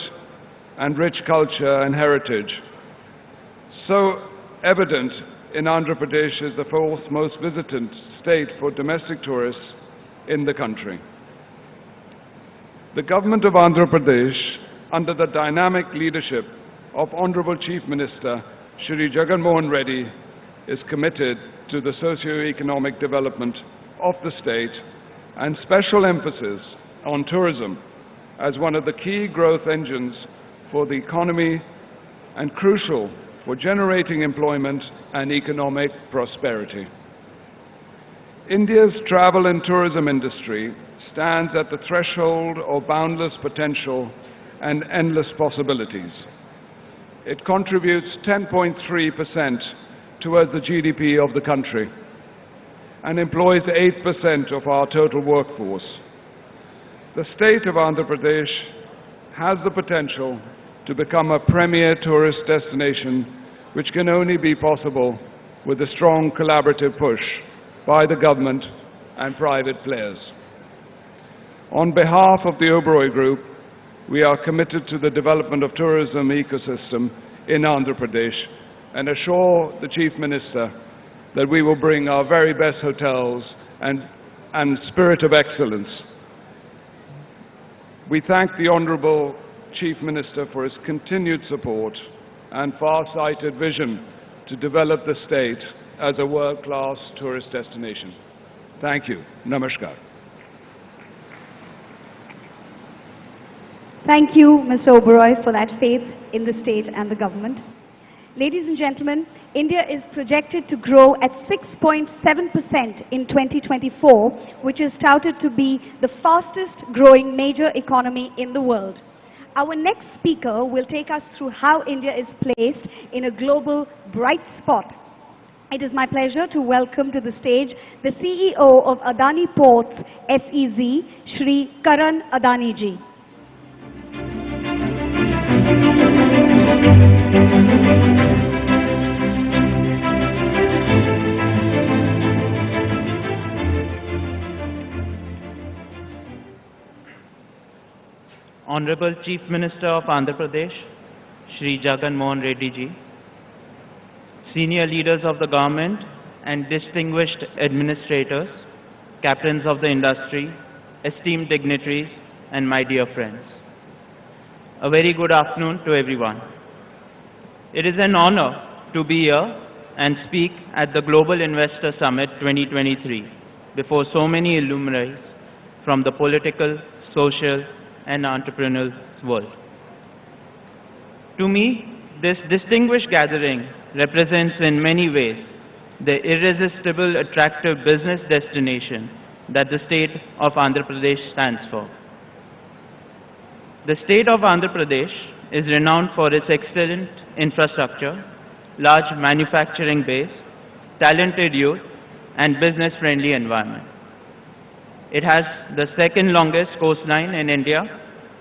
and rich culture and heritage. So evident in Andhra Pradesh is the fourth most visited state for domestic tourists in the country. The government of Andhra Pradesh, under the dynamic leadership of Honorable Chief Minister Sree Vijaya Telugu Reddy, is committed to the socio-economic development of the state and special emphasis on tourism as one of the key growth engines for the economy and crucial for generating employment and economic prosperity. India's travel and tourism industry stands at the threshold of boundless potential and endless possibilities. It contributes 10.3% towards the GDP of the country and employs 8% of our total workforce. The state of Andhra Pradesh has the potential to become a premier tourist destination, which can only be possible with a strong collaborative push by the government and private players. On behalf of the Oberoi Group, we are committed to the development of tourism ecosystem in Andhra Pradesh and assure the Chief Minister that we will bring our very best hotels and spirit of excellence. We thank the Honourable Chief Minister for his continued support and far-sighted vision to develop the state as a world-class tourist destination. Thank you. Namaskar. Thank you, Mr. Oberoi, for that faith in the state and the government. Ladies and gentlemen, India is projected to grow at 6.7% in 2024, which is touted to be the fastest growing major economy in the world. Our next speaker will take us through how India is placed in a global bright spot. It is my pleasure to welcome to the stage the CEO of Adani Ports SEZ, Shri Karan Adani ji. Honorable Chief Minister of Andhra Pradesh, Shri Jagan Mohan Reddy ji, senior leaders of the government and distinguished administrators, captains of the industry, esteemed dignitaries, and my dear friends. A very good afternoon to everyone. It is an honor to be here and speak at the Global Investor Summit 2023 before so many luminaries from the political, social, and entrepreneurial world. To me, this distinguished gathering represents in many ways the irresistible attractive business destination that the state of Andhra Pradesh stands for. The state of Andhra Pradesh is renowned for its excellent infrastructure, large manufacturing base, talented youth, and business-friendly environment. It has the second longest coastline in India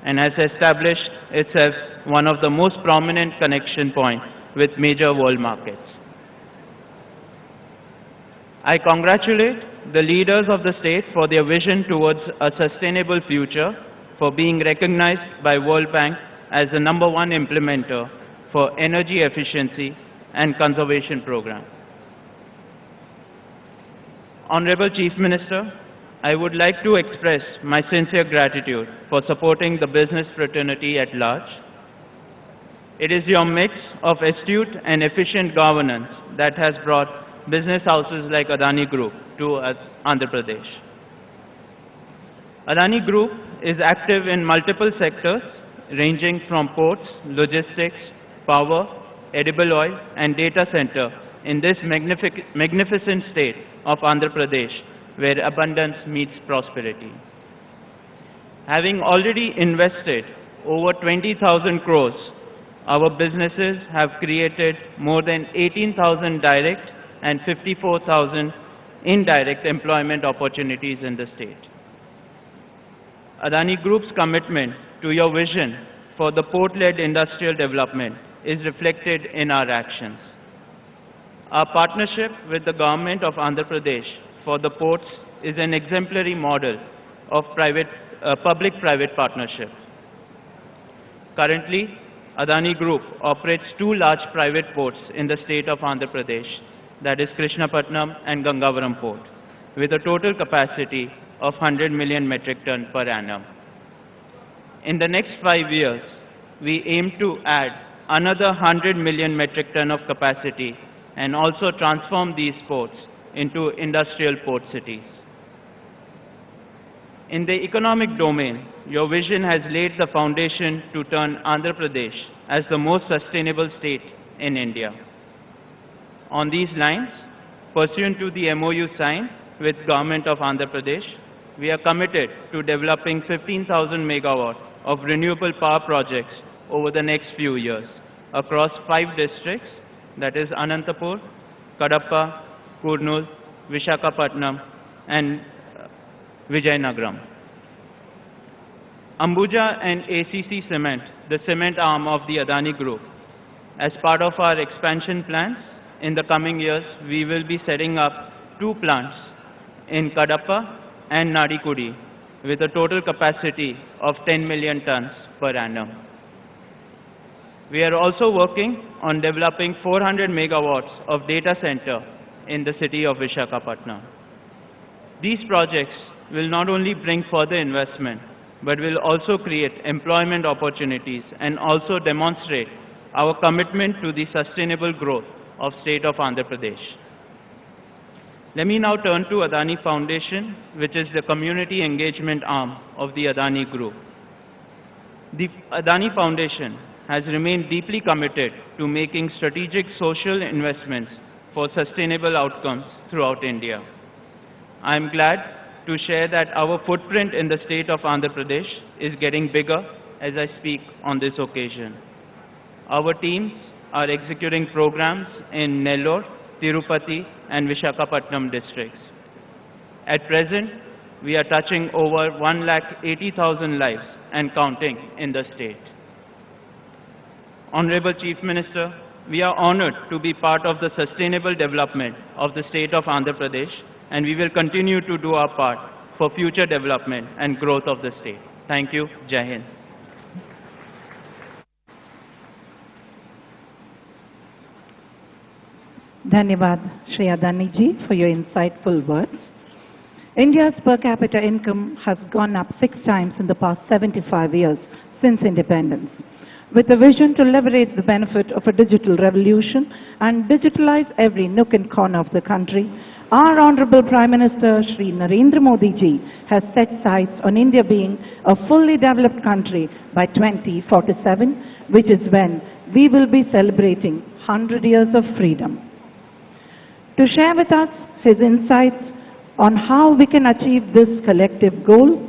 and has established itself one of the most prominent connection points with major world markets. I congratulate the leaders of the state for their vision towards a sustainable future, for being recognized by World Bank as the #1 implementer for energy efficiency and conservation program. Honorable Chief Minister, I would like to express my sincere gratitude for supporting the business fraternity at large. It is your mix of astute and efficient governance that has brought business houses like Adani Group to Andhra Pradesh. Adani Group is active in multiple sectors ranging from ports, logistics, power, edible oil, and data center in this magnificent state of Andhra Pradesh, where abundance meets prosperity. Having already invested over 20,000 crores, our businesses have created more than 18,000 direct and 54,000 indirect employment opportunities in the state. Adani Group's commitment to your vision for the port-led industrial development is reflected in our actions. Our partnership with the government of Andhra Pradesh for the ports is an exemplary model of public-private partnership. Currently, Adani Group operates two large private ports in the state of Andhra Pradesh, that is Krishnapatnam and Gangavaram Port, with a total capacity of 100 million metric ton per annum. In the next 5 years, we aim to add another 100 million metric ton of capacity and also transform these ports into industrial port cities. In the economic domain, your vision has laid the foundation to turn Andhra Pradesh as the most sustainable state in India. On these lines, pursuant to the MOU signed with Government of Andhra Pradesh, we are committed to developing 15,000 megawatts of renewable power projects over the next few years across 5 districts, that is Anantapur, Kadapa, Kurnool, Visakhapatnam and Vizianagaram. Ambuja and ACC Cement, the cement arm of the Adani Group. As part of our expansion plans, in the coming years, we will be setting up 2 plants in Kadapa and Nadikudi with a total capacity of 10 million tons per annum. We are also working on developing 400 megawatts of data center in the city of Visakhapatnam. These projects will not only bring further investment, but will also create employment opportunities and also demonstrate our commitment to the sustainable growth of state of Andhra Pradesh. Let me now turn to Adani Foundation, which is the community engagement arm of the Adani Group. The Adani Foundation has remained deeply committed to making strategic social investments for sustainable outcomes throughout India. I am glad to share that our footprint in the state of Andhra Pradesh is getting bigger as I speak on this occasion. Our teams are executing programs in Nellore, Tirupati and Visakhapatnam districts. At present, we are touching over 180,000 lives and counting in the state. Honorable Chief Minister, we are honored to be part of the sustainable development of the state of Andhra Pradesh, and we will continue to do our part for future development and growth of the state. Thank you. Jai Hind. Dhanyavad, Shri Adani ji, for your insightful words. India's per capita income has gone up 6 times in the past 75 years since independence. With a vision to leverage the benefit of a digital revolution and digitalize every nook and corner of the country, our Honorable Prime Minister Shri Narendra Modi ji has set sights on India being a fully developed country by 2047, which is when we will be celebrating 100 years of freedom. To share with us his insights on how we can achieve this collective goal,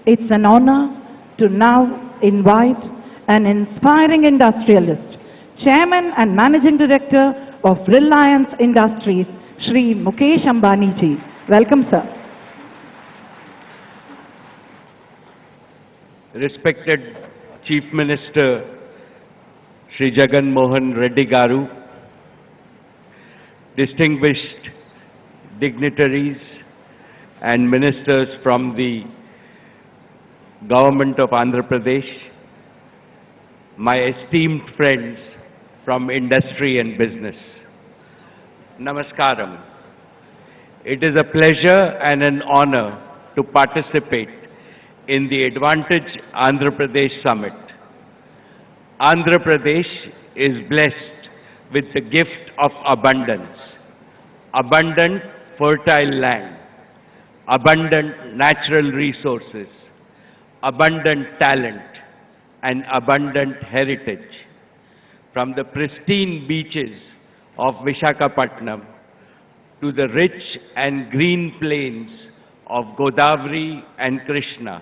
it's an honor to now invite an inspiring industrialist, Chairman and Managing Director of Reliance Industries, Shri Mukesh Ambani ji. Welcome, sir. Respected Chief Minister Shri Jagan Mohan Reddy Garu, distinguished dignitaries and ministers from the Government of Andhra Pradesh, my esteemed friends from industry and business, Namaskaram. It is a pleasure and an honor to participate in the Advantage Andhra Pradesh Summit. Andhra Pradesh is blessed with the gift of abundance, abundant fertile land, abundant natural resources, abundant talent, and abundant heritage. From the pristine beaches of Visakhapatnam to the rich and green plains of Godavari and Krishna,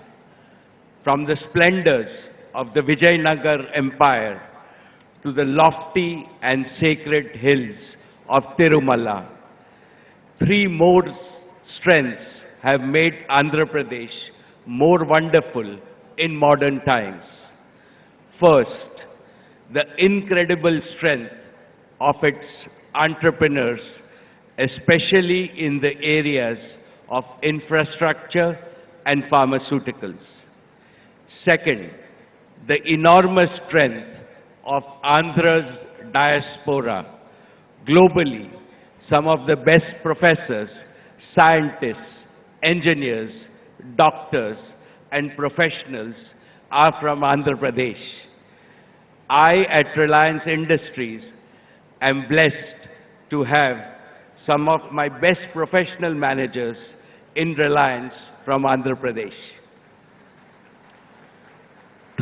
from the splendors of the Vijayanagar Empire to the lofty and sacred hills of Tirumala, 3 more strengths have made Andhra Pradesh more wonderful in modern times. First, the incredible strength of its entrepreneurs, especially in the areas of infrastructure and pharmaceuticals. Second, the enormous strength of Andhra's diaspora. Globally, some of the best professors, scientists, engineers, doctors, and professionals are from Andhra Pradesh. I, at Reliance Industries, am blessed to have some of my best professional managers in Reliance from Andhra Pradesh.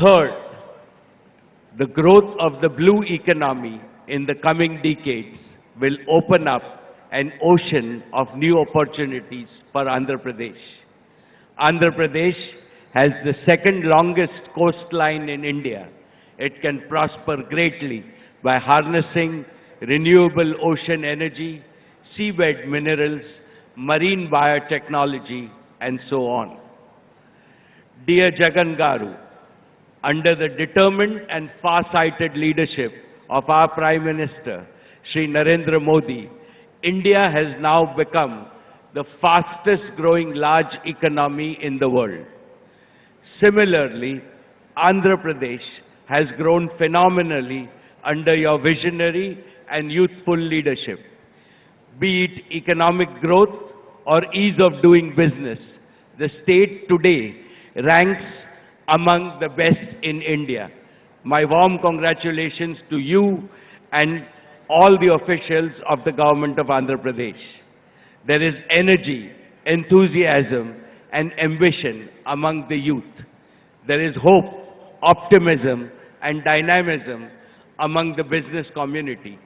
Third, the growth of the blue economy in the coming decades will open up an ocean of new opportunities for Andhra Pradesh. Andhra Pradesh has the second longest coastline in India. It can prosper greatly by harnessing renewable ocean energy, seabed minerals, marine biotechnology, and so on. Dear Jagan Garu, under the determined and far-sighted leadership of our Prime Minister, Sri Narendra Modi, India has now become the fastest growing large economy in the world. Similarly, Andhra Pradesh has grown phenomenally under your visionary and youthful leadership. Be it economic growth or ease of doing business, the state today ranks among the best in India. My warm congratulations to you and all the officials of the government of Andhra Pradesh. There is energy, enthusiasm, and ambition among the youth. There is hope, optimism, and dynamism among the business community.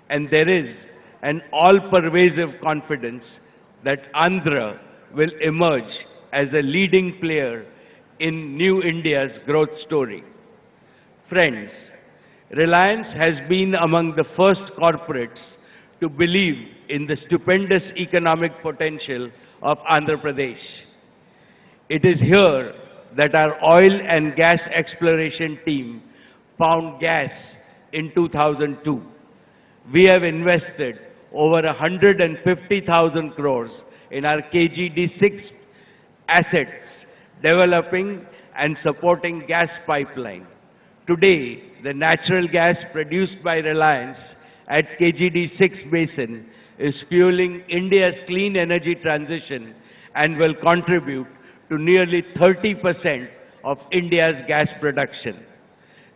And there is an all-pervasive confidence that Andhra will emerge as a leading player in New India's growth story. Friends, Reliance has been among the first corporates to believe in the stupendous economic potential of Andhra Pradesh. It is here that our oil and gas exploration team found gas in 2002. We have invested over 150,000 crores in our KGD6 assets, developing and supporting gas pipeline. Today, the natural gas produced by Reliance at KGD6 basin is fueling India's clean energy transition and will contribute to nearly 30% of India's gas production.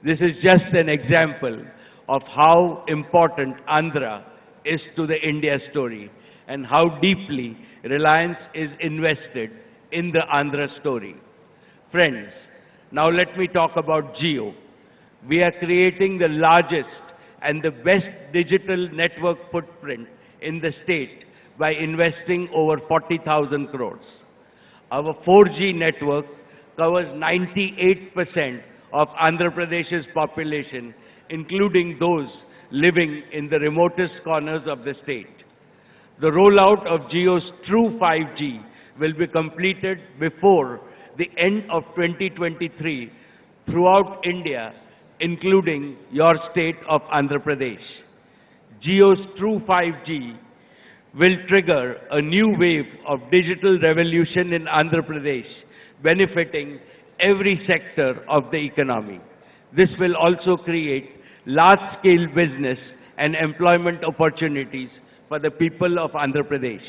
This is just an example of how important Andhra is to the India story and how deeply Reliance is invested in the Andhra story. Friends, now let me talk about Jio. We are creating the largest and the best digital network footprint in the state by investing over 40,000 crores. Our 4G network covers 98% of Andhra Pradesh's population, including those living in the remotest corners of the state. The rollout of Jio's true 5G will be completed before the end of 2023 throughout India, including your state of Andhra Pradesh. Jio's true 5G will trigger a new wave of digital revolution in Andhra Pradesh, benefiting every sector of the economy. This will also create large-scale business and employment opportunities for the people of Andhra Pradesh.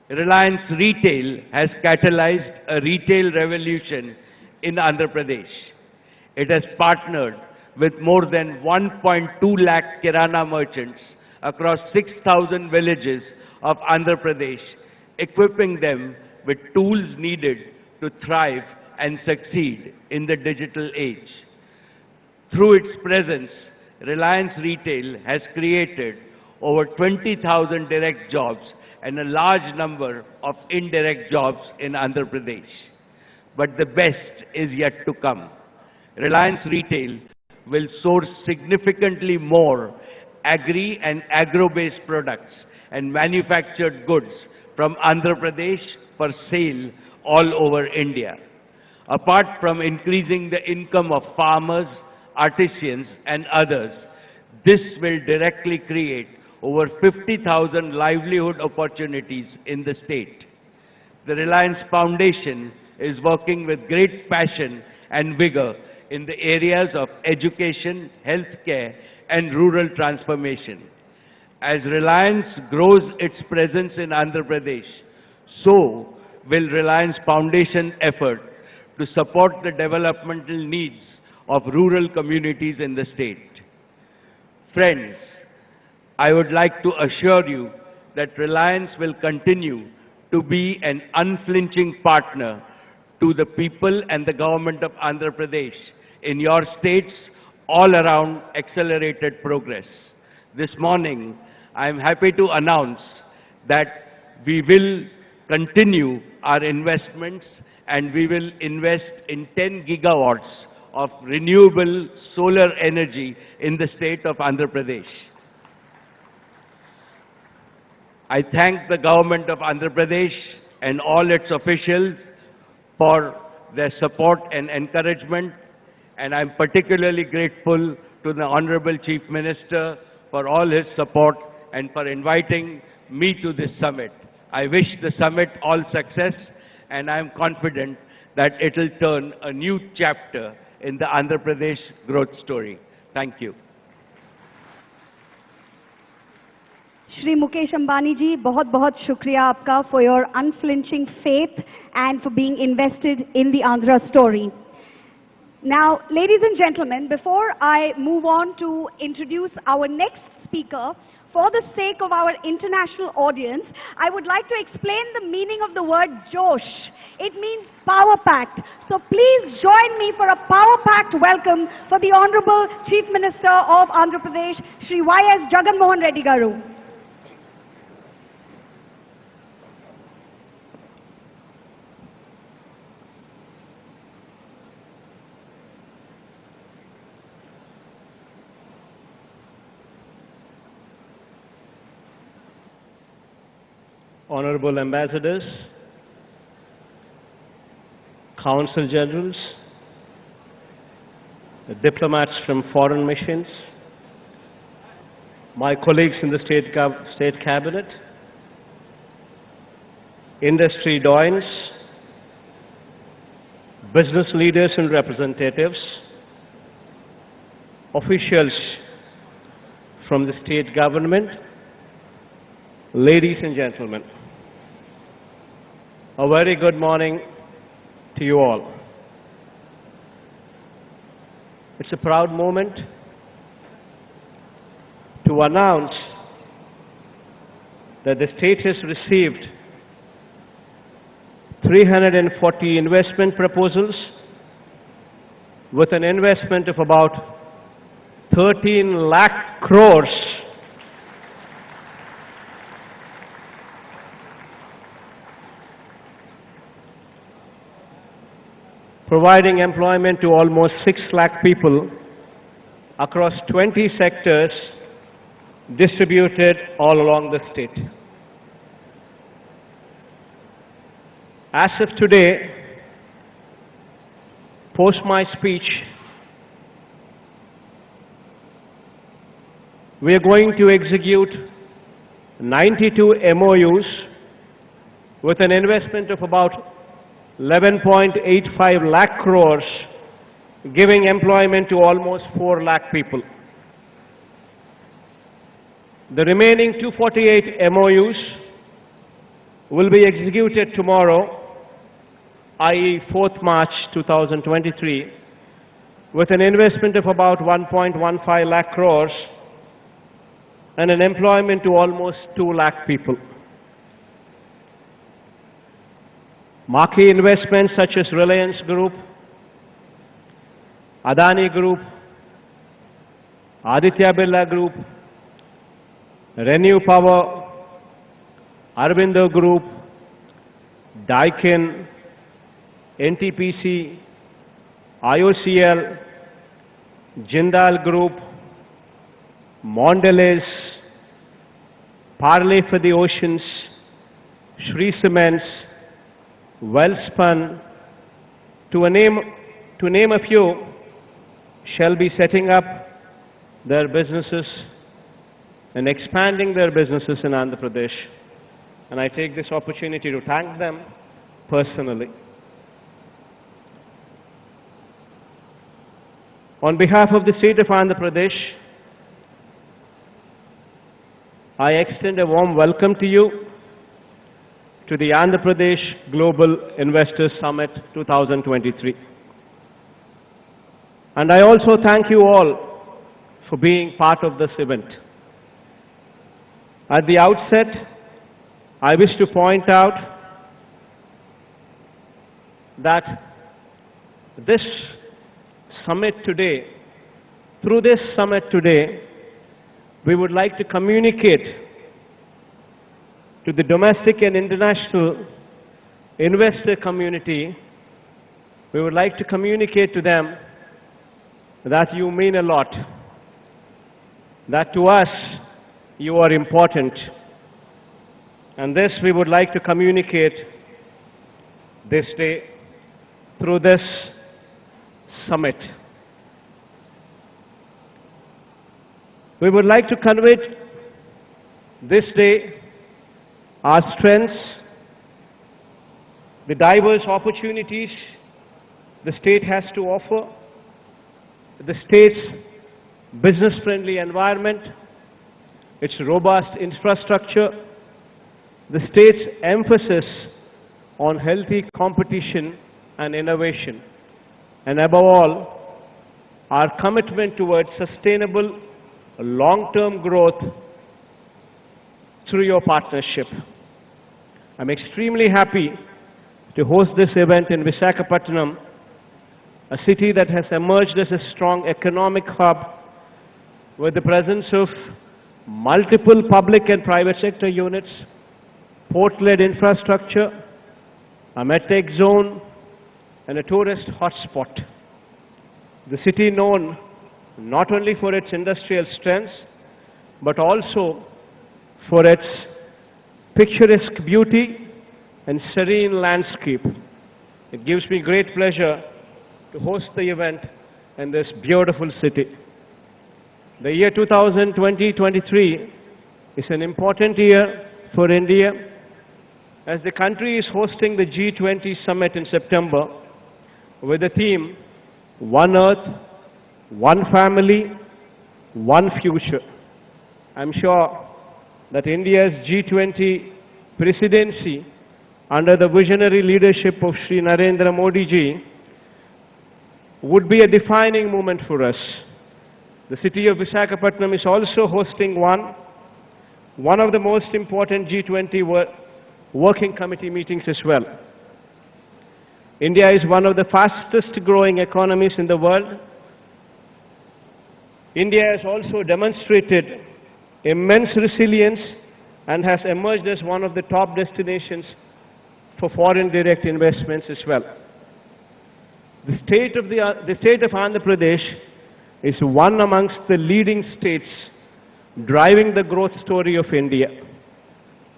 Reliance Retail has catalyzed a retail revolution in Andhra Pradesh. It has partnered with more than 1.2 lakh Kirana merchants across 6,000 villages of Andhra Pradesh, equipping them with tools needed to thrive and succeed in the digital age. Through its presence, Reliance Retail has created over 20,000 direct jobs and a large number of indirect jobs in Andhra Pradesh. But the best is yet to come. Reliance Retail will source significantly more agri and agro-based products and manufactured goods from Andhra Pradesh for sale all over India. Apart from increasing the income of farmers, artisans, and others, this will directly create over 50,000 livelihood opportunities in the state. The Reliance Foundation is working with great passion and vigor in the areas of education, healthcare, and rural transformation. As Reliance grows its presence in Andhra Pradesh, so will Reliance Foundation effort to support the developmental needs of rural communities in the state. Friends, I would like to assure you that Reliance will continue to be an unflinching partner to the people and the government of Andhra Pradesh in your states all around accelerated progress. This morning, I am happy to announce that we will continue our investments and we will invest in 10 gigawatts of renewable solar energy in the state of Andhra Pradesh. I thank the government of Andhra Pradesh and all its officials for their support and encouragement, and I'm particularly grateful to the Honorable Chief Minister for all his support and for inviting me to this summit. I wish the summit all success, and I'm confident that it will turn a new chapter in the Andhra Pradesh growth story. Thank you. Shri Mukesh Ambani ji, बहुत shukriya aapka for your unflinching faith and for being invested in the Andhra story. Now, ladies and gentlemen, before I move on to introduce our next speaker, for the sake of our international audience, I would like to explain the meaning of the word Josh. It means power-packed. So please join me for a power-packed welcome for the Honorable Chief Minister of Andhra Pradesh, Sri Y.S. Jagan Mohan Reddy Garu. Honorable Ambassadors, Consul Generals, the diplomats from foreign missions, my colleagues in the State Cabinet, industry doyens, business leaders and representatives, officials from the state government, ladies and gentlemen, a very good morning to you all. It's a proud moment to announce that the state has received 340 investment proposals with an investment of about 13 lakh crores providing employment to almost 6 lakh people across 20 sectors distributed all along the state. As of today, post my speech, we are going to execute 92 MOUs with an investment of about 11.85 lakh crores, giving employment to almost 4 lakh people. The remaining 248 MOUs will be executed tomorrow, i.e. 4th March 2023, with an investment of about 1.15 lakh crores and an employment to almost 2 lakh people. Marquee investments such as Reliance Group, Adani Group, Aditya Birla Group, Renew Power, Aurobindo Group, Daikin, NTPC, IOCL, Jindal Group, Mondelez, Parley for the Oceans, Shree Cements, Wellspun, to name a few, shall be setting up their businesses and expanding their businesses in Andhra Pradesh. And I take this opportunity to thank them personally. On behalf of the state of Andhra Pradesh, I extend a warm welcome to you to the Andhra Pradesh Global Investors Summit 2023. And I also thank you all for being part of this event. At the outset, I wish to point out that this summit today, through this summit today, we would like to communicate to the domestic and international investor community, we would like to communicate to them that you mean a lot, that to us you are important. And this we would like to communicate this day through this summit. We would like to convey this day our strengths, the diverse opportunities the state has to offer, the state's business-friendly environment, its robust infrastructure, the state's emphasis on healthy competition and innovation, and above all, our commitment towards sustainable long-term growth through your partnership. I'm extremely happy to host this event in Visakhapatnam, a city that has emerged as a strong economic hub with the presence of multiple public and private sector units, port-led infrastructure, a medtech zone, and a tourist hotspot. The city known not only for its industrial strengths, but also for its picturesque beauty and serene landscape. It gives me great pleasure to host the event in this beautiful city. The year 2020-23 is an important year for India as the country is hosting the G20 summit in September with the theme, One Earth, One Family, One Future. I'm sure that India's G20 presidency under the visionary leadership of Shri Narendra Modi ji would be a defining moment for us. The city of Visakhapatnam is also hosting one of the most important G20 working committee meetings as well. India is one of the fastest growing economies in the world. India has also demonstrated immense resilience and has emerged as one of the top destinations for foreign direct investments as well. The state of Andhra Pradesh is one amongst the leading states driving the growth story of India.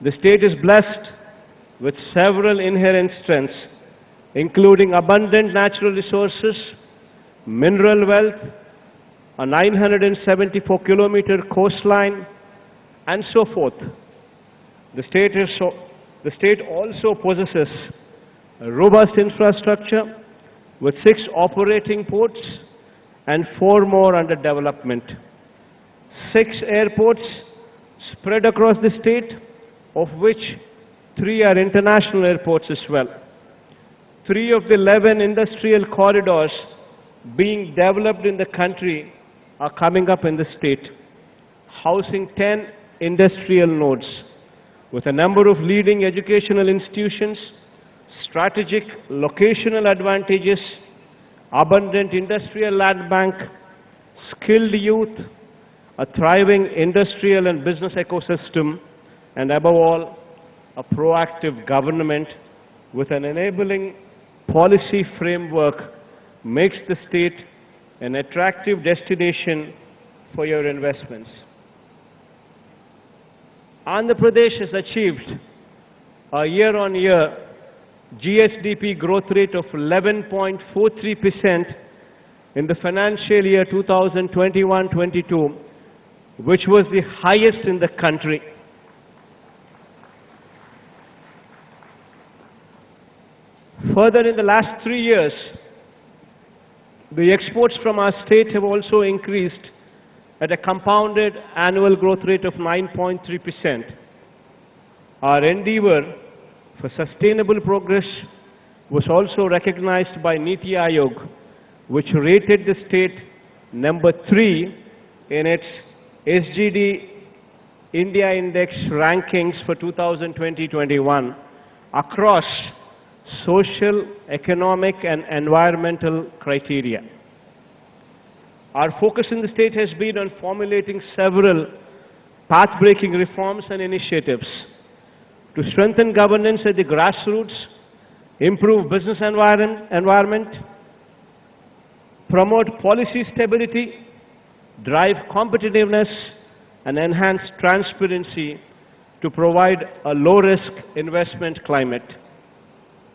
The state is blessed with several inherent strengths, including abundant natural resources, mineral wealth, a 974-kilometer coastline, and so forth. The state also possesses a robust infrastructure with 6 operating ports and 4 more under development. 6 airports spread across the state, of which 3 are international airports as well. 3 of the 11 industrial corridors being developed in the country are coming up in the state, housing 10 industrial nodes with a number of leading educational institutions, strategic locational advantages, abundant industrial land bank, skilled youth, a thriving industrial and business ecosystem, and above all, a proactive government with an enabling policy framework makes the state an attractive destination for your investments. Andhra Pradesh has achieved a year-on-year GSDP growth rate of 11.43% in the financial year 2021-22, which was the highest in the country. Further, in the last 3 years, the The exports from our state have also increased at a compounded annual growth rate of 9.3%. Our endeavor for sustainable progress was also recognized by Niti Aayog, which rated the state number 3 in its SGD India Index rankings for 2020-21 across social, economic and environmental criteria. Our focus in the state has been on formulating several path-breaking reforms and initiatives to strengthen governance at the grassroots, improve business environment, promote policy stability, drive competitiveness, and enhance transparency to provide a low-risk investment climate.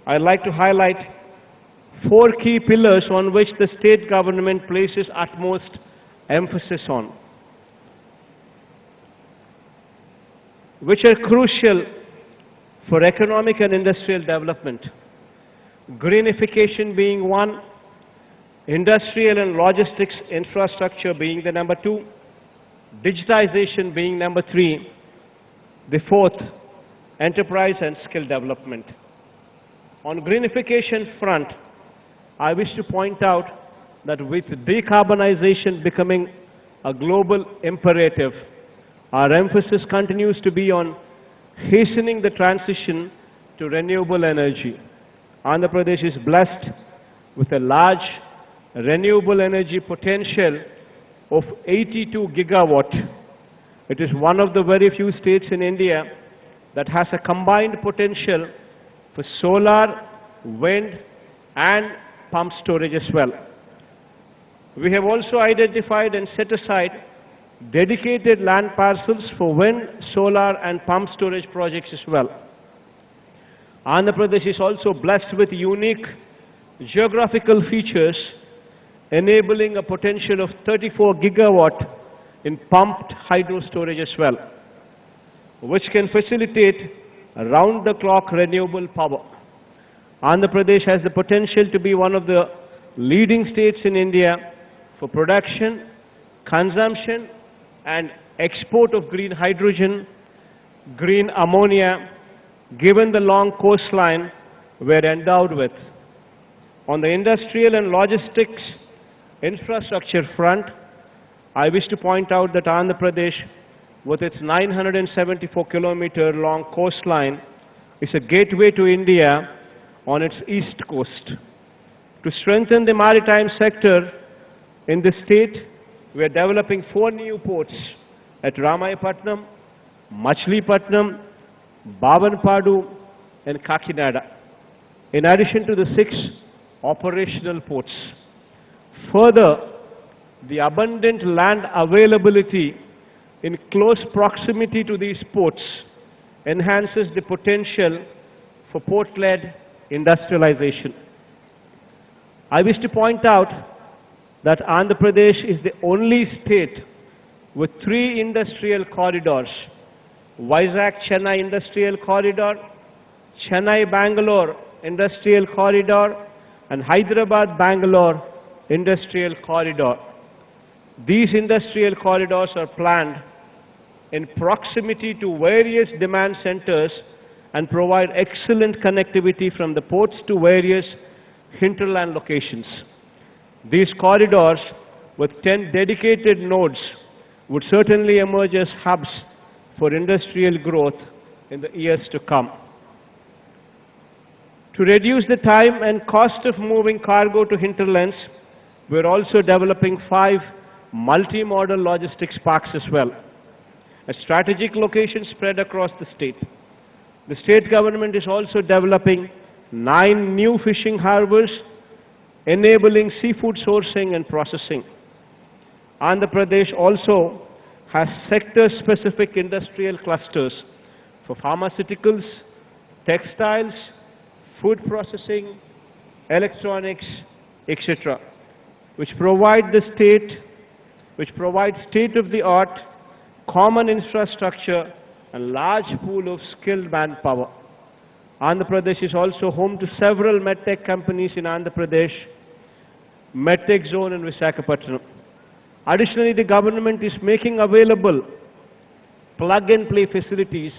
I'd like to highlight 4 key pillars on which the state government places utmost emphasis on, which are crucial for economic and industrial development. Greenification being one, industrial and logistics infrastructure being the number 2, digitization being number 3, the 4th, enterprise and skill development. On greenification front, I wish to point out that with decarbonization becoming a global imperative, our emphasis continues to be on hastening the transition to renewable energy. Andhra Pradesh is blessed with a large renewable energy potential of 82 gigawatt. It is one of the very few states in India that has a combined potential for solar, wind and pump storage as well. We have also identified and set aside dedicated land parcels for wind, solar and pump storage projects as well. Andhra Pradesh is also blessed with unique geographical features enabling a potential of 34 gigawatt in pumped hydro storage as well, which can facilitate round-the-clock renewable power. Andhra Pradesh has the potential to be one of the leading states in India for production, consumption and export of green hydrogen, green ammonia, given the long coastline we're endowed with. On the industrial and logistics infrastructure front, I wish to point out that Andhra Pradesh, with its 974-kilometer long coastline, is a gateway to India on its east coast. To strengthen the maritime sector in the state, we are developing 4 new ports at Ramayapatnam, Machilipatnam, Bavanpadu and Kakinada, in addition to the 6 operational ports. Further, the abundant land availability in close proximity to these ports enhances the potential for port-led industrialization. I wish to point out that Andhra Pradesh is the only state with 3 industrial corridors: Vizag-Chennai Industrial Corridor, Chennai-Bangalore Industrial Corridor, and Hyderabad-Bangalore Industrial Corridor. These industrial corridors are planned in proximity to various demand centers and provide excellent connectivity from the ports to various hinterland locations. These corridors, with 10 dedicated nodes, would certainly emerge as hubs for industrial growth in the years to come. To reduce the time and cost of moving cargo to hinterlands, we are also developing 5 multi-modal logistics parks as well, at strategic locations spread across the state. The state government is also developing 9 new fishing harbors, enabling seafood sourcing and processing. Andhra Pradesh also has sector-specific industrial clusters for pharmaceuticals, textiles, food processing, electronics, etc., which provide state-of-the-art common infrastructure and large pool of skilled manpower. Andhra Pradesh is also home to several medtech companies in Andhra Pradesh, medtech zone in Visakhapatnam. Additionally, the government is making available plug-and-play facilities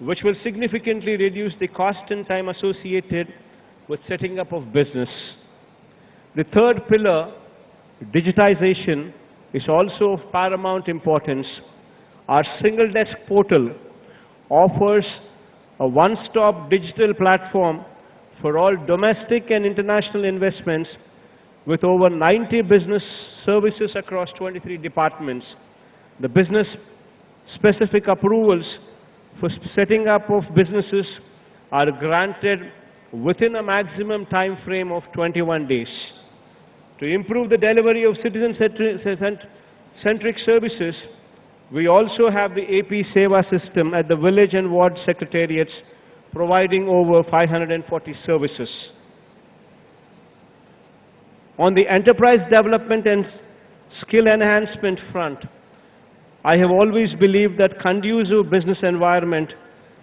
which will significantly reduce the cost and time associated with setting up of business. The third pillar, digitization, is also of paramount importance. Our single desk portal offers a one-stop digital platform for all domestic and international investments with over 90 business services across 23 departments. The business-specific approvals for setting up of businesses are granted within a maximum time frame of 21 days. To improve the delivery of citizen-centric services, we also have the AP Seva system at the village and ward secretariats providing over 540 services. On the enterprise development and skill enhancement front, I have always believed that conducive business environment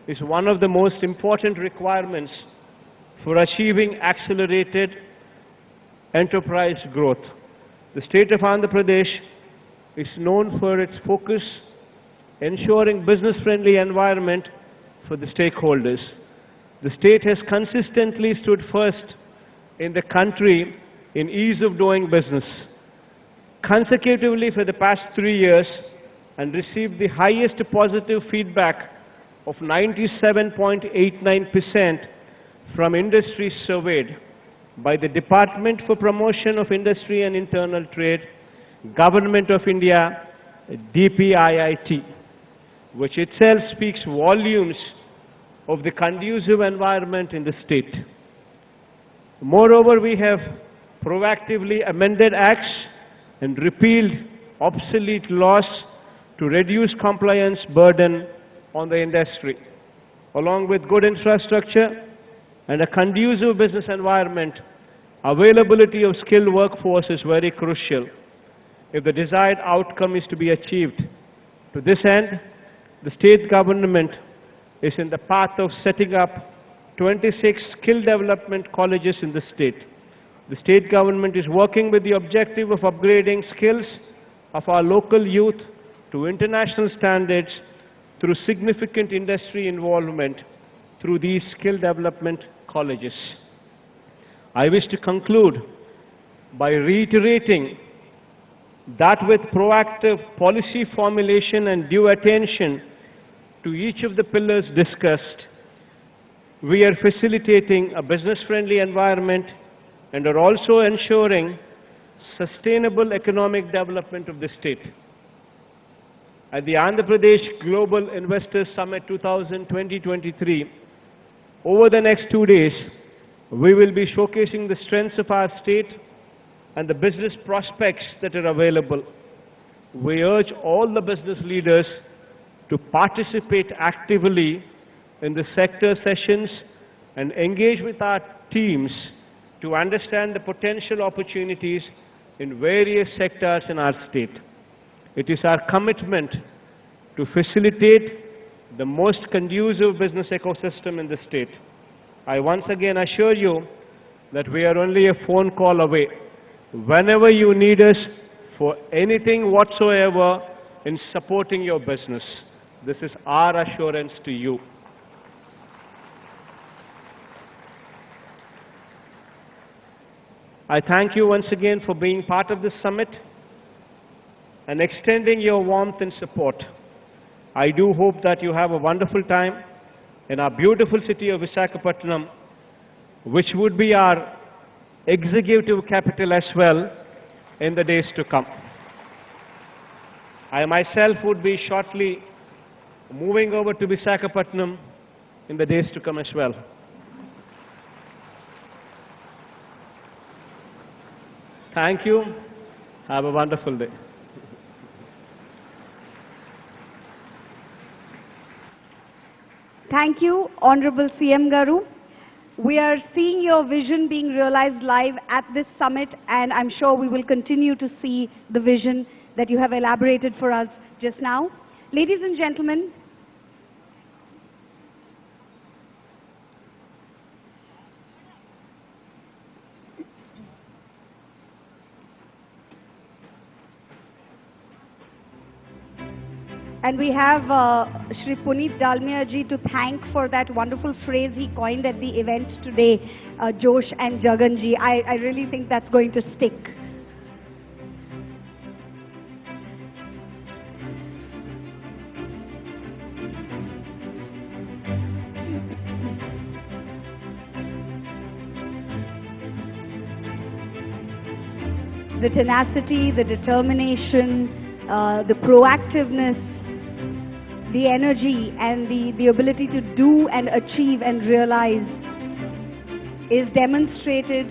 is one of the most important requirements for achieving accelerated enterprise growth. The state of Andhra Pradesh is known for its focus ensuring business-friendly environment for the stakeholders. The state has consistently stood first in the country in ease of doing business. Consecutively for the past 3 years, and received the highest positive feedback of 97.89% from industry surveyed by the Department for Promotion of Industry and Internal Trade, Government of India, DPIIT, which itself speaks volumes of the conducive environment in the state. Moreover, we have proactively amended acts and repealed obsolete laws to reduce compliance burden on the industry. Along with good infrastructure and a conducive business environment, availability of skilled workforce is very crucial if the desired outcome is to be achieved. To this end, the state government is in the path of setting up 26 skill development colleges in the state. The state government is working with the objective of upgrading skills of our local youth to international standards through significant industry involvement through these skill development colleges. I wish to conclude by reiterating that with proactive policy formulation and due attention to each of the pillars discussed, we are facilitating a business-friendly environment and are also ensuring sustainable economic development of the state. At the Andhra Pradesh Global Investors Summit 2020-23, over the next 2 days, we will be showcasing the strengths of our state and the business prospects that are available. We urge all the business leaders to participate actively in the sector sessions and engage with our teams to understand the potential opportunities in various sectors in our state. It is our commitment to facilitate the most conducive business ecosystem in the state. I once again assure you that we are only a phone call away. Whenever you need us for anything whatsoever in supporting your business, this is our assurance to you. I thank you once again for being part of this summit and extending your warmth and support. I do hope that you have a wonderful time in our beautiful city of Visakhapatnam, which would be our executive capital as well in the days to come. I myself would be shortly moving over to Visakhapatnam in the days to come as well. Thank you. Have a wonderful day. Thank you, Honorable CM Garu. We are seeing your vision being realized live at this summit, and I'm sure we will continue to see the vision that you have elaborated for us just now. Ladies and gentlemen, And we have Shri Puneet Dalmia ji to thank for that wonderful phrase he coined at the event today, Josh and Jagan ji. I really think that's going to stick. The tenacity, the determination, the proactiveness, the energy and the ability to do and achieve and realize is demonstrated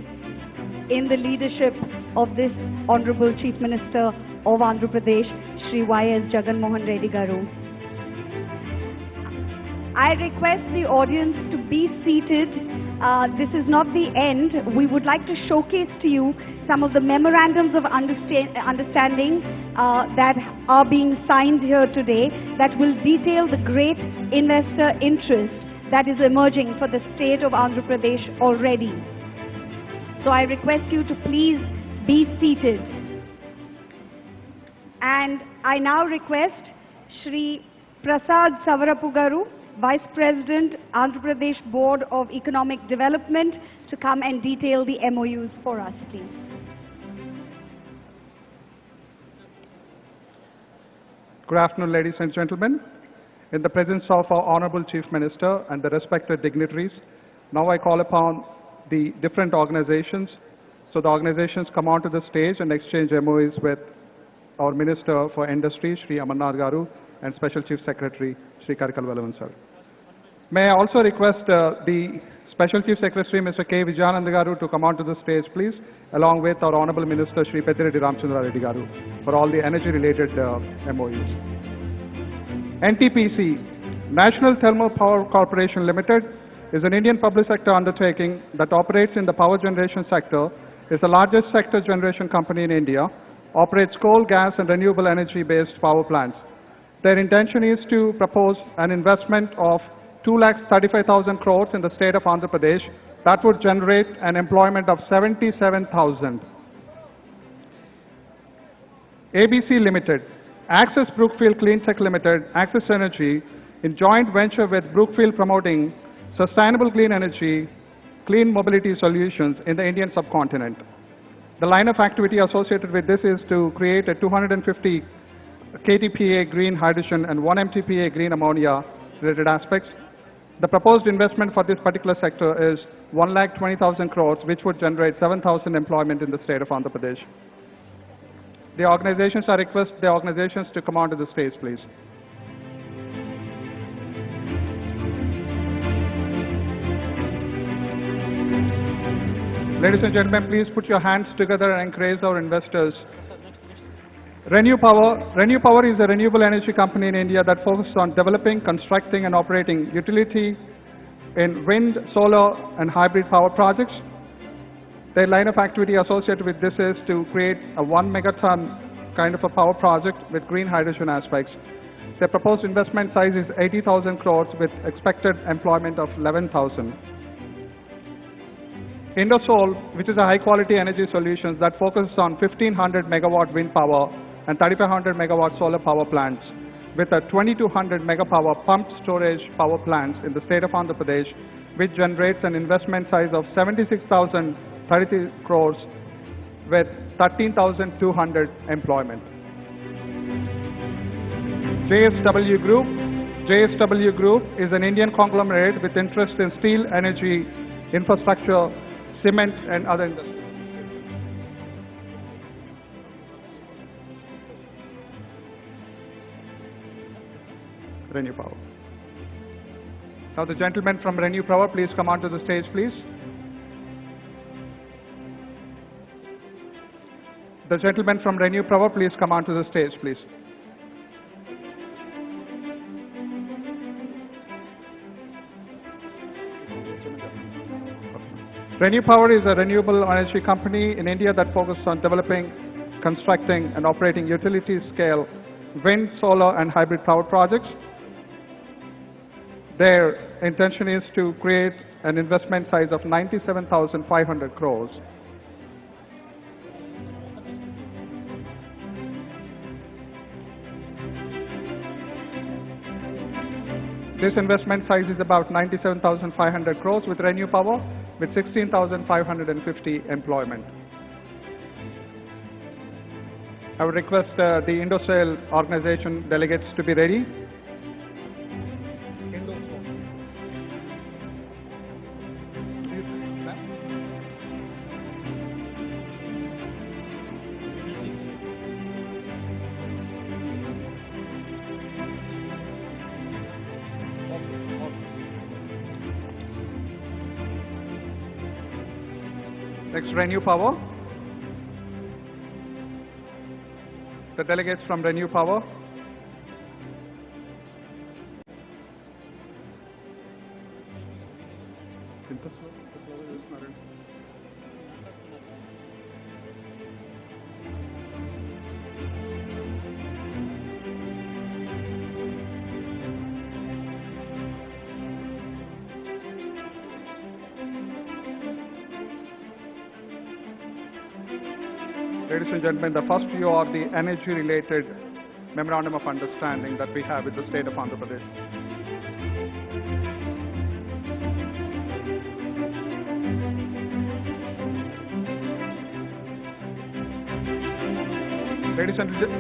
in the leadership of this Honorable Chief Minister of Andhra Pradesh, Sri Y.S. Jagan Mohan Reddy Garu. I request the audience to be seated. This is not the end. We would like to showcase to you some of the memorandums of understanding that are being signed here today that will detail the great investor interest that is emerging for the state of Andhra Pradesh already. So I request you to please be seated. And I now request Shri Prasad Savarapu Garu, Vice President, Andhra Pradesh Board of Economic Development, to come and detail the MOUs for us, please. Good afternoon, ladies and gentlemen. In the presence of our Honorable Chief Minister and the respected dignitaries, now I call upon the different organizations. So the organizations come onto the stage and exchange MOUs with our Minister for Industry, Shri Amarnath Garu, and Special Chief Secretary, Shri Karikal Velavan sir. May I also request the Special Chief Secretary, Mr. K. Vijayananda Garu, to come onto the stage, please, along with our Honorable Minister, Shri Petiredi Ramchandra Reddy Garu, for all the energy-related MOUs. NTPC, National Thermal Power Corporation Limited, is an Indian public sector undertaking that operates in the power generation sector, is the largest sector generation company in India, operates coal, gas, and renewable energy-based power plants. Their intention is to propose an investment of 2,35,000 crores in the state of Andhra Pradesh that would generate an employment of 77,000. ABC Limited, Access Brookfield Cleantech Limited, Access Energy, in joint venture with Brookfield, promoting sustainable clean energy, clean mobility solutions in the Indian subcontinent. The line of activity associated with this is to create a 250 KTPA green hydrogen and 1 MTPA green ammonia related aspects. The proposed investment for this particular sector is 1,20,000 crores, which would generate 7,000 employment in the state of Andhra Pradesh. The organizations, I request the organizations to come onto the stage, please. Ladies and gentlemen, please put your hands together and encourage our investors. Renew Power is a renewable energy company in India that focuses on developing, constructing, and operating utility in wind, solar, and hybrid power projects. Their line of activity associated with this is to create a 1 megaton kind of a power project with green hydrogen aspects. Their proposed investment size is 80,000 crores with expected employment of 11,000. Indosol, which is a high-quality energy solutions that focuses on 1,500 megawatt wind power and 3,500 megawatt solar power plants, with a 2,200 megapower pumped storage power plants in the state of Andhra Pradesh, which generates an investment size of 76,033 crores with 13,200 employment. JSW Group is an Indian conglomerate with interest in steel, energy, infrastructure, cement, and other industries. Renew Power. Now the gentleman from Renew Power, please come onto the stage, please. The gentleman from Renew Power, please come onto the stage, please. Renew Power is a renewable energy company in India that focuses on developing, constructing, and operating utility-scale wind, solar, and hybrid power projects. Their intention is to create an investment size of 97,500 crores. This investment size is about 97,500 crores with ReNew Power, with 16,550 employment. I would request the Indosale organization delegates to be ready. Next, ReNew Power. The delegates from ReNew Power. Ladies and gentlemen, the first view of the energy-related memorandum of understanding that we have with the state of Andhra Pradesh.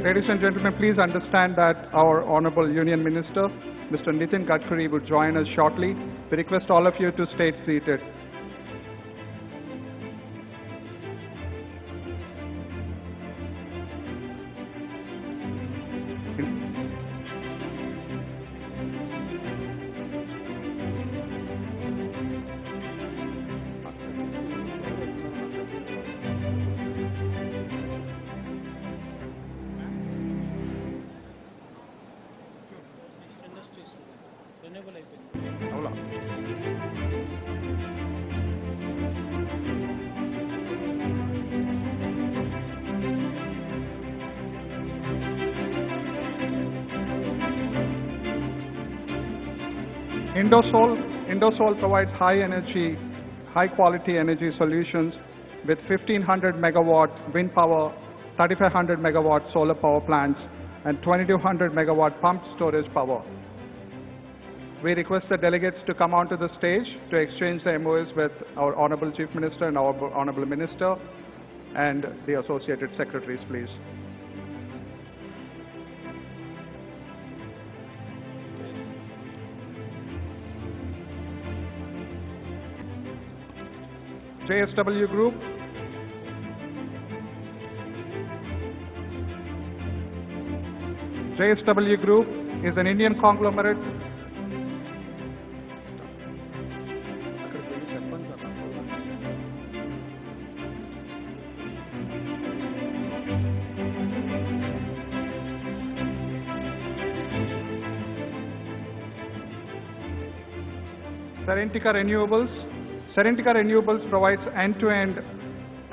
Ladies and gentlemen, please understand that our Honorable Union Minister, Mr. Nitin Gadkari, would join us shortly. We request all of you to stay seated. Indosol provides high quality energy solutions with 1500 megawatt wind power, 3500 megawatt solar power plants, and 2200 megawatt pumped storage power. We request the delegates to come onto the stage to exchange the MOUs with our Honorable Chief Minister and our Honorable Minister and the associated secretaries, please. JSW Group. JSW Group is an Indian conglomerate Serentica Renewables provides end-to-end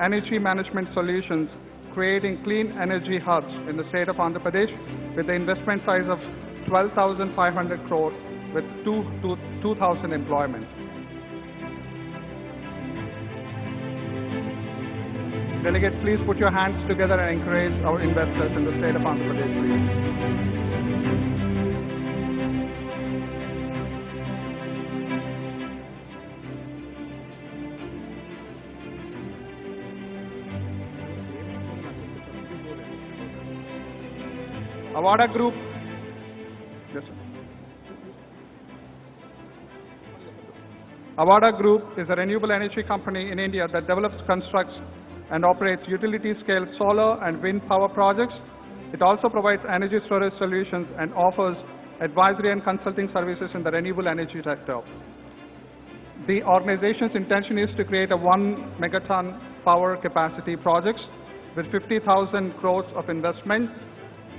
energy management solutions, creating clean energy hubs in the state of Andhra Pradesh with the investment size of 12,500 crores with 2,000 employment. Delegates, please put your hands together and encourage our investors in the state of Andhra Pradesh, please. Avada Group. Yes, sir. Avada Group is a renewable energy company in India that develops, constructs, and operates utility-scale solar and wind power projects. It also provides energy storage solutions and offers advisory and consulting services in the renewable energy sector. The organization's intention is to create a 1 megaton power capacity projects with 50,000 crores of investment,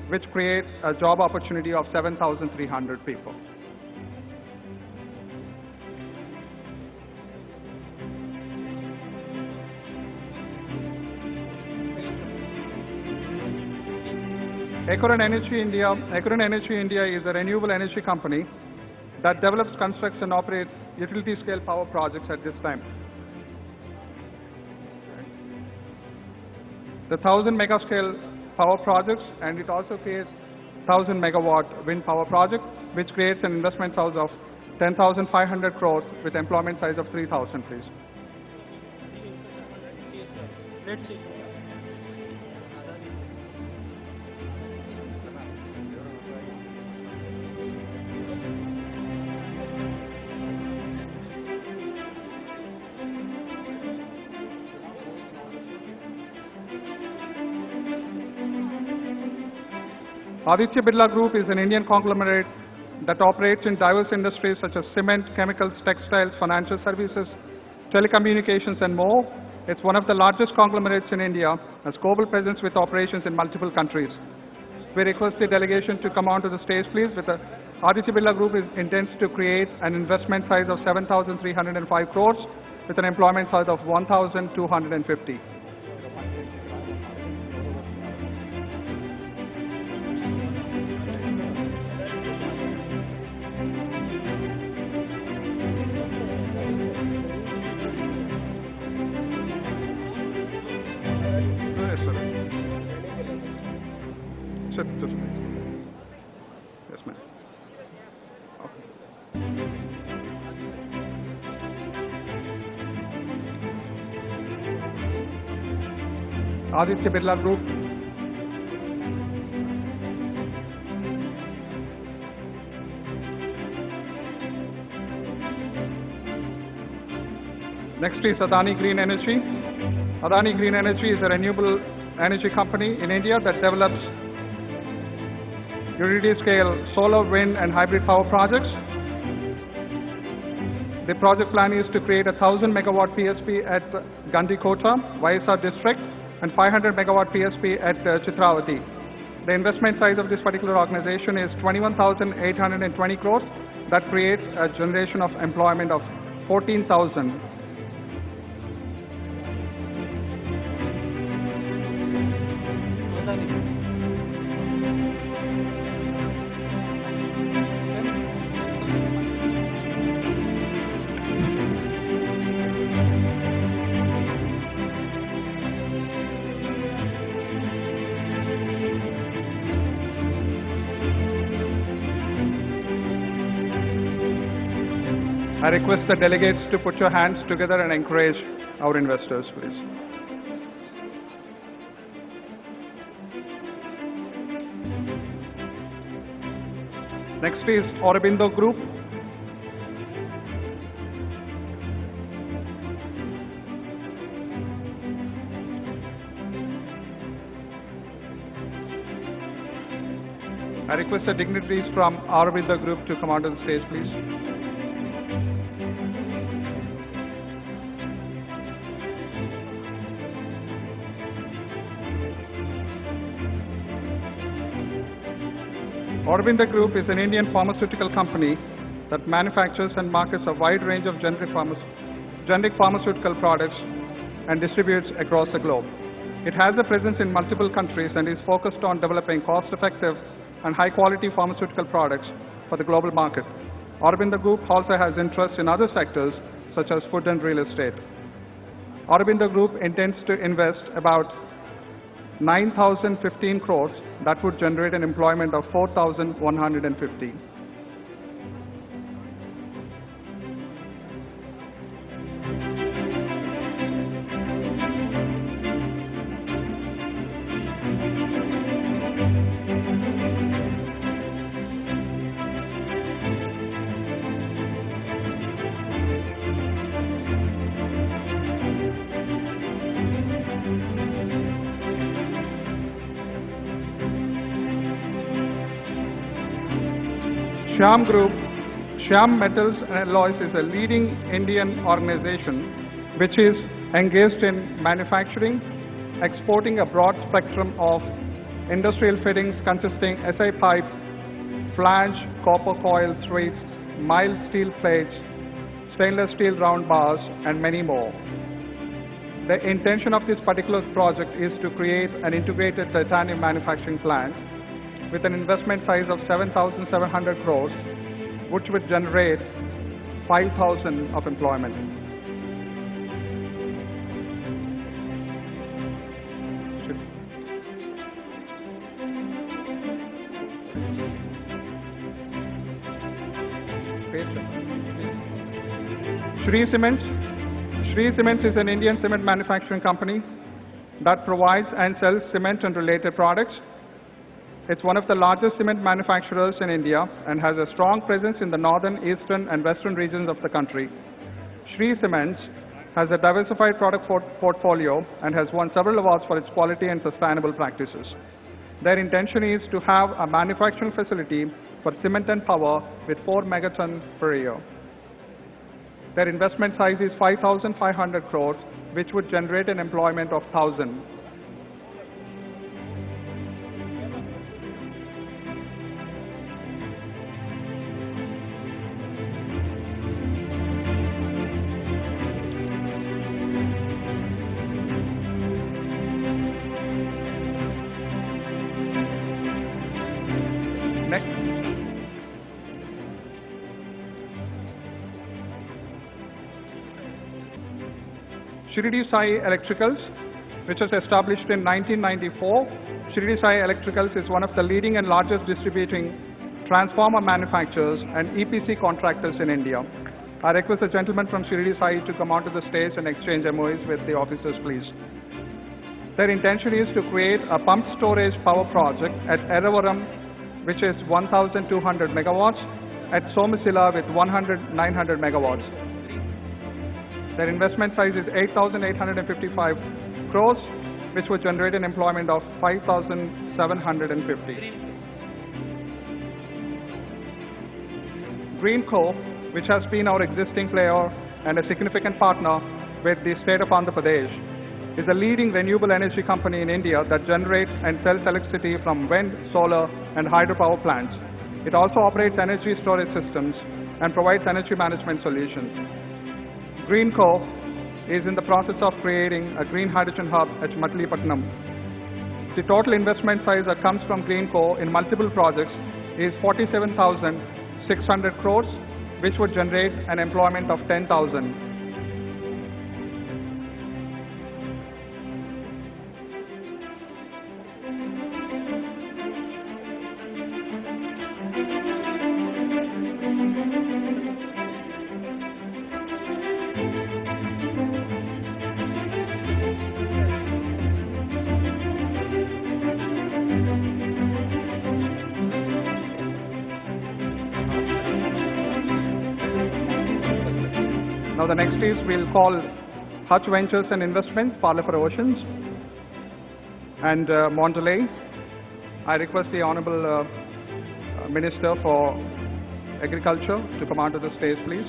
which creates a job opportunity of 7,300 people. Acorn Energy India is a renewable energy company that develops, constructs, and operates utility-scale power projects at this time. The 1,000 mega-scale power projects, and it also creates 1,000 megawatt wind power project. which creates an investment size of 10,500 crores with employment size of 3,000, please. Let's see. Aditya Birla Group is an Indian conglomerate that operates in diverse industries such as cement, chemicals, textiles, financial services, telecommunications, and more. It's one of the largest conglomerates in India, has global presence with operations in multiple countries. We request the delegation to come onto the stage, please. Aditya Birla Group intends to create an investment size of 7,305 crores with an employment size of 1,250. Yes, ma'am. Okay. Aditya Birla Group. Next is Adani Green Energy. Adani Green Energy is a renewable energy company in India that develops utility-scale solar, wind, and hybrid power projects. The project plan is to create a 1,000 megawatt PSP at Gandikota, YSR district, and 500 megawatt PSP at Chitravati. The investment size of this particular organization is 21,820 crores. That creates a generation of employment of 14,000. I request the delegates to put your hands together and encourage our investors, please. Next is Aurobindo Group. I request the dignitaries from Aurobindo Group to come onto the stage, please. Aurobindo Group is an Indian pharmaceutical company that manufactures and markets a wide range of generic pharmaceutical products and distributes across the globe. It has a presence in multiple countries and is focused on developing cost-effective and high-quality pharmaceutical products for the global market. Aurobindo Group also has interests in other sectors such as food and real estate. Aurobindo Group intends to invest about 9,015 crores that would generate an employment of 4,150. Shyam Group, Shyam Metals and Alloys is a leading Indian organization which is engaged in manufacturing, exporting a broad spectrum of industrial fittings consisting SI pipe, flange, copper coil threads, mild steel plates, stainless steel round bars, and many more. The intention of this particular project is to create an integrated titanium manufacturing plant with an investment size of 7,700 crores, which would generate 5,000 of employment. Sree Cements. Sree Cements is an Indian cement manufacturing company that provides and sells cement and related products. It's one of the largest cement manufacturers in India and has a strong presence in the northern, eastern, and western regions of the country. Sree Cements has a diversified product portfolio and has won several awards for its quality and sustainable practices. Their intention is to have a manufacturing facility for cement and power with 4 megaton per year. Their investment size is 5,500 crores, which would generate an employment of 1,000. Sree Vijaya Electricals, which was established in 1994. Sree Vijaya Electricals is one of the leading and largest distributing transformer manufacturers and EPC contractors in India. I request the gentleman from Sree Vijaya to come onto the stage and exchange MOUs with the officers, please. Their intention is to create a pump storage power project at Eravaram, which is 1,200 megawatts, at Somasila with 900 megawatts. Their investment size is 8,855 crores, which would generate an employment of 5,750. Greenco, which has been our existing player and a significant partner with the state of Andhra Pradesh, is a leading renewable energy company in India that generates and sells electricity from wind, solar, and hydropower plants. It also operates energy storage systems and provides energy management solutions. Greenco is in the process of creating a green hydrogen hub at Matlipatnam. The total investment size that comes from Greenco in multiple projects is 47,600 crores, which would generate an employment of 10,000. Now the next is we'll call Hutch Ventures and Investments, Parley for Oceans, and Mondelez. I request the Honorable Minister for Agriculture to come onto the stage, please.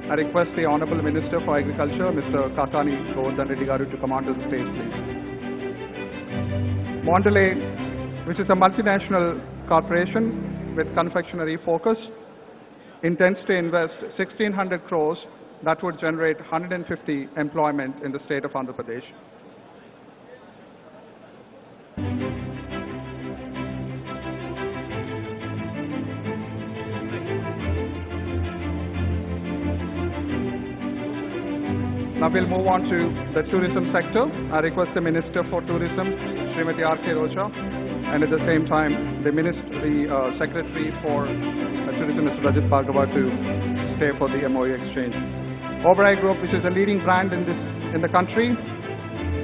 I request the Honorable Minister for Agriculture, Mr. Katani Govardhan Reddy Garu, to come onto the stage, please. Mondelez, which is a multinational corporation with confectionery focus, intends to invest 1,600 crores that would generate 150 employment in the state of Andhra Pradesh. Now we'll move on to the tourism sector. I request the Minister for Tourism, Srimati R.K. Rocha, and at the same time, the Secretary for Tourism, Mr. Rajat Bhargava, to stay for the MOU exchange. Oberoi Group, which is a leading brand in the country,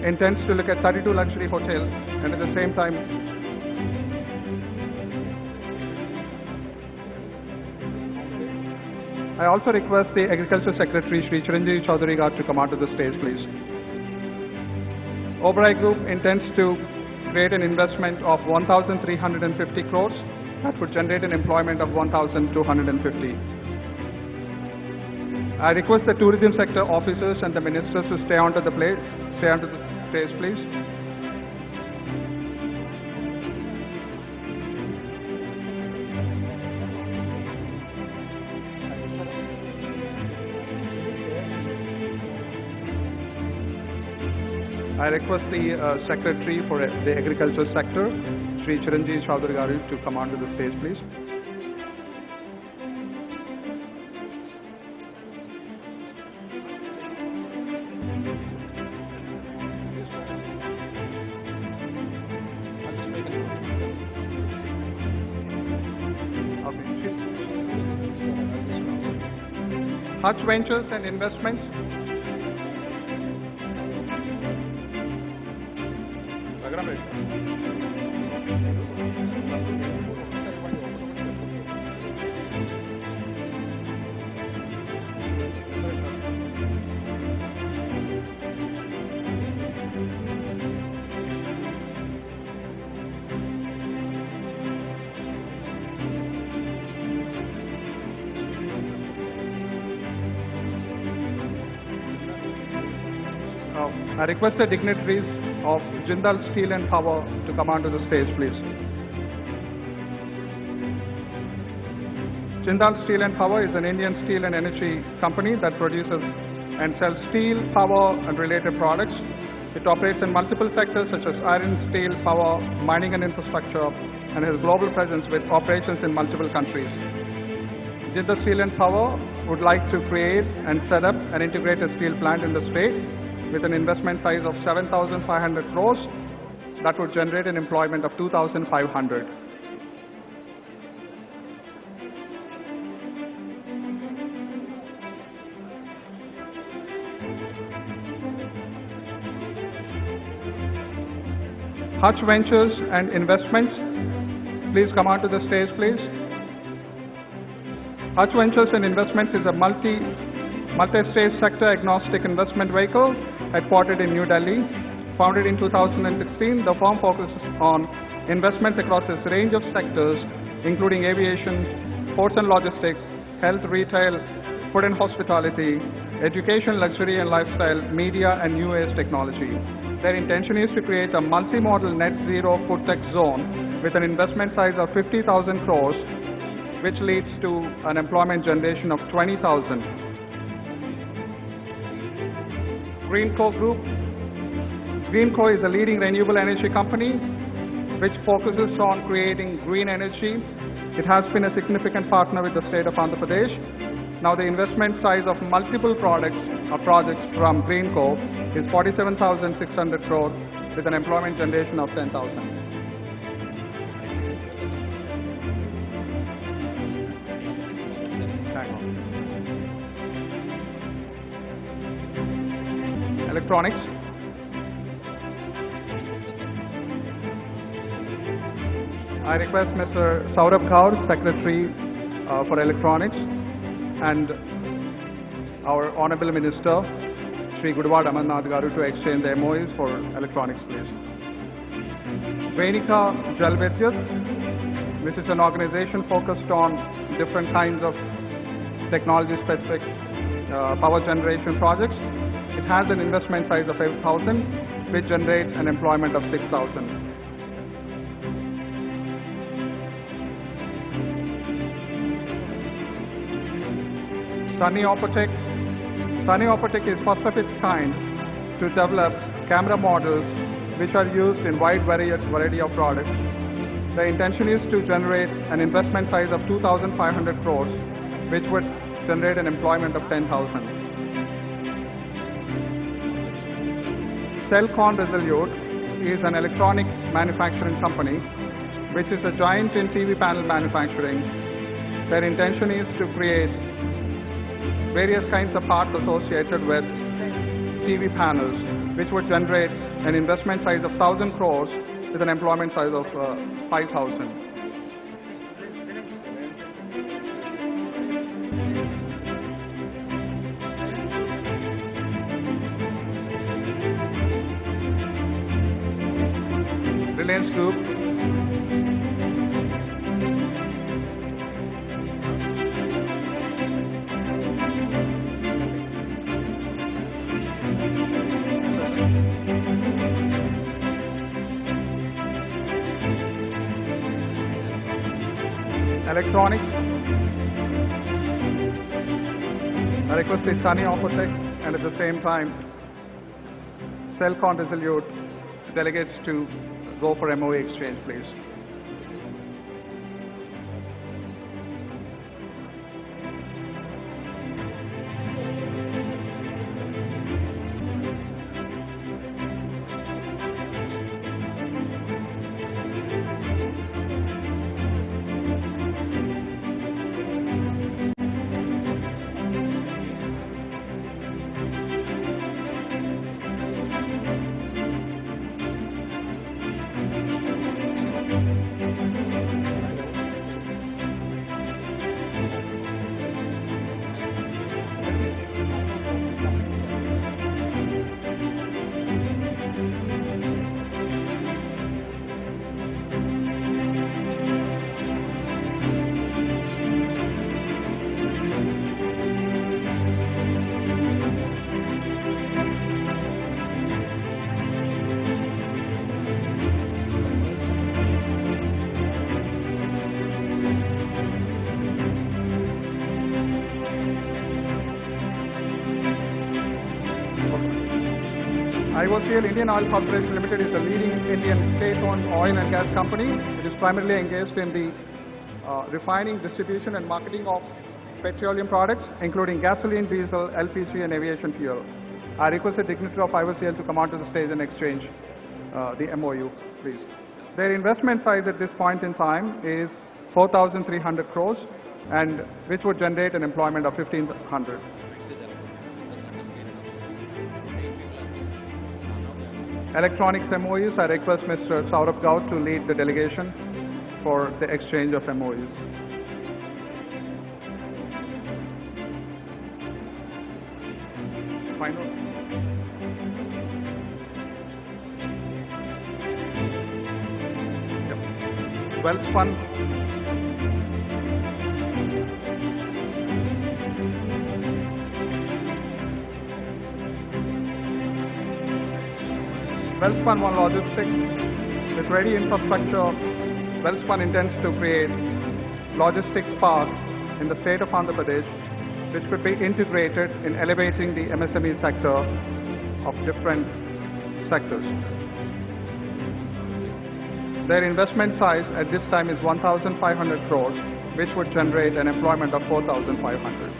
intends to look at 32 luxury hotels, and at the same time, I also request the Agriculture Secretary, Sri Chiranjeevi Chaudhary Garu, to come onto the stage, please. Oberoi Group intends to create an investment of 1,350 crores that would generate an employment of 1,250. I request the tourism sector officers and the ministers to stay onto the stage, please. I request the Secretary for the Agriculture Sector, Sri Chiranjeevi Chaudhary Garu, to come onto the stage, please. Okay. Hutch Ventures and Investments. I request the dignitaries of Jindal Steel and Power to come onto the stage, please. Jindal Steel and Power is an Indian steel and energy company that produces and sells steel, power, and related products. It operates in multiple sectors such as iron, steel, power, mining, and infrastructure, and has global presence with operations in multiple countries. Jindal Steel and Power would like to create and set up an integrated steel plant in the state with an investment size of 7,500 crores that would generate an employment of 2,500. Hutch Ventures and Investments, please come onto the stage, please. Hutch Ventures and Investments is a multi-stage sector agnostic investment vehicle headquartered in New Delhi. Founded in 2016, the firm focuses on investments across a range of sectors, including aviation, ports and logistics, health, retail, food and hospitality, education, luxury and lifestyle, media, and new age technology. Their intention is to create a multi-modal net zero food tech zone with an investment size of 50,000 crores, which leads to an employment generation of 20,000. Greenco Group. Greenco is a leading renewable energy company which focuses on creating green energy. It has been a significant partner with the state of Andhra Pradesh. Now the investment size of multiple projects from Greenco is 47,600 crores with an employment generation of 10,000. Electronics. I request Mr. Saurabh Kaur, Secretary for Electronics, and our Honorable Minister, Sri Gudwad Amarnath Garu, to exchange the MOUs for electronics, please. Venika Jal Vidyut, which is an organization focused on different kinds of technology-specific power generation projects. It has an investment size of 8,000, which generates an employment of 6,000. Sunny Opotech. Sunny Opotech is first of its kind to develop camera models which are used in wide variety of products. The intention is to generate an investment size of 2,500 crores, which would generate an employment of 10,000. Cellcon Resolute is an electronic manufacturing company which is a giant in TV panel manufacturing. Their intention is to create various kinds of parts associated with TV panels, which would generate an investment size of 1,000 crores with an employment size of 5,000. Reliance Group. Electronics. I request the Sunny Opotech and at the same time Cellcon Resolute delegates to go for MOA exchange, please. IOCL Indian Oil Corporation Limited is a leading Indian state-owned oil and gas company. It is primarily engaged in the refining, distribution and marketing of petroleum products, including gasoline, diesel, LPG and aviation fuel. I request the dignitary of IOCL to come onto the stage and exchange the MOU, please. Their investment size at this point in time is 4,300 crores, and which would generate an employment of 1,500. Electronics MOUs, I request Mr. Saurabh Gaur to lead the delegation for the exchange of MOUs. Final. Yep. Wealth Fund. Wealth Fund on logistics. With ready infrastructure, Wealth Fund intends to create logistics parks in the state of Andhra Pradesh, which could be integrated in elevating the MSME sector of different sectors. Their investment size at this time is 1,500 crores, which would generate an employment of 4,500.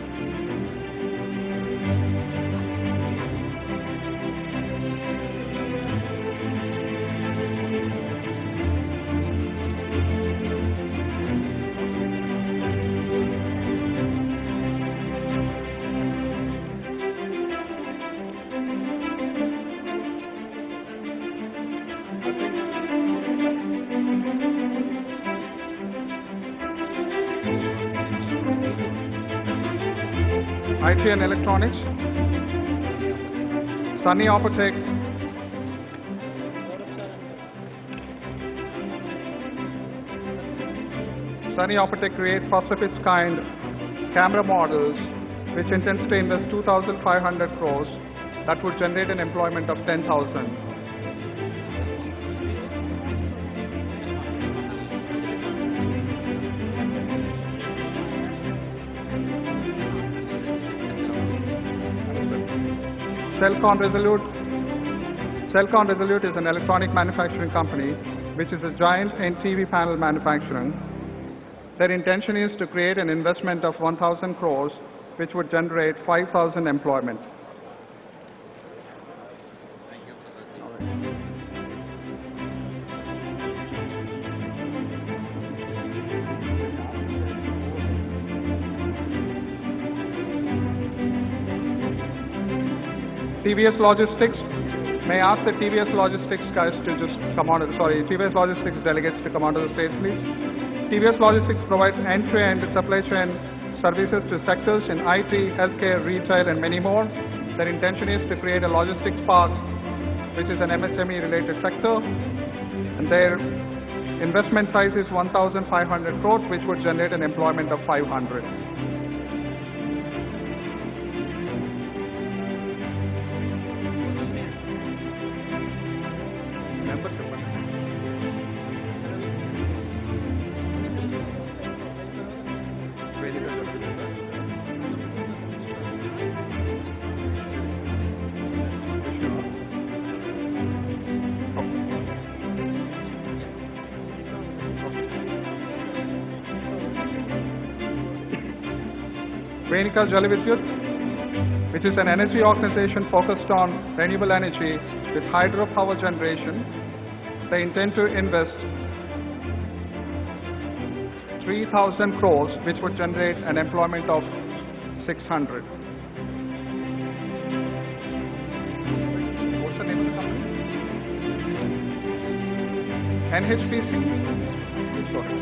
IT and Electronics, Sunny Opotech, creates first of its kind camera models, which intends to invest 2,500 crores. That would generate an employment of 10,000. Cellcon Resolute is an electronic manufacturing company, which is a giant in TV panel manufacturing. Their intention is to create an investment of 1,000 crores, which would generate 5,000 employment. TVS Logistics. May I ask the TVS Logistics guys to just come on, TVS Logistics delegates to come onto the stage, please. TVS Logistics provides end-to-end supply chain services to sectors in IT, healthcare, retail, and many more. Their intention is to create a logistics park, which is an MSME-related sector, and their investment size is 1,500 crores, which would generate an employment of 500. Jalavidyut, which is an energy organization focused on renewable energy with hydropower generation. They intend to invest 3,000 crores, which would generate an employment of 600. What's the name of the company? NHPC. Sorry.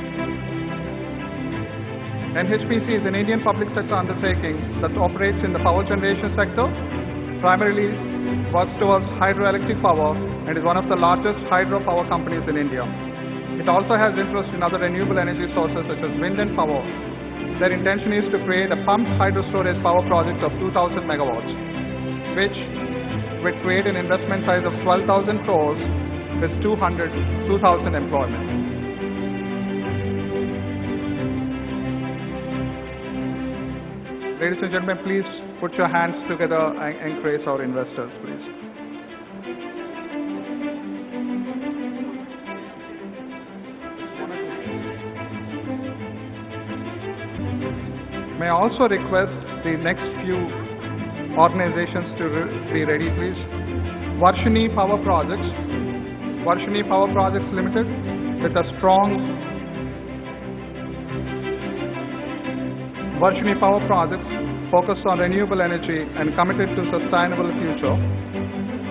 NHPC is an Indian public sector undertaking that operates in the power generation sector, primarily works towards hydroelectric power, and is one of the largest hydropower companies in India. It also has interest in other renewable energy sources such as wind and power. Their intention is to create a pumped hydro storage power project of 2,000 megawatts, which would create an investment size of 12,000 crores with 2,000 employment. Ladies and gentlemen, please put your hands together and encourage our investors, please. May I also request the next few organizations to be ready, please. Varshini Power Projects. Varshini Power Projects Limited, with a strong Varshini Power Projects focused on renewable energy and committed to sustainable future.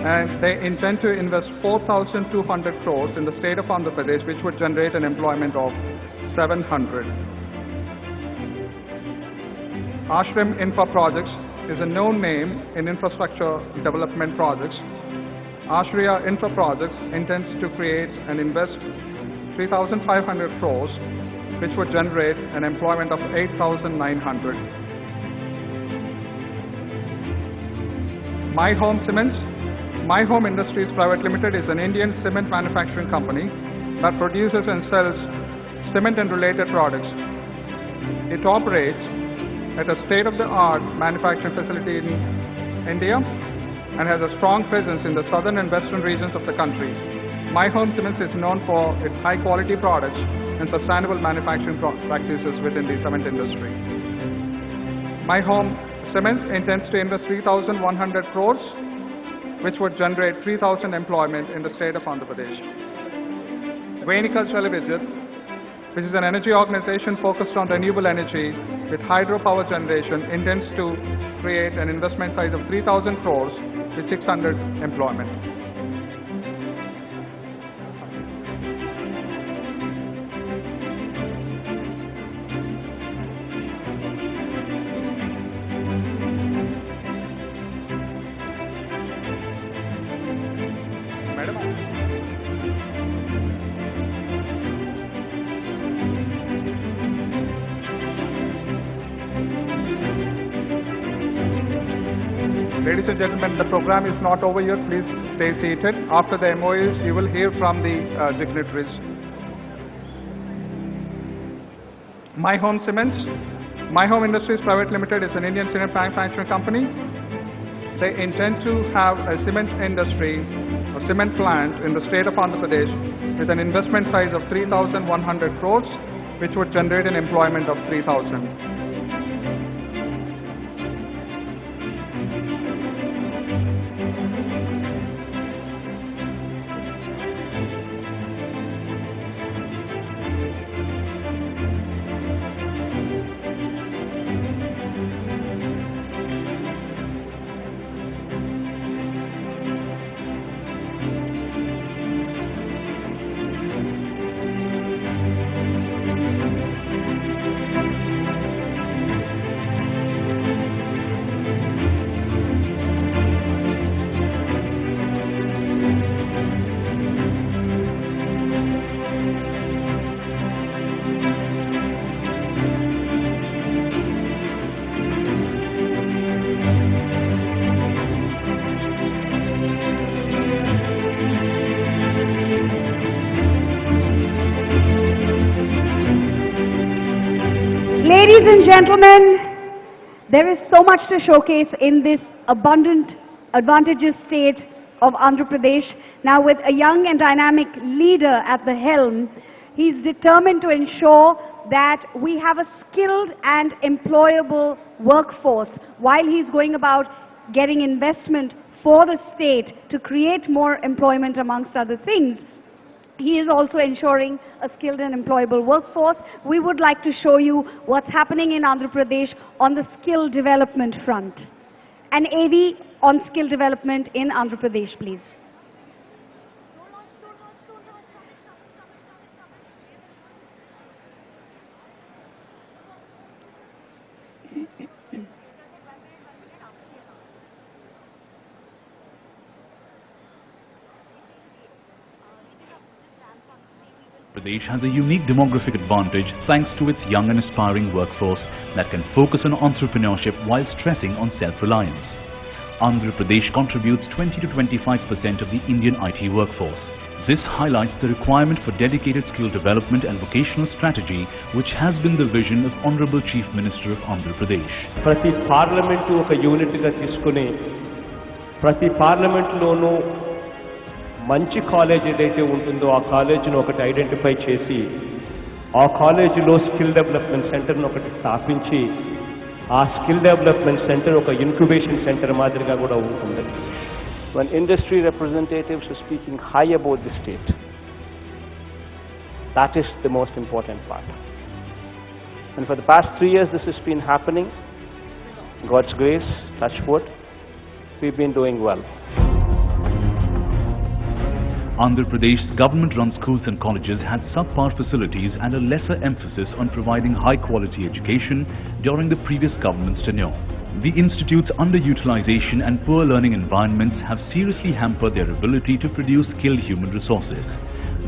And they intend to invest 4,200 crores in the state of Andhra Pradesh, which would generate an employment of 700. Ashram Infra Projects is a known name in infrastructure development projects. Ashriya Infra Projects intends to create and invest 3,500 crores, which would generate an employment of 8,900. My Home Cements. My Home Industries Private Limited is an Indian cement manufacturing company that produces and sells cement and related products. It operates at a state-of-the-art manufacturing facility in India and has a strong presence in the southern and western regions of the country. My Home Cements is known for its high-quality products and sustainable manufacturing practices within the cement industry. My Home Cements intends to invest 3,100 crores, which would generate 3,000 employment in the state of Andhra Pradesh. Venika Chalivijit, which is an energy organization focused on renewable energy with hydropower generation, intends to create an investment size of 3,000 crores with 600 employment. Ladies and gentlemen, the program is not over yet. Please stay seated. After the MOUs, you will hear from the dignitaries. My Home Cements. My Home Industries Private Limited is an Indian cement manufacturing company. They intend to have a cement industry, a cement plant in the state of Andhra Pradesh with an investment size of 3,100 crores, which would generate an employment of 3,000. Ladies and gentlemen, there is so much to showcase in this abundant, advantageous state of Andhra Pradesh. Now, with a young and dynamic leader at the helm, he's determined to ensure that we have a skilled and employable workforce while he's going about getting investment for the state to create more employment amongst other things. He is also ensuring a skilled and employable workforce. We would like to show you what's happening in Andhra Pradesh on the skill development front. An AV on skill development in Andhra Pradesh, please. Pradesh has a unique demographic advantage thanks to its young and aspiring workforce that can focus on entrepreneurship while stressing on self-reliance. Andhra Pradesh contributes 20 to 25% of the Indian IT workforce. This highlights the requirement for dedicated skill development and vocational strategy, which has been the vision of Honorable Chief Minister of Andhra Pradesh. ప్రతి parliament ఒక యూనిట్గా తీసుకుని ప్రతి పార్లమెంటులోనూ మంచి college ఏదైతే ఉంటుందో ఆ కాలేజీని ఒకటి ఐడెంటిఫై చేసి ఆ కాలేజీలో స్కిల్ డెవలప్మెంట్ సెంటర్ని ఒకటి స్థాపించి ఆ స్కిల్ డెవలప్మెంట్ సెంటర్ ఒక ఇంక్యుబేషన్ సెంటర్ మాదిరిగా కూడా ఉంటుంది. When industry representatives are speaking high about the state, that is the most important part. And for the past 3 years this has been happening. God's grace, touch wood, we've been doing well. Andhra Pradesh's government-run schools and colleges had subpar facilities and a lesser emphasis on providing high-quality education during the previous government's tenure. The institute's underutilization and poor learning environments have seriously hampered their ability to produce skilled human resources.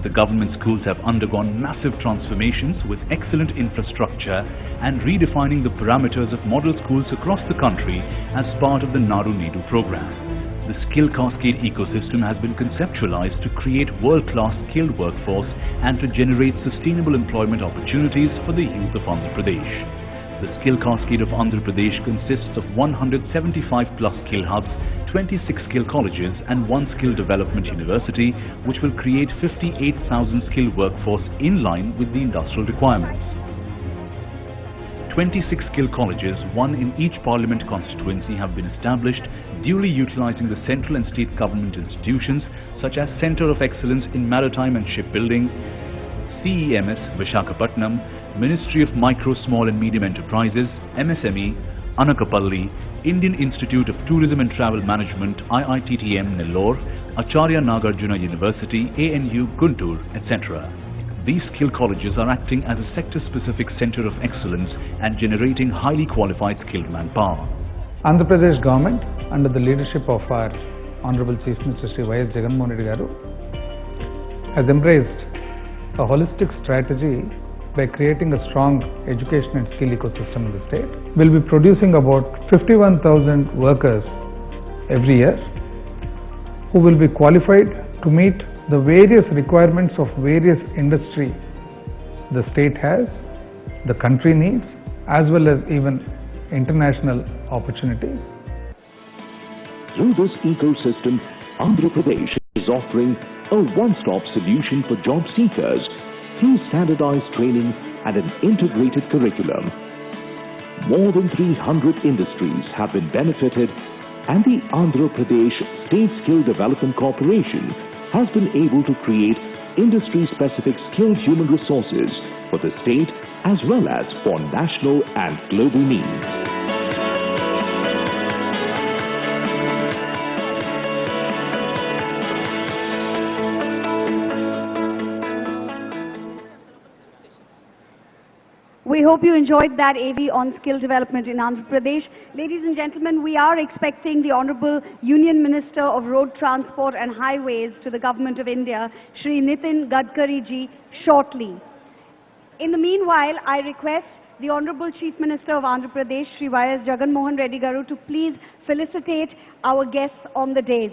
The government schools have undergone massive transformations with excellent infrastructure and redefining the parameters of model schools across the country as part of the Naru Needu program. The skill cascade ecosystem has been conceptualized to create world-class skilled workforce and to generate sustainable employment opportunities for the youth of Andhra Pradesh. The skill cascade of Andhra Pradesh consists of 175 plus skill hubs, 26 skill colleges and 1 skill development university, which will create 58,000 skilled workforce in line with the industrial requirements. 26 skill colleges, 1 in each parliament constituency, have been established, duly utilizing the central and state government institutions such as Centre of Excellence in Maritime and Shipbuilding, CEMS Visakhapatnam, Ministry of Micro, Small and Medium Enterprises, MSME, Anakapalli, Indian Institute of Tourism and Travel Management, IITTM Nellore, Acharya Nagarjuna University, ANU Guntur, etc. These skill colleges are acting as a sector-specific center of excellence and generating highly qualified skilled manpower. Andhra Pradesh government, under the leadership of our Honorable Chief Minister Sree Vijaya Telugu Daily, has embraced a holistic strategy by creating a strong education and skill ecosystem in the state. We'll be producing about 51,000 workers every year who will be qualified to meet the various requirements of various industry the state has, the country needs, as well as even international opportunities. Through this ecosystem, Andhra Pradesh is offering a one-stop solution for job seekers through standardized training and an integrated curriculum. More than 300 industries have been benefited, and the Andhra Pradesh State Skill Development Corporation has been able to create industry-specific skilled human resources for the state as well as for national and global needs. We hope you enjoyed that AV on skill development in Andhra Pradesh. Ladies and gentlemen, we are expecting the Honorable Union Minister of Road Transport and Highways to the Government of India, Shri Nitin Gadkari ji, shortly. In the meanwhile, I request the Honorable Chief Minister of Andhra Pradesh, Shri Y.S. Jagan Mohan Reddy Garu, to please felicitate our guests on the dais.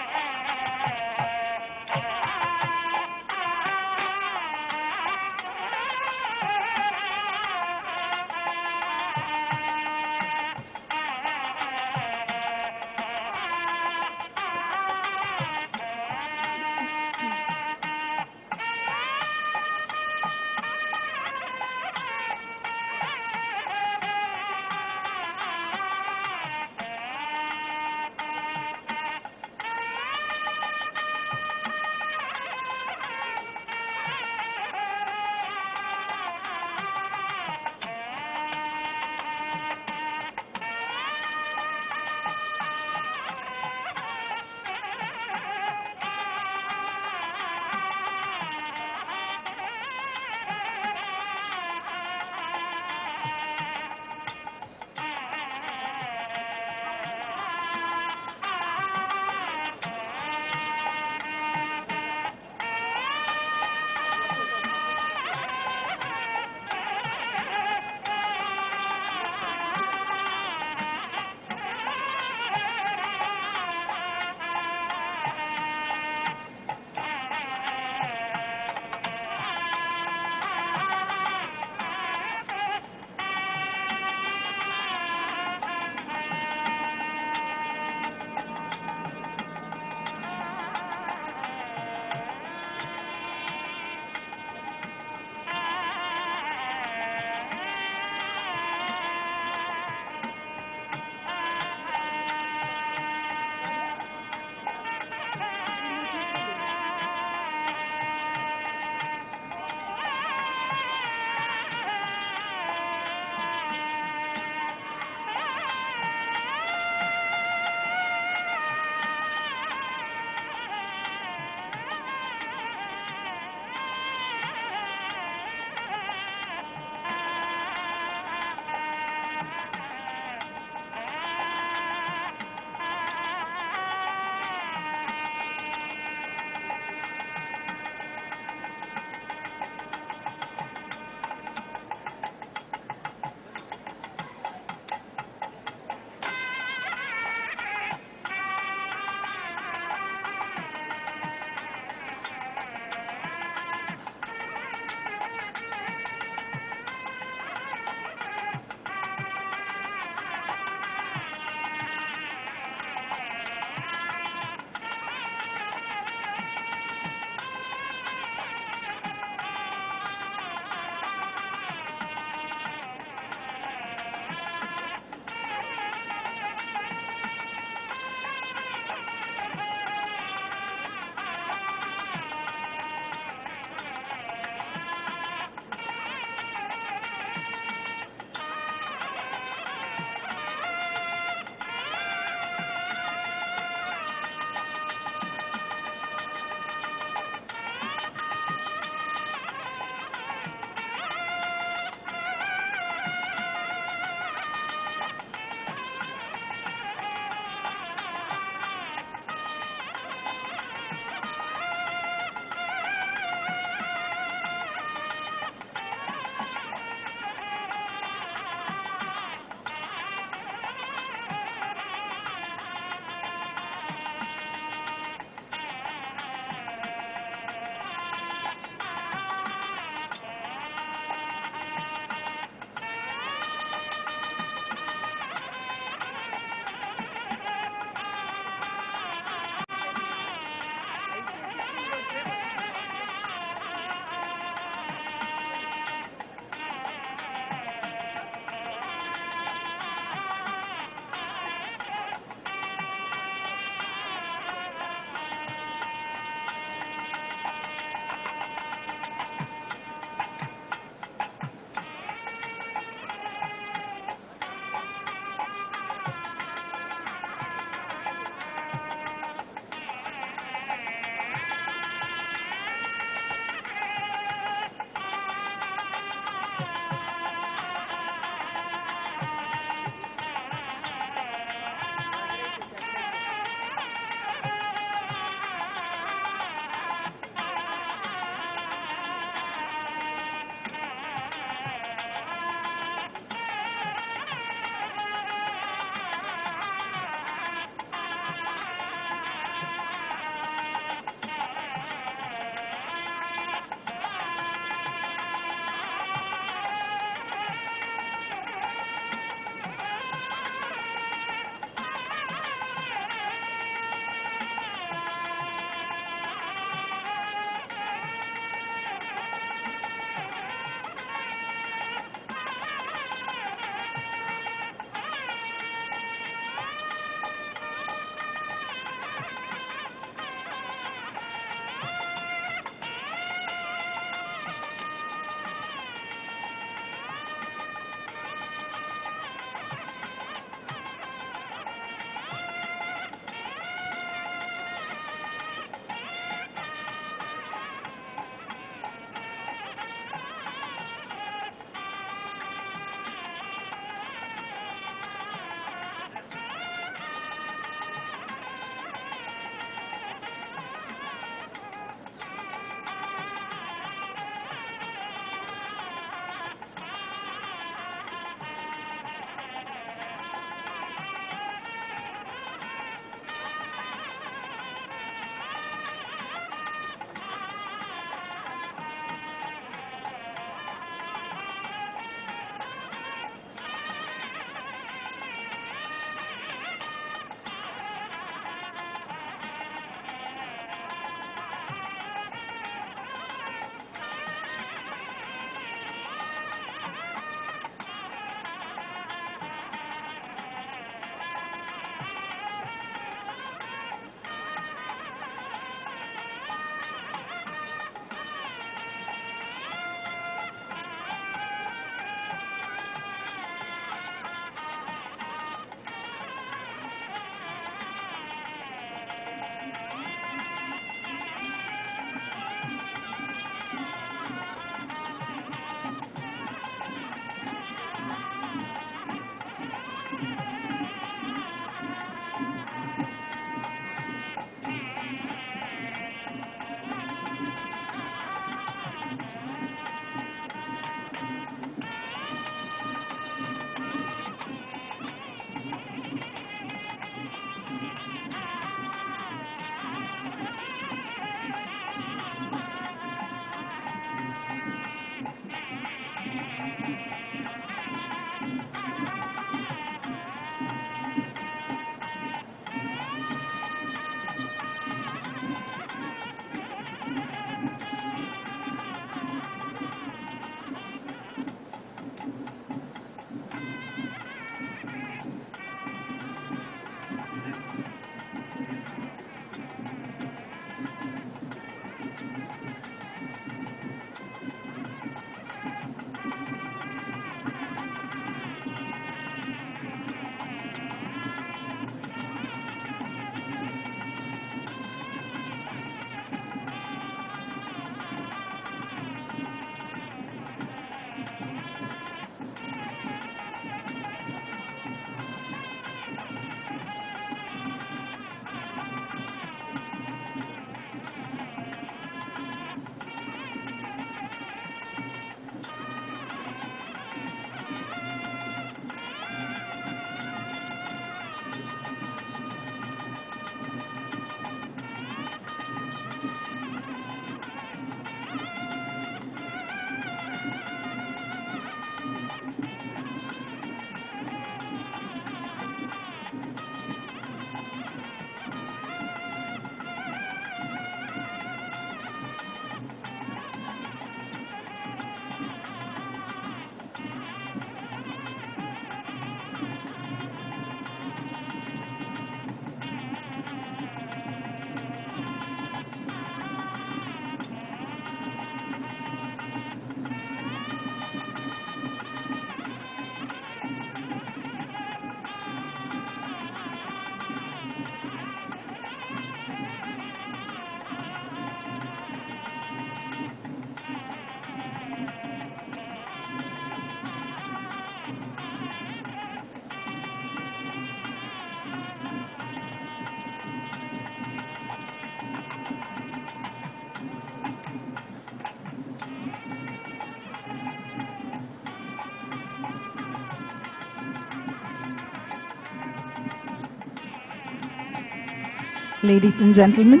Ladies and gentlemen,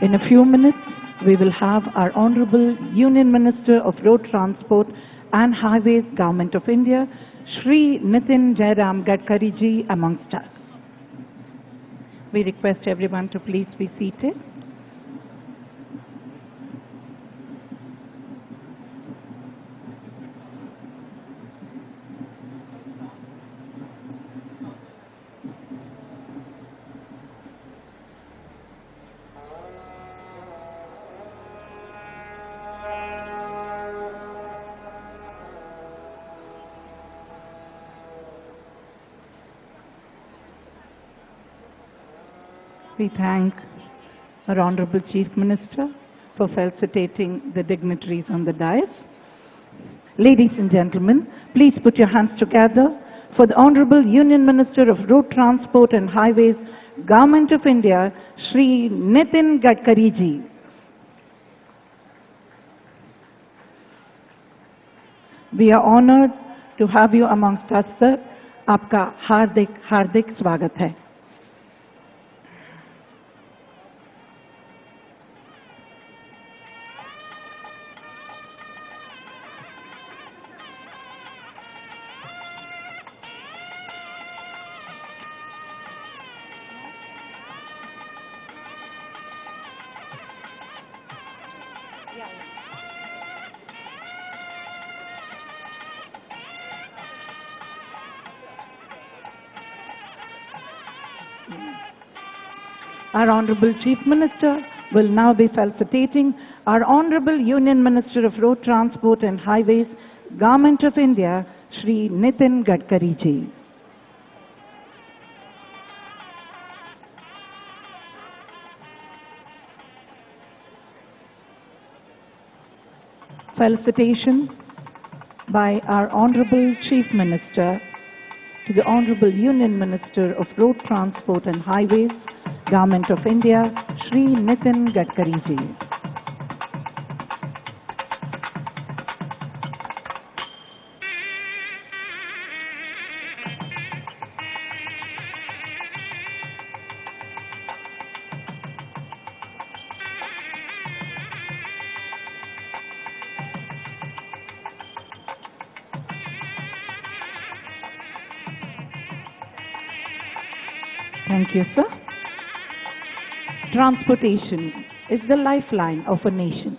in a few minutes, we will have our Honorable Union Minister of Road Transport and Highways, Government of India, Sree Nitin Jairam Gadkari ji amongst us. We request everyone to please be seated. We thank our Honorable Chief Minister for felicitating the dignitaries on the dais. Ladies and gentlemen, please put your hands together for the Honorable Union Minister of Road Transport and Highways, Government of India, Sree Nitin Gadkari ji. We are honored to have you amongst us, sir. आपका हार्दिक हार्दिक स्वागत है. Our Honorable Chief Minister will now be felicitating our Honorable Union Minister of Road Transport and Highways, Government of India, Sree Nitin Gadkari ji. Felicitation by our Honorable Chief Minister to the Honorable Union Minister of Road Transport and Highways, Government of India, Sree Nitin Gadkari ji. Thank you, sir. Transportation is the lifeline of a nation.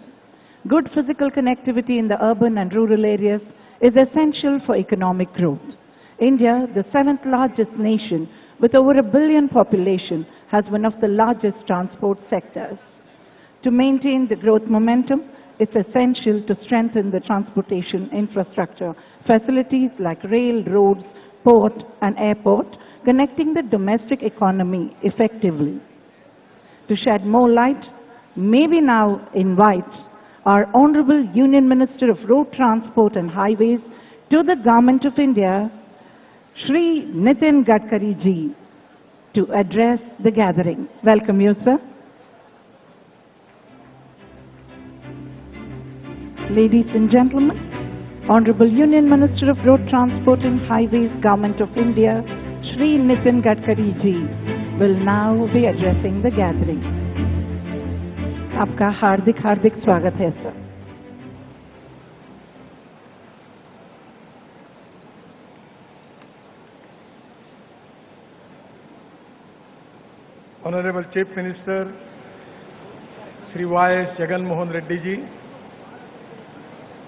Good physical connectivity in the urban and rural areas is essential for economic growth. India, the 7th largest nation with over 1 billion population, has one of the largest transport sectors. To maintain the growth momentum, it's essential to strengthen the transportation infrastructure, facilities like rail, roads, port and airport, connecting the domestic economy effectively. To shed more light, may we now invite our Honorable Union Minister of Road Transport and Highways to the Government of India, Sree Nitin Gadkari ji, to address the gathering. Welcome you, sir. Ladies and gentlemen, Honorable Union Minister of Road Transport and Highways, Government of India, Sree Nitin Gadkari ji, will now be addressing the gathering. आपका हार्दिक हार्दिक स्वागत है, sir. Honorable Chief Minister, Sri Y.S. Jagan Mohan Reddy ji,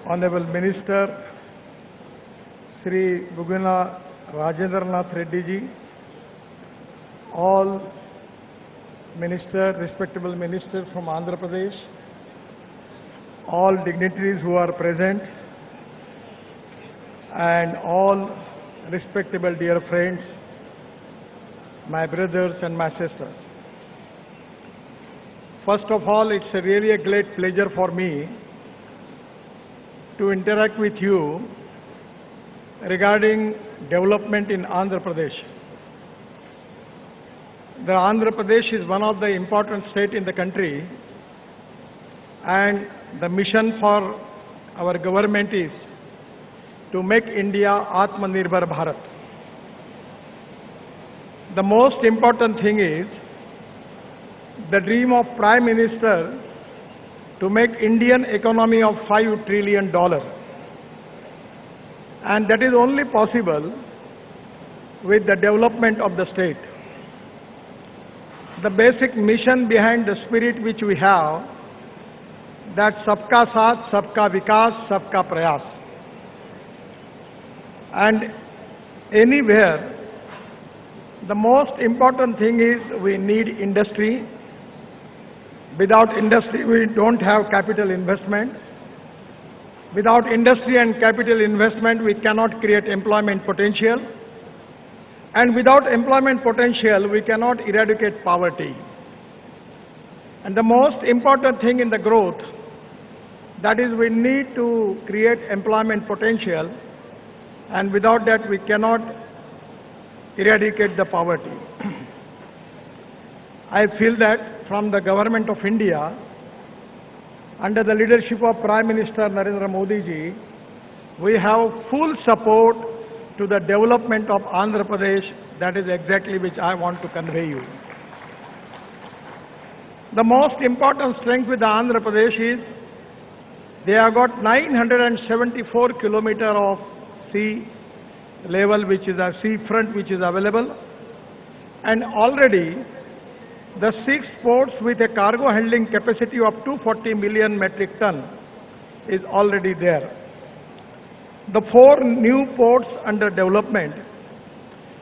Honorable Minister, Sri Buguna Rajendranath Reddy ji, all ministers, respectable ministers from Andhra Pradesh, all dignitaries who are present, and all respectable dear friends, my brothers and my sisters. First of all, it's really a great pleasure for me to interact with you regarding development in Andhra Pradesh. The Andhra Pradesh is one of the important states in the country, and the mission for our government is to make India Atmanirbhar Bharat. The most important thing is the dream of Prime Minister to make Indian economy of $5 trillion. And that is only possible with the development of the state. The basic mission behind the spirit which we have, that Sabka Saath, Sabka Vikas, Sabka Prayas. And anywhere, the most important thing is we need industry. Without industry, we don't have capital investment. Without industry and capital investment, we cannot create employment potential. And without employment potential, we cannot eradicate poverty. And the most important thing in the growth, that is we need to create employment potential, and without that we cannot eradicate the poverty. I feel that from the government of India, under the leadership of Prime Minister Narendra Modi ji, we have full support to the development of Andhra Pradesh. That is exactly which I want to convey you. The most important strength with the Andhra Pradesh is they have got 974 kilometers of sea level, which is a sea front which is available, and already the 6 ports with a cargo handling capacity of 240 million metric ton is already there. The 4 new ports under development,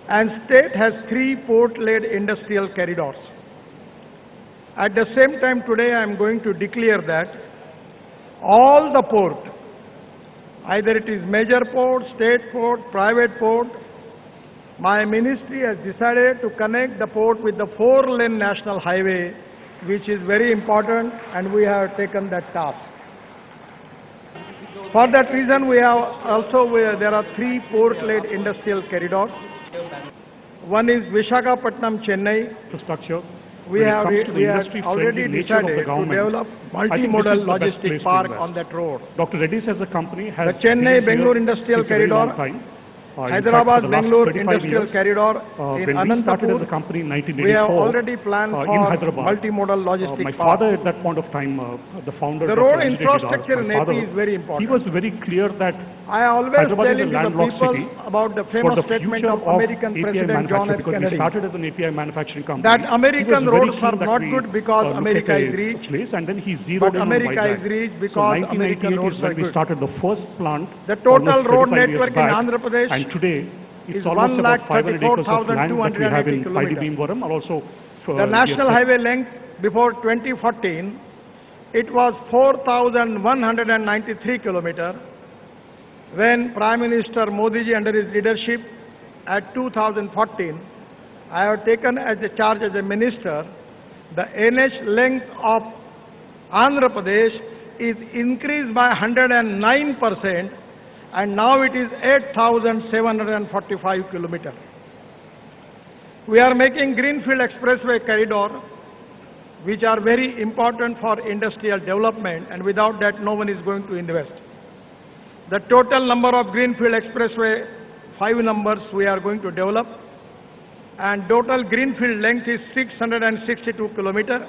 and state has 3 port-led industrial corridors. At the same time, today I am going to declare that all the port, either it is major port, state port, private port, my ministry has decided to connect the port with the 4-lane national highway, which is very important, and we have taken that task. For that reason, we have also, there are 3 port-led industrial corridors. One is Visakhapatnam, Chennai. Infrastructure. We have already decided to develop multimodal logistic park on that road. Dr. Reddy's as a company has the Chennai-Bengaluru Industrial Corridor, Hyderabad-Bengaluru Industrial Corridor in Anantapur. As a company in 1984, we have already planned for multimodal logistic my park. father at that point of time, the founder the road infrastructure in AP is very important. He was very clear that I always Hyderabad telling to the people about the famous statement of American President John F. Kennedy. We started as an API manufacturing company. That American roads are not good because America is rich, and then he zeroed but America is rich because American roads are good. We started the first plant. The total road network in Andhra Pradesh and today it's is almost about 500 acres of land that we have in kilometers. Also the national highway length before 2014, it was 4,193 kilometers. When Prime Minister Modi ji under his leadership at 2014, I have taken as a charge as a minister, the NH length of Andhra Pradesh is increased by 109%, and now it is 8,745 kilometers. We are making Greenfield Expressway corridor, which are very important for industrial development, and without that no one is going to invest. The total number of Greenfield Expressway, 5 numbers we are going to develop, and total Greenfield length is 662 kilometers,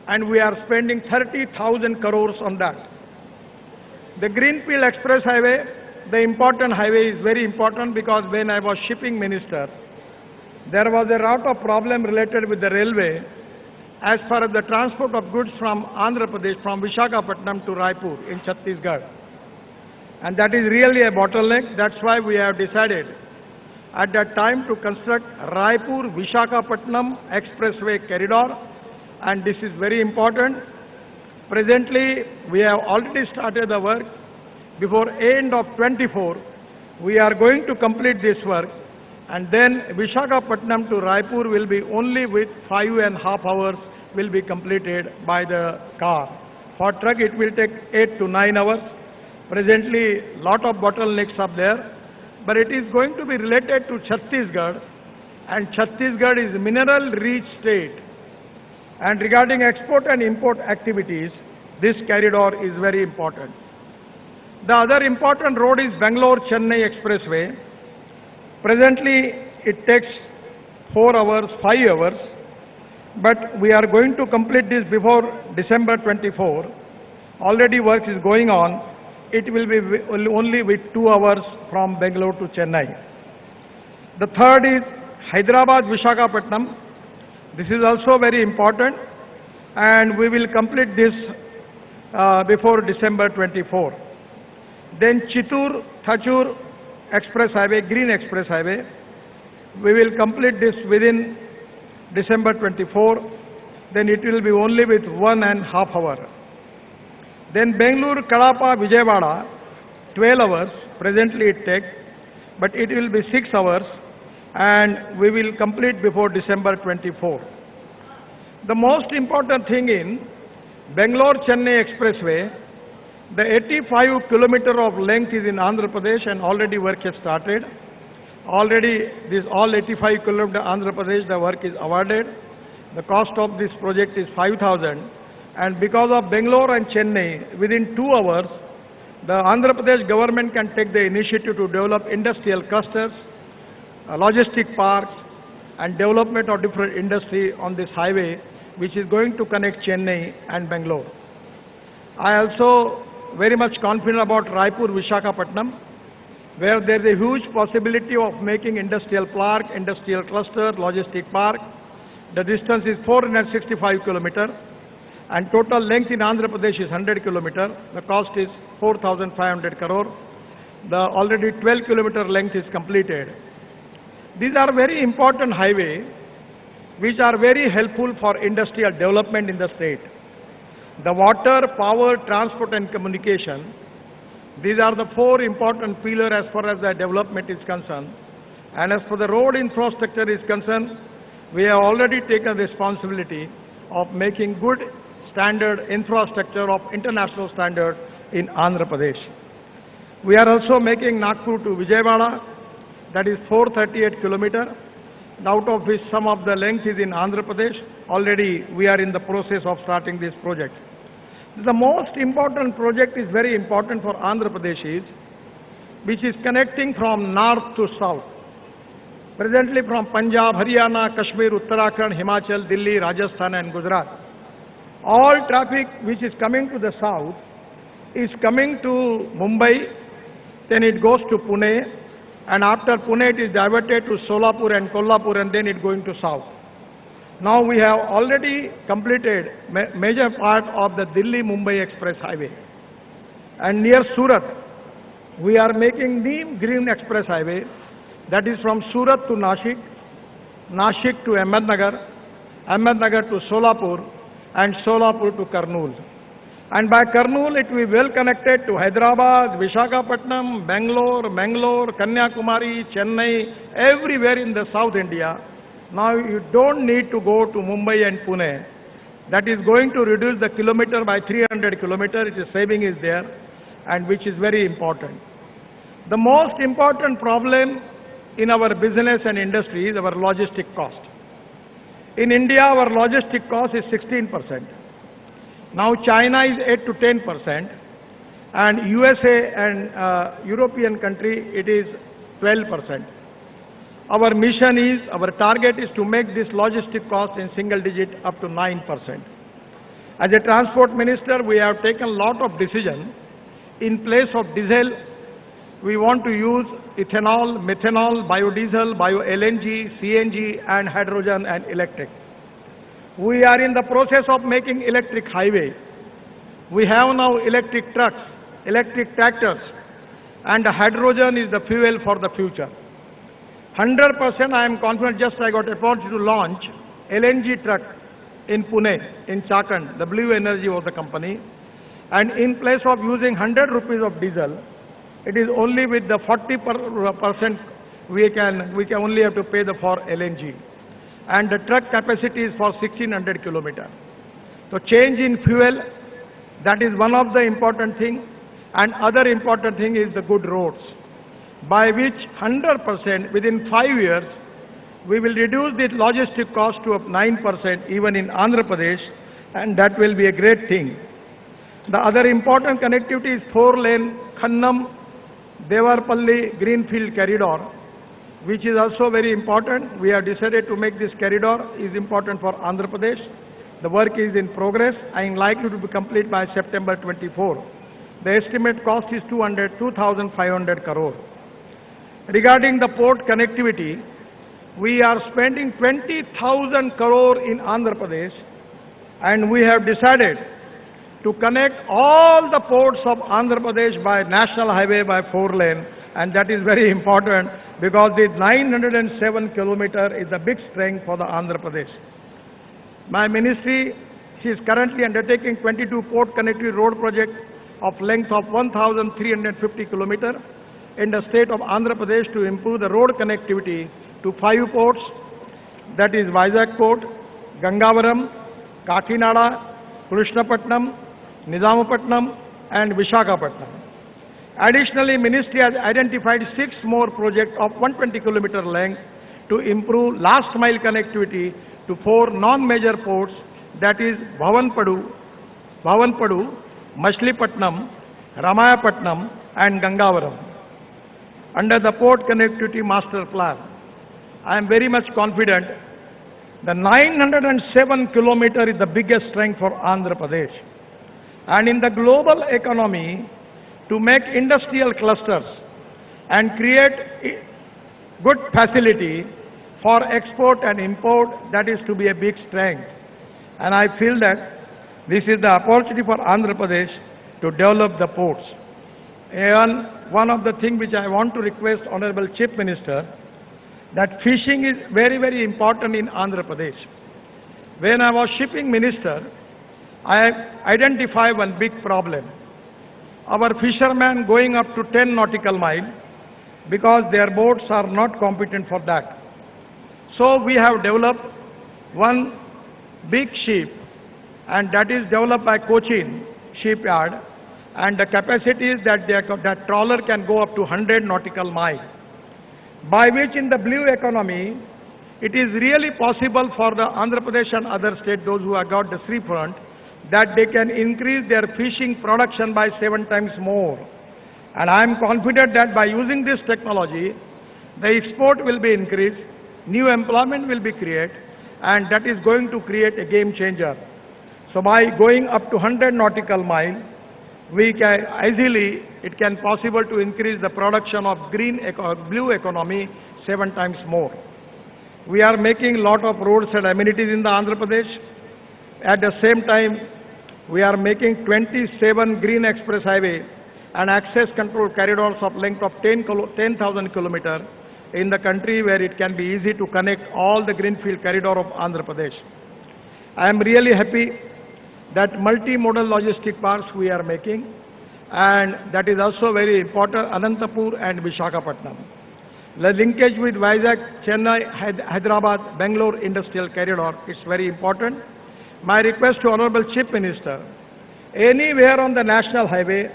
and we are spending 30,000 crores on that. The Greenfield Express Highway, the important highway, is very important because when I was shipping minister, there was a lot of problem related with the railway as far as the transport of goods from Andhra Pradesh, from Visakhapatnam to Raipur in Chhattisgarh. And that is really a bottleneck. That's why we have decided at that time to construct Raipur-Visakhapatnam Expressway corridor, and this is very important. Presently, we have already started the work. Before end of 24, we are going to complete this work, and then Visakhapatnam to Raipur will be only with 5.5 hours will be completed by the car. For truck, it will take 8 to 9 hours. Presently, lot of bottlenecks are there, but it is going to be related to Chhattisgarh, and Chhattisgarh is a mineral-rich state. And regarding export and import activities, this corridor is very important. The other important road is Bangalore-Chennai Expressway. Presently, it takes 4 hours, 5 hours. but we are going to complete this before December 24. Already work is going on. It will be only with 2 hours from Bangalore to Chennai. The third is Hyderabad Visakhapatnam. This is also very important, and we will complete this before December 24. Then Chittoor-Thachur Express Highway, Green Express Highway, we will complete this within December 24. Then it will be only with 1.5 hours. Then Bangalore-Kadapa Vijayawada, 12 hours, presently it takes, but it will be 6 hours, and we will complete before December 24. The most important thing in Bangalore-Chennai Expressway, the 85 kilometer of length is in Andhra Pradesh, and already work has started. Already this all 85 kilometer Andhra Pradesh, the work is awarded. The cost of this project is 5,000, and because of Bangalore and Chennai, within 2 hours, the Andhra Pradesh government can take the initiative to develop industrial clusters, logistic parks, and development of different industry on this highway, which is going to connect Chennai and Bangalore. I also very much confident about Raipur-Visakhapatnam, where there is a huge possibility of making industrial park, industrial cluster, logistic park. The distance is 465 kilometers, and total length in Andhra Pradesh is 100 kilometers. The cost is 4,500 crore. The already 12 kilometer length is completed. These are very important highways which are very helpful for industrial development in the state. The water, power, transport and communication, these are the 4 important pillars as far as the development is concerned. And as for the road infrastructure is concerned, we have already taken responsibility of making good standard infrastructure of international standard in Andhra Pradesh. We are also making Nagpur to Vijayawada, that is 438 kilometers, out of which some of the length is in Andhra Pradesh. Already we are in the process of starting this project. The most important project is very important for Andhra Pradesh, which is connecting from north to south. Presently from Punjab, Haryana, Kashmir, Uttarakhand, Himachal, Delhi, Rajasthan and Gujarat. All traffic which is coming to the south is coming to Mumbai, then it goes to Pune, and after Pune it is diverted to Solapur and Kolhapur, and then it going to south. Now we have already completed major part of the Delhi-Mumbai Express Highway. And near Surat, we are making Neem Green Express Highway, that is from Surat to Nashik, Nashik to Ahmednagar, Ahmednagar to Solapur, and Solapur to Kurnool. And by Kurnool, it will be well connected to Hyderabad, Visakhapatnam, Bangalore, Kanyakumari, Chennai, everywhere in the South India. Now you don't need to go to Mumbai and Pune. That is going to reduce the kilometer by 300 kilometers. Its saving is there, and which is very important. The most important problem in our business and industry is our logistic cost. In India, our logistic cost is 16%. Now China is 8 to 10%, and USA and European country, it is 12%. Our mission is, our target is to make this logistic cost in single digit up to 9%. As a transport minister, we have taken a lot of decisions. In place of diesel, we want to use ethanol, methanol, biodiesel, bio-LNG, CNG and hydrogen and electric. We are in the process of making electric highway. We have now electric trucks, electric tractors, and hydrogen is the fuel for the future. 100% I am confident. Just I got opportunity to launch LNG truck in Pune, in Chakan. The Blue Energy was the company. And in place of using 100 rupees of diesel, it is only with the 40% we can only have to pay for LNG. And the truck capacity is for 1600 kilometers. So change in fuel, that is one of the important things. And other important thing is the good roads, by which 100% within 5 years, we will reduce the logistic cost to 9% even in Andhra Pradesh, and that will be a great thing. The other important connectivity is 4-lane Khannam Devarpalli Greenfield Corridor, which is also very important. We have decided to make this corridor is important for Andhra Pradesh. The work is in progress and likely to be complete by September 24. The estimate cost is 2,500 crore. Regarding the port connectivity, we are spending 20,000 crore in Andhra Pradesh, and we have decided to connect all the ports of Andhra Pradesh by national highway by 4-lane, and that is very important because the 907 kilometer is a big strength for the Andhra Pradesh. My ministry is currently undertaking 22 port connectivity road projects of length of 1,350 kilometers in the state of Andhra Pradesh to improve the road connectivity to 5 ports, that is Vizag Port, Gangavaram, Kakinada, Krishnapatnam, Nizamapatnam and Visakhapatnam. Additionally, Ministry has identified 6 more projects of 120 kilometer length to improve last mile connectivity to 4 non-major ports, that is Bhavanpadu, Machilipatnam, Ramayapatnam and Gangavaram. Under the Port Connectivity Master Plan, I am very much confident the 907 kilometer is the biggest strength for Andhra Pradesh. And in the global economy, to make industrial clusters and create good facility for export and import, that is to be a big strength. And I feel that this is the opportunity for Andhra Pradesh to develop the ports. And one of the things which I want to request Honorable Chief Minister, that fishing is very, very important in Andhra Pradesh. When I was shipping minister, I identified one big problem. Our fishermen going up to 10 nautical miles because their boats are not competent for that. So we have developed one big ship, and that is developed by Cochin shipyard, and the capacity is that that trawler can go up to 100 nautical miles, by which in the blue economy, it is really possible for the Andhra Pradesh and other states, those who have got the sea front, that they can increase their fishing production by 7 times more. And I am confident that by using this technology, the export will be increased, new employment will be created, and that is going to create a game changer. So by going up to 100 nautical miles, we can easily, it can possible to increase the production of blue economy 7 times more. We are making lot of roads and amenities in the Andhra Pradesh. At the same time, we are making 27 green express highway and access control corridors of length of 10,000 kilometers in the country, where it can be easy to connect all the greenfield corridor of Andhra Pradesh. I am really happy that multimodal logistic parks we are making, and that is also very important, Anantapur and Visakhapatnam. The linkage with Vizag, Chennai, Hyderabad, Bangalore industrial corridor is very important. My request to Honorable Chief Minister, anywhere on the national highway,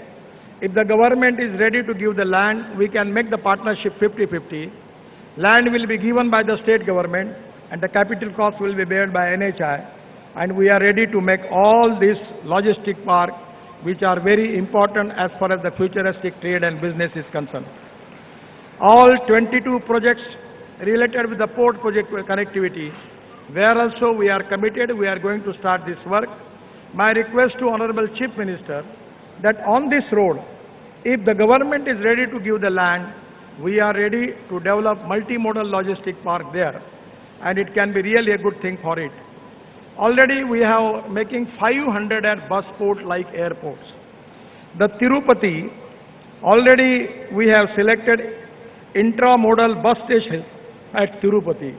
if the government is ready to give the land, we can make the partnership 50-50. Land will be given by the state government and the capital cost will be borne by NHI. And we are ready to make all these logistic parks, which are very important as far as the futuristic trade and business is concerned. All 22 projects related with the port project connectivity, where also we are committed, we are going to start this work. My request to Honorable Chief Minister, that on this road, if the government is ready to give the land, we are ready to develop multimodal logistic park there, and it can be really a good thing for it. Already we have making 500 at bus port like airports. The Tirupati, already we have selected intramodal bus station at Tirupati.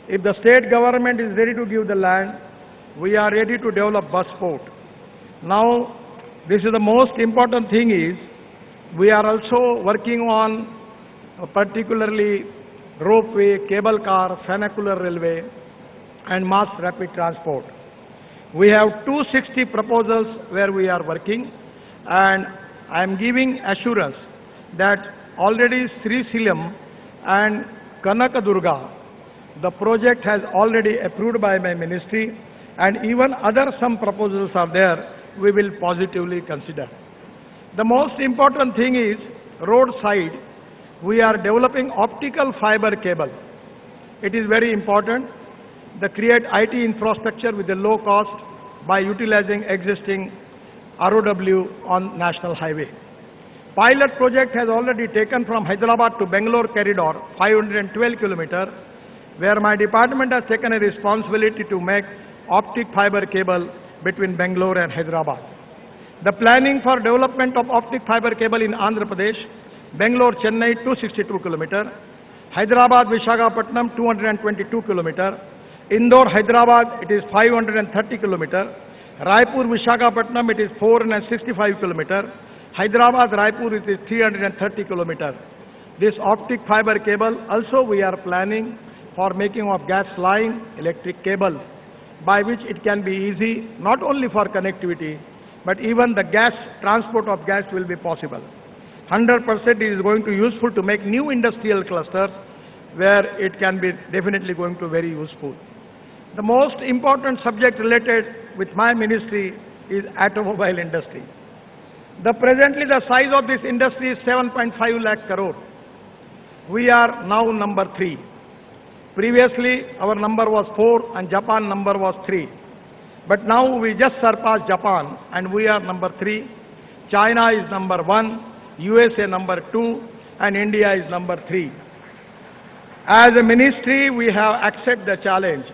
If the state government is ready to give the land, we are ready to develop bus port. Now, this is the most important thing is, we are also working on particularly ropeway, cable car, funicular railway and mass rapid transport. We have 260 proposals where we are working, and I am giving assurance that already Sri Silam and Kanakadurga, the project has already approved by my ministry, and even other some proposals are there, we will positively consider. The most important thing is roadside. we are developing optical fiber cable. It is very important to create IT infrastructure with a low cost by utilizing existing ROW on national highway. Pilot project has already taken from Hyderabad to Bangalore corridor, 512 kilometers, where my department has taken a responsibility to make optic fiber cable between Bangalore and Hyderabad. The planning for development of optic fiber cable in Andhra Pradesh, Bangalore, Chennai, 262 kilometers, Hyderabad, Visakhapatnam, 222 kilometers, Indore, Hyderabad, it is 530 kilometers, Raipur, Visakhapatnam, it is 465 kilometers, Hyderabad, Raipur, it is 330 kilometers. This optic fiber cable also we are planning for making of gas line electric cable, by which it can be easy not only for connectivity, but even the gas, transport of gas will be possible. 100% it is going to be useful to make new industrial clusters where it can be definitely going to be very useful. The most important subject related with my ministry is automobile industry. Presently the size of this industry is 7.5 lakh crore. We are now number 3. Previously our number was 4 and Japan number was 3. But now we just surpassed Japan and we are number 3. China is number 1, USA number 2 and India is number 3. As a ministry we have accepted the challenge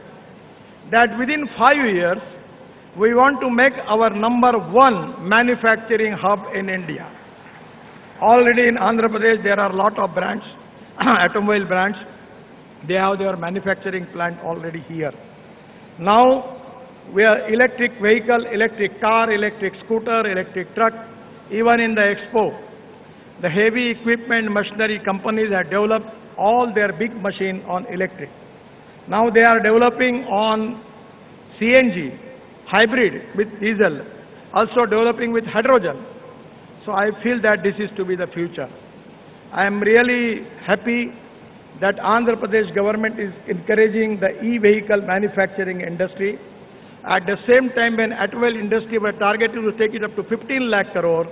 that within 5 years we want to make our number 1 manufacturing hub in India. Already in Andhra Pradesh there are a lot of brands, automobile brands. They have their manufacturing plant already here. Now we are electric vehicle, electric car, electric scooter, electric truck. Even in the expo, the heavy equipment machinery companies have developed all their big machine on electric. Now they are developing on CNG, hybrid with diesel, also developing with hydrogen. So I feel that this is to be the future. I am really happy that Andhra Pradesh government is encouraging the e-vehicle manufacturing industry. At the same time, when automobile industry were targeted to take it up to 15 lakh crore,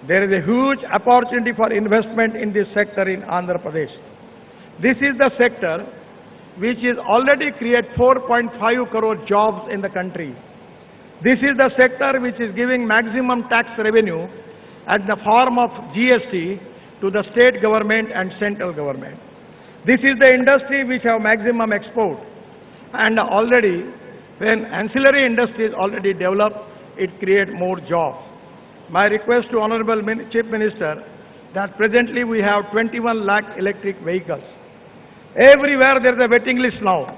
there is a huge opportunity for investment in this sector in Andhra Pradesh. This is the sector which is already create 4.5 crore jobs in the country. This is the sector which is giving maximum tax revenue at the form of GST to the state government and central government. This is the industry which have maximum export, and already when ancillary industry is already developed, it creates more jobs. My request to Honorable Chief Minister that presently we have 21 lakh electric vehicles. Everywhere there is a waiting list now.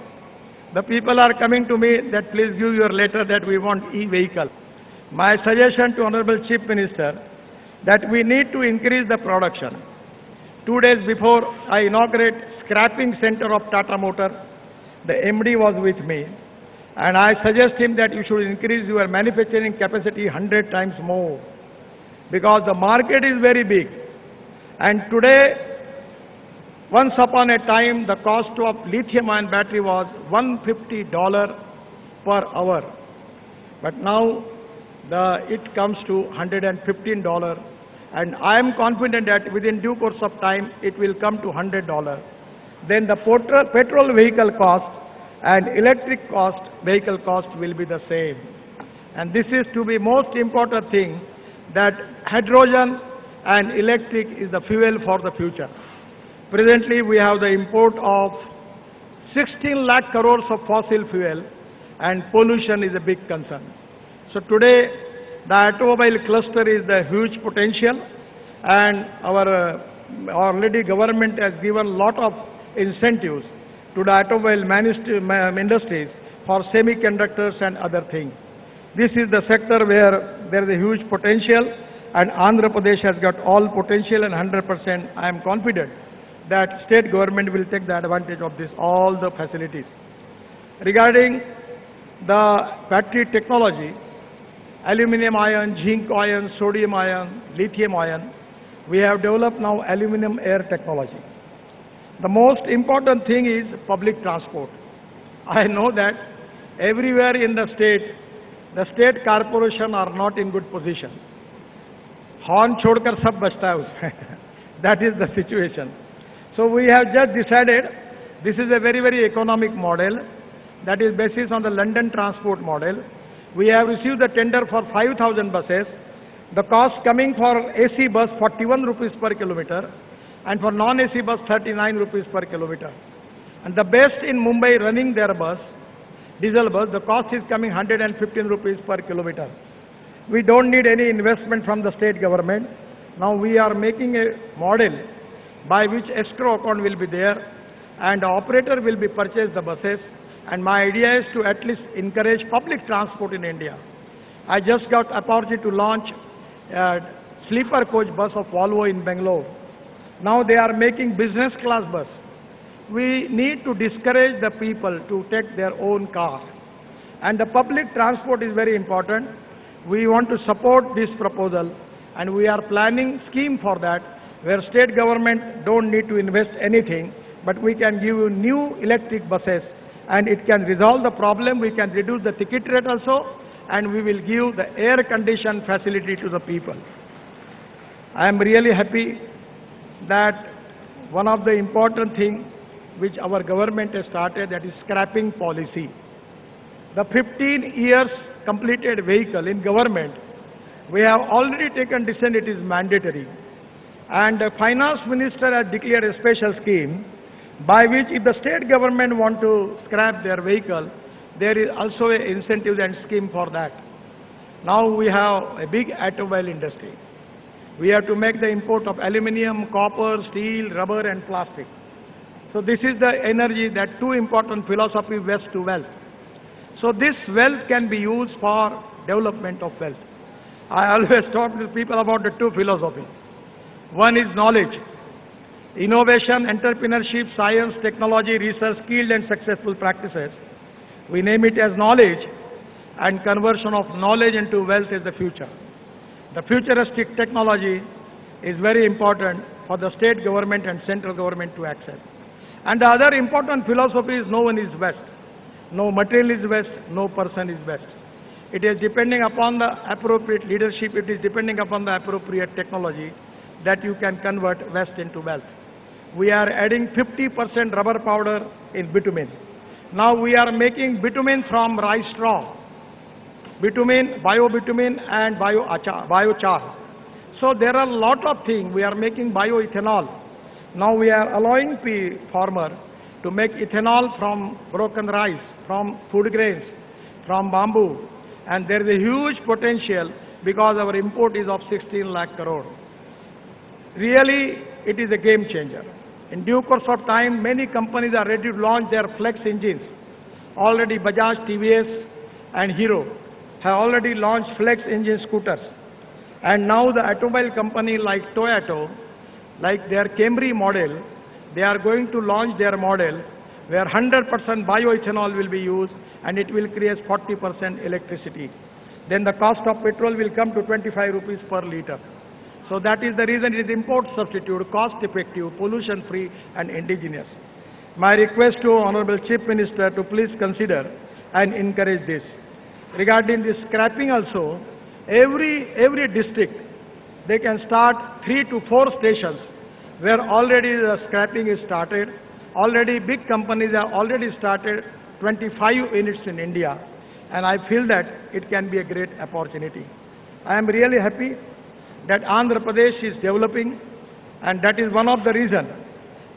The people are coming to me that please give your letter that we want e-vehicle. My suggestion to Honorable Chief Minister that we need to increase the production. 2 days before I inaugurate scrapping center of Tata Motor, the MD was with me and I suggest him that you should increase your manufacturing capacity 100 times more because the market is very big. And today, once upon a time, the cost of lithium-ion battery was $150 per hour. But now it comes to $115. And I am confident that within due course of time, it will come to $100. Then the petrol vehicle cost and electric vehicle cost will be the same. And this is to be most important thing that hydrogen and electric is the fuel for the future. Presently, we have the import of 16 lakh crores of fossil fuel and pollution is a big concern. So today, the automobile cluster is the huge potential and our already government has given a lot of incentives to the automobile industries for semiconductors and other things. This is the sector where there is a huge potential and Andhra Pradesh has got all potential and 100% I am confident that state government will take the advantage of this, all the facilities. Regarding the battery technology, aluminum ion, zinc ion, sodium ion, lithium ion, we have developed now aluminum air technology. The most important thing is public transport. I know that everywhere in the state corporation are not in good position. Horn chodkar sab bachta hai usse. That is the situation. So we have just decided this is a very, very economic model that is based on the London transport model. We have received the tender for 5,000 buses. The cost coming for AC bus 41 rupees per kilometer and for non-AC bus 39 rupees per kilometer. And the best in Mumbai running their bus, diesel bus, the cost is coming 115 rupees per kilometer. We don't need any investment from the state government. Now we are making a model by which escrow account will be there and the operator will be purchased the buses. And my idea is to at least encourage public transport in India. I just got opportunity to launch a sleeper coach bus of Volvo in Bangalore. Now they are making business class bus. We need to discourage the people to take their own car. And the public transport is very important. We want to support this proposal and we are planning scheme for that where state government don't need to invest anything, but we can give you new electric buses and it can resolve the problem. We can reduce the ticket rate also and we will give the air condition facility to the people. I am really happy that one of the important things which our government has started, that is scrapping policy. The 15 years completed vehicle in government, we have already taken decision it is mandatory. And the finance minister has declared a special scheme by which if the state government want to scrap their vehicle, there is also an incentive and scheme for that. Now we have a big automobile industry. We have to make the import of aluminium, copper, steel, rubber and plastic. So this is the energy, that two important philosophy, waste to wealth. So this wealth can be used for development of wealth. I always talk to people about the two philosophies. One is knowledge, innovation, entrepreneurship, science, technology, research, skilled and successful practices. We name it as knowledge, and conversion of knowledge into wealth is the future. The futuristic technology is very important for the state government and central government to access. And the other important philosophy is no one is best. No material is best, no person is best. It is depending upon the appropriate leadership, it is depending upon the appropriate technology that you can convert waste into wealth. We are adding 50% rubber powder in bitumen. Now we are making bitumen from rice straw. Bitumen, bio-bitumen and biochar. So there are a lot of things. We are making bioethanol. Now we are allowing farmer to make ethanol from broken rice, from food grains, from bamboo. And there is a huge potential because our import is of 16 lakh crore. Really, it is a game changer. In due course of time, many companies are ready to launch their flex engines. Already Bajaj, TVS and Hero have already launched flex engine scooters. And now the automobile company like Toyota, like their Camry model, they are going to launch their model where 100% bioethanol will be used and it will create 40% electricity. Then the cost of petrol will come to 25 rupees per liter. So that is the reason it is import substitute, cost effective, pollution free and indigenous. My request to Honorable Chief Minister to please consider and encourage this. Regarding this scrapping also, every district, they can start 3 to 4 stations where already the scrapping is started. Already big companies have already started 25 units in India, and I feel that it can be a great opportunity. I am really happy that Andhra Pradesh is developing, and that is one of the reasons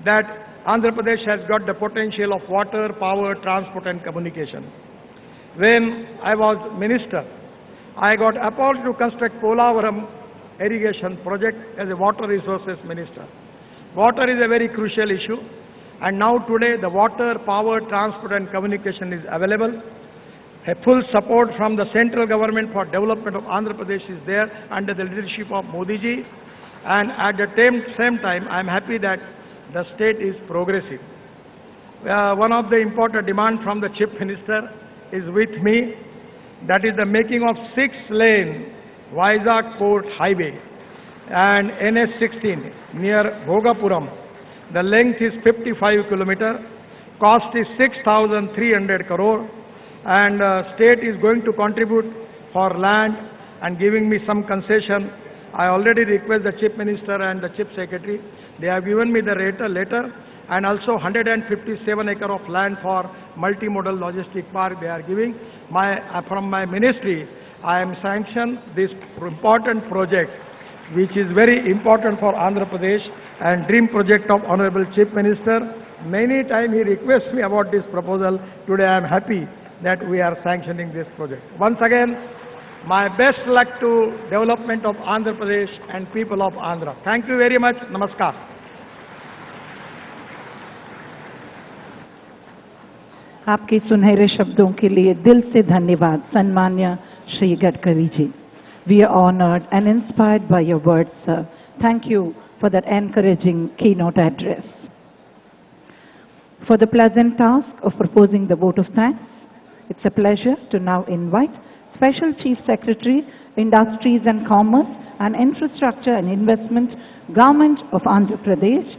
that Andhra Pradesh has got the potential of water, power, transport and communication. When I was minister, I got appointed to construct Polavaram irrigation project as a water resources minister. Water is a very crucial issue, and now today the water, power, transport and communication is available. A full support from the central government for development of Andhra Pradesh is there under the leadership of Modi ji, and at the same time I am happy that the state is progressive. One of the important demands from the Chief Minister is with me, that is the making of 6-lane Vizag Port Highway and NH16 near Bhogapuram. The length is 55 kilometers, cost is 6,300 crore, and state is going to contribute for land and giving me some concession I already request the Chief Minister and the Chief Secretary. They have given me the letter and also 157 acre of land for multimodal logistic park they are giving. From my ministry, I am sanctioned this important project, which is very important for Andhra Pradesh and dream project of Honorable Chief Minister. Many times he requests me about this proposal. Today I am happy that we are sanctioning this project. Once again, my best luck to development of Andhra Pradesh and people of Andhra. Thank you very much. Namaskar. आपके सुनहरे शब्दों के लिए दिल से धन्यवाद सन्मान्य Shri Gadkari ji. We are honored and inspired by your words, sir. Thank you for that encouraging keynote address. For the pleasant task of proposing the vote of thanks, it's a pleasure to now invite Special Chief Secretary, Industries and Commerce and Infrastructure and Investment, Government of Andhra Pradesh,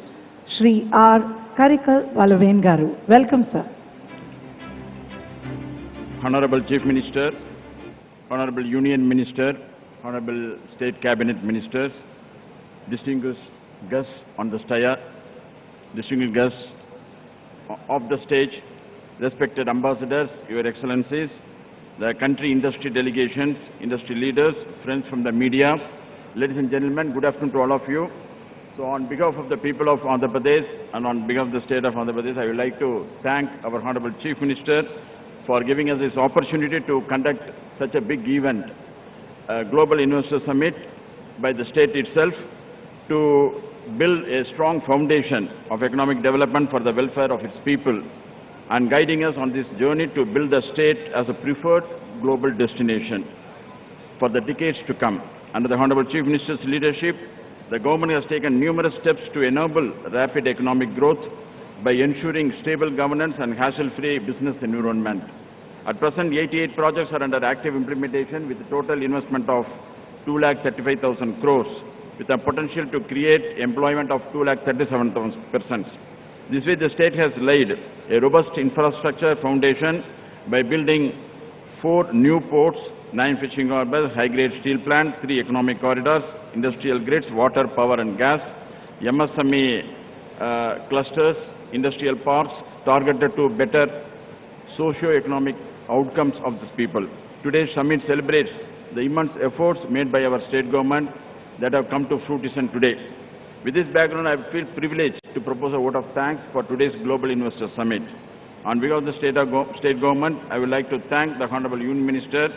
Sri R. Karikal Valaven Garu. Welcome, sir. Honorable Chief Minister, Honorable Union Minister, Honorable State Cabinet Ministers, distinguished guests on the staya, distinguished guests of the stage, respected ambassadors, Your Excellencies, the country industry delegations, industry leaders, friends from the media, ladies and gentlemen, good afternoon to all of you. So on behalf of the people of Andhra Pradesh and on behalf of the state of Andhra Pradesh, I would like to thank our Honorable Chief Minister for giving us this opportunity to conduct such a big event, a Global Investor Summit by the state itself, to build a strong foundation of economic development for the welfare of its people and guiding us on this journey to build the state as a preferred global destination for the decades to come. Under the Honorable Chief Minister's leadership, the government has taken numerous steps to enable rapid economic growth by ensuring stable governance and hassle-free business environment. At present, 88 projects are under active implementation with a total investment of 2,35,000 crores, with a potential to create employment of 2,37,000 persons. This way, the state has laid a robust infrastructure foundation by building 4 new ports, 9 fishing harbors, high-grade steel plants, 3 economic corridors, industrial grids, water, power and gas, MSME clusters, industrial parks, targeted to better socio-economic outcomes of the people. Today's summit celebrates the immense efforts made by our state government that have come to fruition today. With this background, I feel privileged to propose a vote of thanks for today's Global Investor Summit. On behalf of the state government, I would like to thank the Honorable Union Minister,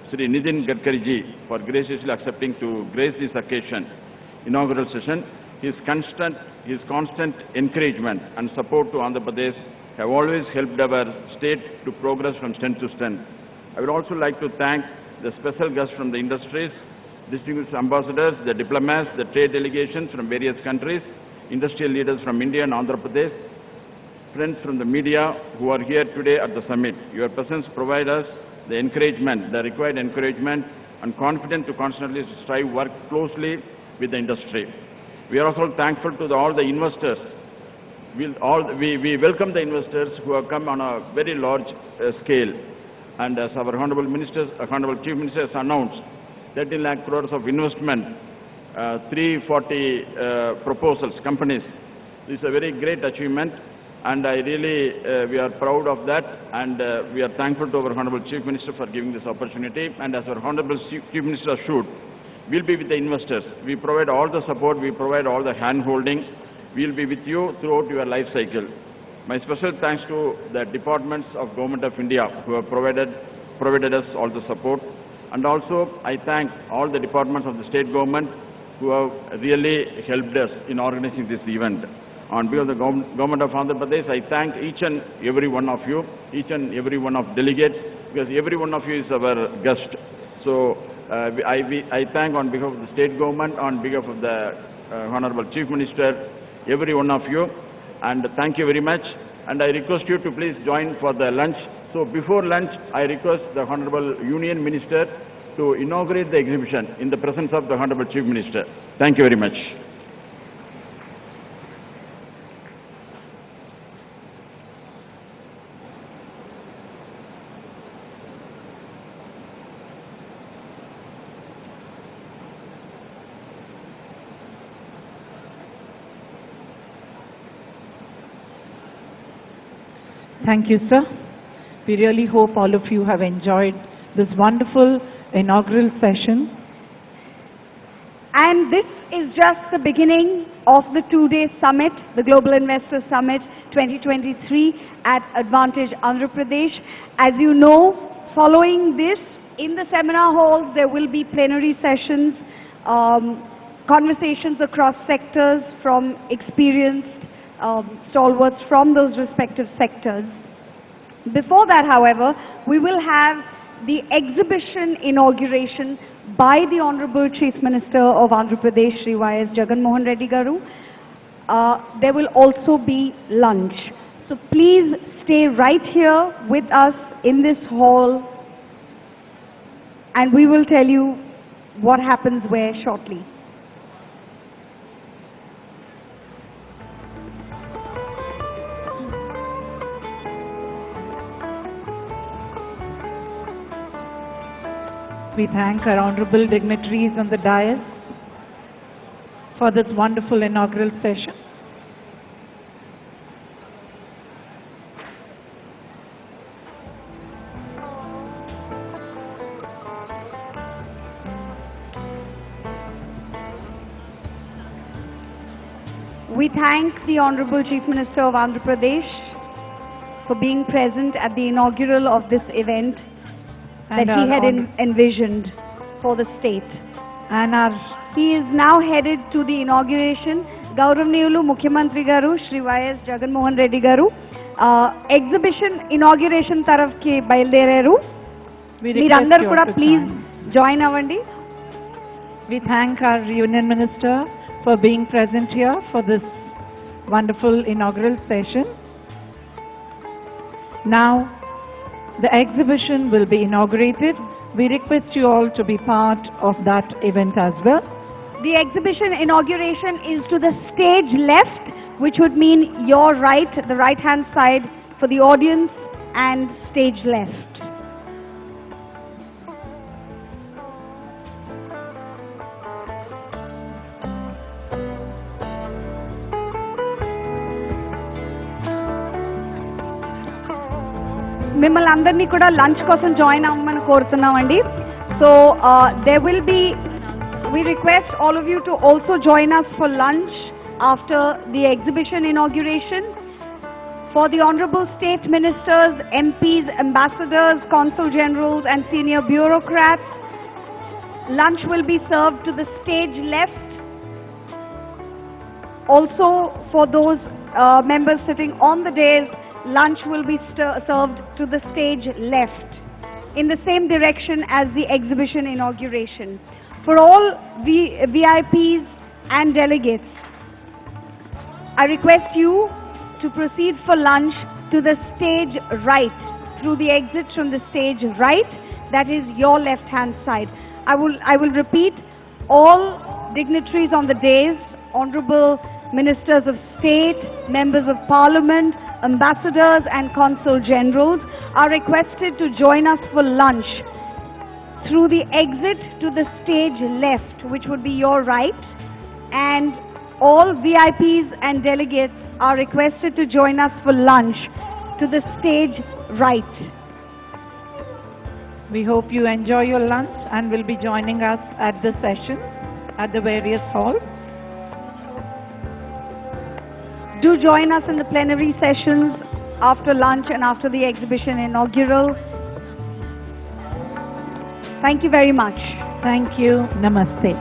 Sri Nitin Gadkari ji, for graciously accepting to grace this occasion, inaugural session. His constant encouragement and support to Andhra Pradesh have always helped our state to progress from strength to strength. I would also like to thank the special guests from the industries, distinguished ambassadors, the diplomats, the trade delegations from various countries, industrial leaders from India and Andhra Pradesh, friends from the media who are here today at the summit. Your presence provides us the encouragement, the required encouragement and confidence to constantly strive work closely with the industry. We are also thankful to all the investors. We welcome the investors who have come on a very large scale. And as our Honorable Chief Minister has announced, 13 lakh crores of investment, 340 proposals, companies. This is a very great achievement, and we are proud of that, and we are thankful to our Honorable Chief Minister for giving this opportunity. And as our Honorable Chief Minister assured, we'll be with the investors. We provide all the support, we provide all the hand-holding. We'll be with you throughout your life cycle. My special thanks to the departments of Government of India who have provided us all the support. And also, I thank all the departments of the state government who have really helped us in organizing this event. On behalf of the Government of Andhra Pradesh, I thank each and every one of you, each and every one of delegates, because every one of you is our guest. So, I thank on behalf of the state government, on behalf of the Honorable Chief Minister, every one of you, and thank you very much. And I request you to please join for the lunch. So before lunch, I request the Honorable Union Minister to inaugurate the exhibition in the presence of the Honorable Chief Minister. Thank you very much. Thank you, sir. We really hope all of you have enjoyed this wonderful inaugural session. And this is just the beginning of the two-day summit, the Global Investor Summit 2023 at Advantage Andhra Pradesh. As you know, following this, in the seminar halls, there will be plenary sessions, conversations across sectors from experienced stalwarts from those respective sectors. Before that, however, we will have the exhibition inauguration by the Honorable Chief Minister of Andhra Pradesh, Sree Vijaya Telugu Reddy Garu. There will also be lunch. So please stay right here with us in this hall, and we will tell you what happens where shortly. We thank our honorable dignitaries on the dais for this wonderful inaugural session. We thank the Honorable Chief Minister of Andhra Pradesh for being present at the inaugural of this event that he had envisioned for the state. And he is now headed to the inauguration. Gauravniyulu Mukhyamantri Garu, Sree Vijaya Jaganmohan Reddy Garu, exhibition inauguration tarafki bayilderaru. Meerandaru kuda please join avandi. We thank our Union Minister for being present here for this wonderful inaugural session. Now, the exhibition will be inaugurated. We request you all to be part of that event as well. The exhibition inauguration is to the stage left, which would mean your right, the right-hand side for the audience, and stage left. మిమ్మల్ని అందరినీ కూడా lunch కోసం join అవ్వమని కోరుతున్నామండి. So there will be, we request all of you to also join us for lunch after the exhibition inauguration. For the honorable state ministers, MPs, ambassadors, consul generals and senior bureaucrats, lunch will be served to the stage left. Also for those members sitting on the dais, lunch will be served to the stage left in the same direction as the exhibition inauguration. For all VIPs and delegates, I request you to proceed for lunch to the stage right, through the exit from the stage right, that is your left hand side. I will repeat, all dignitaries on the dais, honorable ministers of state, members of parliament, ambassadors and consul generals are requested to join us for lunch through the exit to the stage left, which would be your right, and all VIPs and delegates are requested to join us for lunch to the stage right. We hope you enjoy your lunch and will be joining us at the session at the various halls. Do join us in the plenary sessions after lunch and after the exhibition inaugural. Thank you very much. Thank you. Namaste.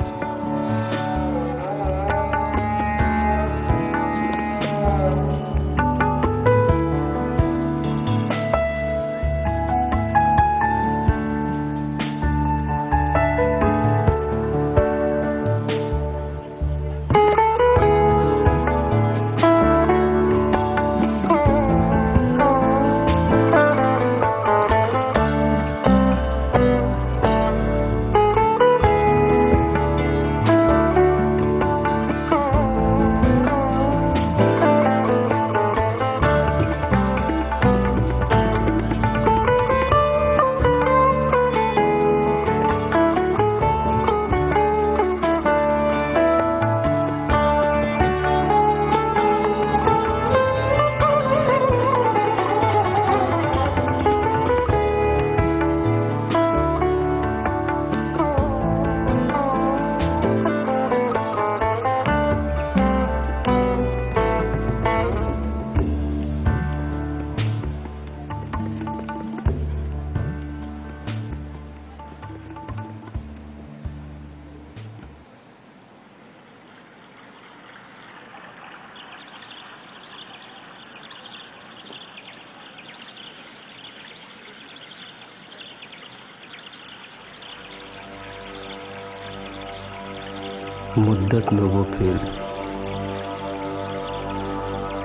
मुद्दत में वो फिर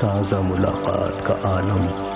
ताज़ा मुलाकात का आलम